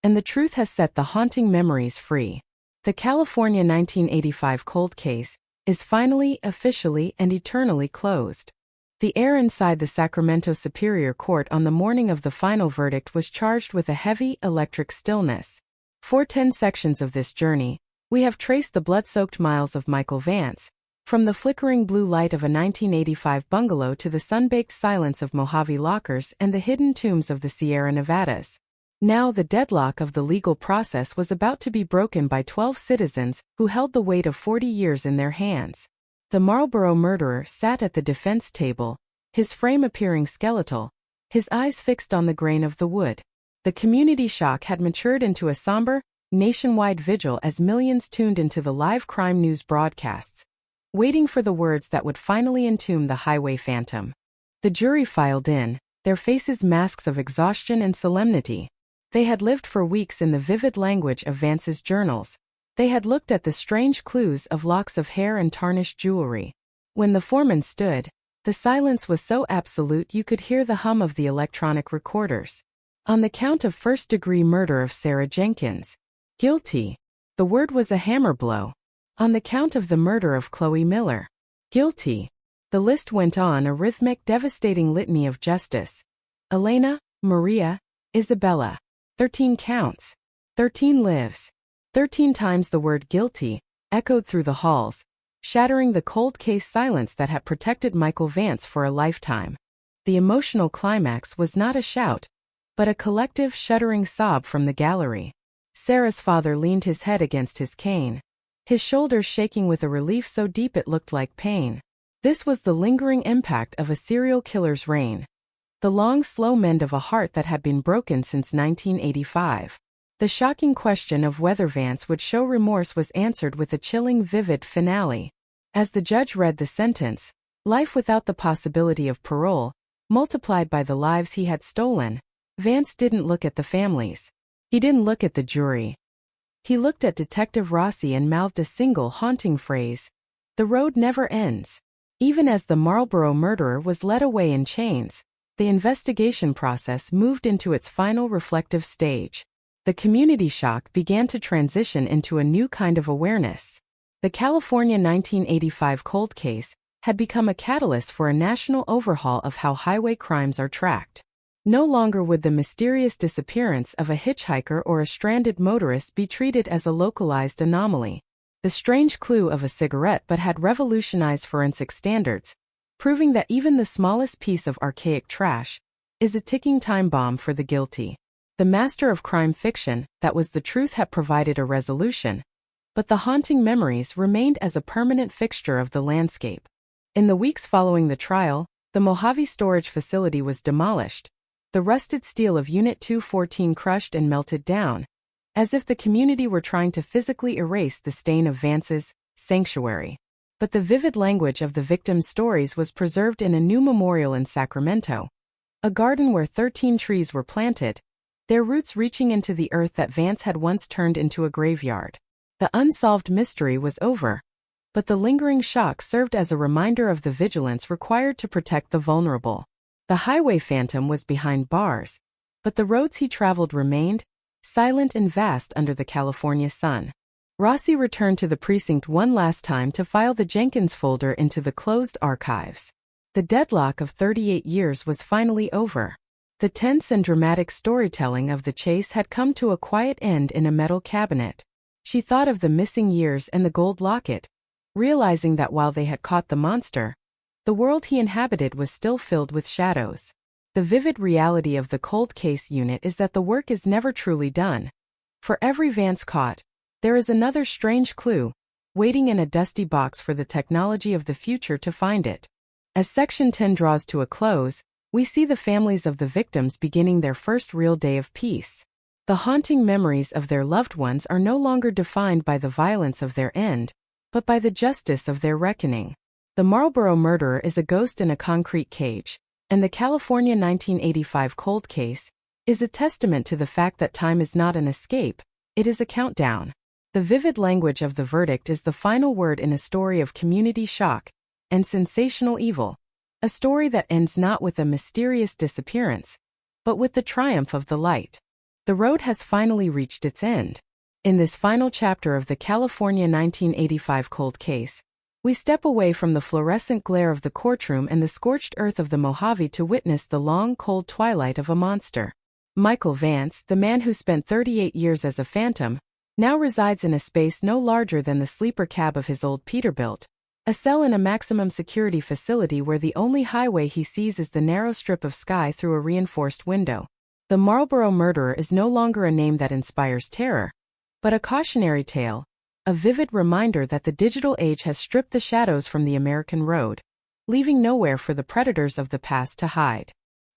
and the truth has set the haunting memories free. The California 1985 cold case is finally, officially, and eternally closed. The air inside the Sacramento Superior Court on the morning of the final verdict was charged with a heavy, electric stillness. For 10 sections of this journey, we have traced the blood-soaked miles of Michael Vance, from the flickering blue light of a 1985 bungalow to the sun-baked silence of Mojave lockers and the hidden tombs of the Sierra Nevadas. Now the deadlock of the legal process was about to be broken by 12 citizens who held the weight of 40 years in their hands. The Marlboro murderer sat at the defense table, his frame appearing skeletal, his eyes fixed on the grain of the wood. The community shock had matured into a somber, nationwide vigil as millions tuned into the live crime news broadcasts, waiting for the words that would finally entomb the highway phantom. The jury filed in, their faces masks of exhaustion and solemnity. They had lived for weeks in the vivid language of Vance's journals. They had looked at the strange clues of locks of hair and tarnished jewelry. When the foreman stood, the silence was so absolute you could hear the hum of the electronic recorders. On the count of first-degree murder of Sarah Jenkins, guilty. The word was a hammer blow. On the count of the murder of Chloe Miller, guilty. The list went on, a rhythmic, devastating litany of justice. Elena, Maria, Isabella. 13 counts. 13 lives. 13 times the word guilty echoed through the halls, shattering the cold case silence that had protected Michael Vance for a lifetime. The emotional climax was not a shout, but a collective shuddering sob from the gallery. Sarah's father leaned his head against his cane, his shoulders shaking with a relief so deep it looked like pain. This was the lingering impact of a serial killer's reign. The long, slow mend of a heart that had been broken since 1985. The shocking question of whether Vance would show remorse was answered with a chilling, vivid finale. As the judge read the sentence, life without the possibility of parole, multiplied by the lives he had stolen, Vance didn't look at the families. He didn't look at the jury. He looked at Detective Rossi and mouthed a single haunting phrase: "The road never ends." Even as the Marlboro murderer was led away in chains, the investigation process moved into its final reflective stage. The community shock began to transition into a new kind of awareness. The California 1985 cold case had become a catalyst for a national overhaul of how highway crimes are tracked. No longer would the mysterious disappearance of a hitchhiker or a stranded motorist be treated as a localized anomaly. The strange clue of a cigarette butt had revolutionized forensic standards, proving that even the smallest piece of archaic trash is a ticking time bomb for the guilty. The master of crime fiction, that was the truth, had provided a resolution, but the haunting memories remained as a permanent fixture of the landscape. In the weeks following the trial, the Mojave storage facility was demolished, the rusted steel of Unit 214 crushed and melted down, as if the community were trying to physically erase the stain of Vance's sanctuary. But the vivid language of the victims' stories was preserved in a new memorial in Sacramento, a garden where 13 trees were planted, their roots reaching into the earth that Vance had once turned into a graveyard. The unsolved mystery was over, but the lingering shock served as a reminder of the vigilance required to protect the vulnerable. The highway phantom was behind bars, but the roads he traveled remained, silent and vast under the California sun. Rossi returned to the precinct one last time to file the Jenkins folder into the closed archives. The deadlock of 38 years was finally over. The tense and dramatic storytelling of the chase had come to a quiet end in a metal cabinet. She thought of the missing years and the gold locket, realizing that while they had caught the monster, the world he inhabited was still filled with shadows. The vivid reality of the cold case unit is that the work is never truly done. For every Vance caught, there is another strange clue, waiting in a dusty box for the technology of the future to find it. As Section 10 draws to a close, we see the families of the victims beginning their first real day of peace. The haunting memories of their loved ones are no longer defined by the violence of their end, but by the justice of their reckoning. The Marlboro murderer is a ghost in a concrete cage, and the California 1985 cold case is a testament to the fact that time is not an escape, it is a countdown. The vivid language of the verdict is the final word in a story of community shock and sensational evil, a story that ends not with a mysterious disappearance, but with the triumph of the light. The road has finally reached its end. In this final chapter of the California 1985 cold case, we step away from the fluorescent glare of the courtroom and the scorched earth of the Mojave to witness the long, cold twilight of a monster. Michael Vance, the man who spent 38 years as a phantom, now resides in a space no larger than the sleeper cab of his old Peterbilt, a cell in a maximum security facility where the only highway he sees is the narrow strip of sky through a reinforced window. The Marlboro murderer is no longer a name that inspires terror, but a cautionary tale, a vivid reminder that the digital age has stripped the shadows from the American road, leaving nowhere for the predators of the past to hide.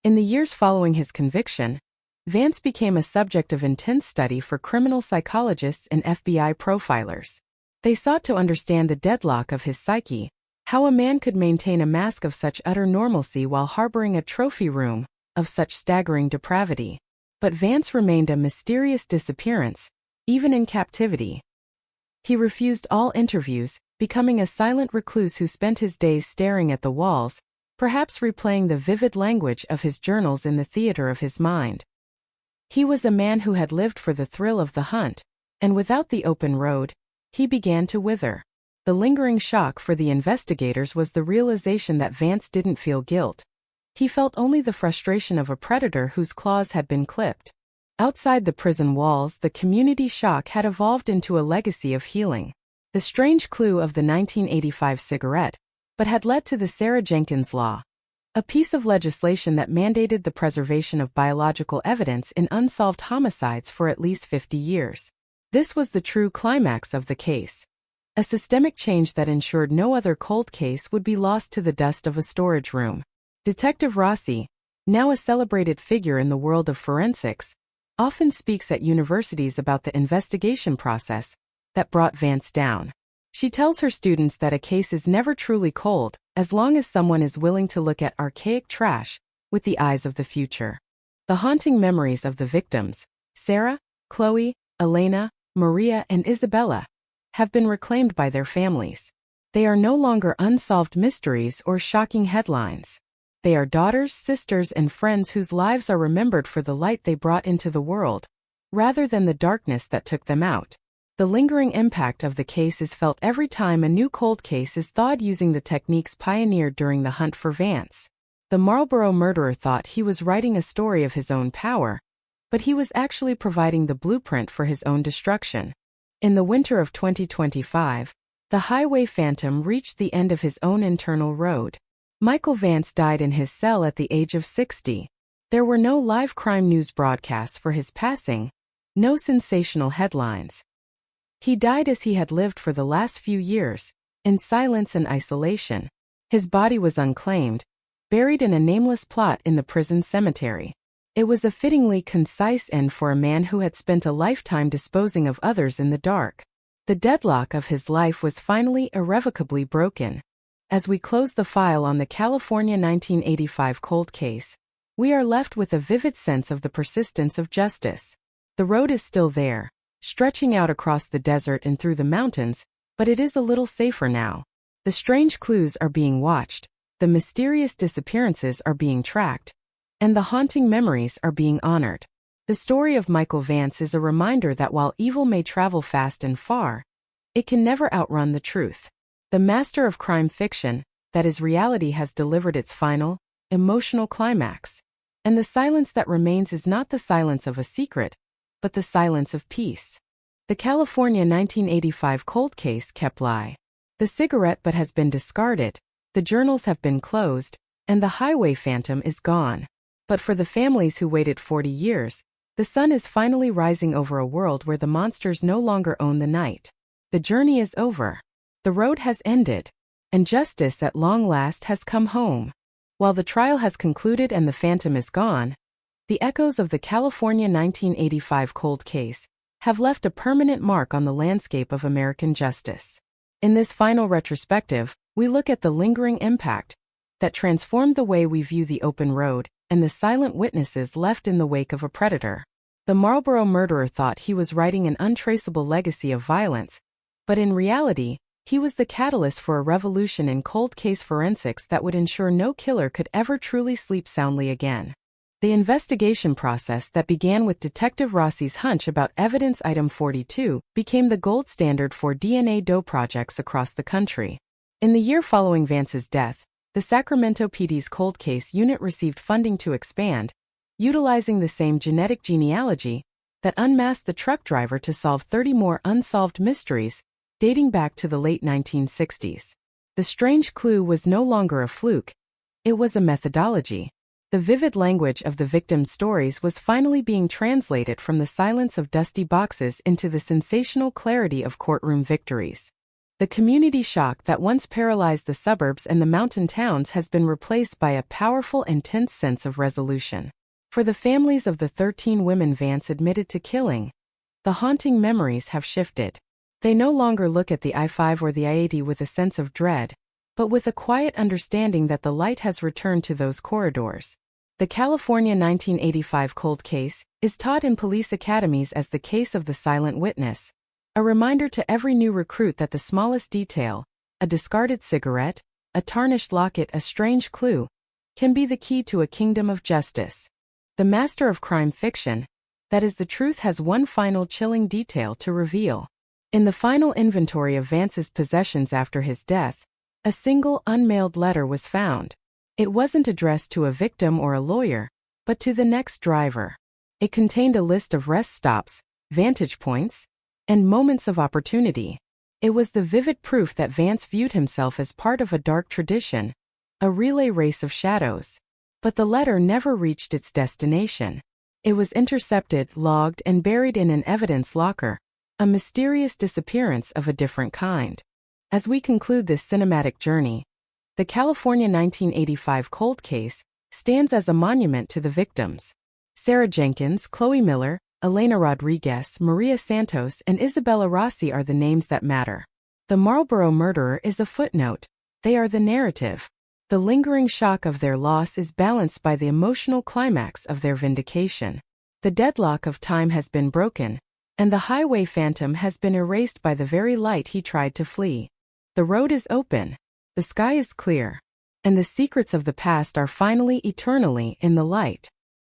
In the years following his conviction, Vance became a subject of intense study for criminal psychologists and FBI profilers. They sought to understand the deadlock of his psyche, how a man could maintain a mask of such utter normalcy while harboring a trophy room of such staggering depravity. But Vance remained a mysterious disappearance, even in captivity. He refused all interviews, becoming a silent recluse who spent his days staring at the walls, perhaps replaying the vivid language of his journals in the theater of his mind. He was a man who had lived for the thrill of the hunt, and without the open road, he began to wither. The lingering shock for the investigators was the realization that Vance didn't feel guilt. He felt only the frustration of a predator whose claws had been clipped. Outside the prison walls, the community shock had evolved into a legacy of healing. The strange clue of the 1985 cigarette, but had led to the Sarah Jenkins Law, a piece of legislation that mandated the preservation of biological evidence in unsolved homicides for at least 50 years. This was the true climax of the case. A systemic change that ensured no other cold case would be lost to the dust of a storage room. Detective Rossi, now a celebrated figure in the world of forensics, often speaks at universities about the investigation process that brought Vance down. She tells her students that a case is never truly cold as long as someone is willing to look at archaic trash with the eyes of the future. The haunting memories of the victims, Sarah, Chloe, Elena, Maria, and Isabella, have been reclaimed by their families. They are no longer unsolved mysteries or shocking headlines. They are daughters, sisters, and friends whose lives are remembered for the light they brought into the world, rather than the darkness that took them out. The lingering impact of the case is felt every time a new cold case is thawed using the techniques pioneered during the hunt for Vance. The Marlboro murderer thought he was writing a story of his own power, but he was actually providing the blueprint for his own destruction. In the winter of 2025, the highway phantom reached the end of his own internal road. Michael Vance died in his cell at the age of 60. There were no live crime news broadcasts for his passing, no sensational headlines. He died as he had lived for the last few years, in silence and isolation. His body was unclaimed, buried in a nameless plot in the prison cemetery. It was a fittingly concise end for a man who had spent a lifetime disposing of others in the dark. The deadlock of his life was finally irrevocably broken. As we close the file on the California 1985 cold case, we are left with a vivid sense of the persistence of justice. The road is still there, stretching out across the desert and through the mountains, but it is a little safer now. The strange clues are being watched, the mysterious disappearances are being tracked, and the haunting memories are being honored. The story of Michael Vance is a reminder that while evil may travel fast and far, it can never outrun the truth. The master of crime fiction, that is, reality has delivered its final, emotional climax. And the silence that remains is not the silence of a secret, but the silence of peace. The California 1985 cold case kept lie. The cigarette butt has been discarded, the journals have been closed, and the highway phantom is gone. But for the families who waited 40 years, the sun is finally rising over a world where the monsters no longer own the night. The journey is over. The road has ended. And justice at long last has come home. While the trial has concluded and the phantom is gone, the echoes of the California 1985 cold case have left a permanent mark on the landscape of American justice. In this final retrospective, we look at the lingering impact that transformed the way we view the open road and the silent witnesses left in the wake of a predator. The Marlboro murderer thought he was writing an untraceable legacy of violence, but in reality, he was the catalyst for a revolution in cold case forensics that would ensure no killer could ever truly sleep soundly again. The investigation process that began with Detective Rossi's hunch about evidence item 42 became the gold standard for DNA doe projects across the country. In the year following Vance's death, the Sacramento PD's cold case unit received funding to expand, utilizing the same genetic genealogy that unmasked the truck driver to solve 30 more unsolved mysteries dating back to the late 1960s. The strange clue was no longer a fluke, it was a methodology. The vivid language of the victims' stories was finally being translated from the silence of dusty boxes into the sensational clarity of courtroom victories. The community shock that once paralyzed the suburbs and the mountain towns has been replaced by a powerful and tense sense of resolution. For the families of the 13 women Vance admitted to killing, the haunting memories have shifted. They no longer look at the I-5 or the I-80 with a sense of dread, but with a quiet understanding that the light has returned to those corridors. The California 1985 cold case is taught in police academies as the case of the silent witness, a reminder to every new recruit that the smallest detail, a discarded cigarette, a tarnished locket, a strange clue, can be the key to a kingdom of justice. The master of crime fiction, that is, the truth has one final chilling detail to reveal. In the final inventory of Vance's possessions after his death, a single unmailed letter was found. It wasn't addressed to a victim or a lawyer, but to the next driver. It contained a list of rest stops, vantage points, and moments of opportunity. It was the vivid proof that Vance viewed himself as part of a dark tradition, a relay race of shadows. But the letter never reached its destination. It was intercepted, logged, and buried in an evidence locker. A mysterious disappearance of a different kind. As we conclude this cinematic journey, the California 1985 cold case stands as a monument to the victims. Sarah Jenkins, Chloe Miller, Elena Rodriguez, Maria Santos, and Isabella Rossi are the names that matter. The Marlboro murderer is a footnote. They are the narrative. The lingering shock of their loss is balanced by the emotional climax of their vindication. The deadlock of time has been broken, and the highway phantom has been erased by the very light he tried to flee. The road is open, the sky is clear, and the secrets of the past are finally eternally in the light.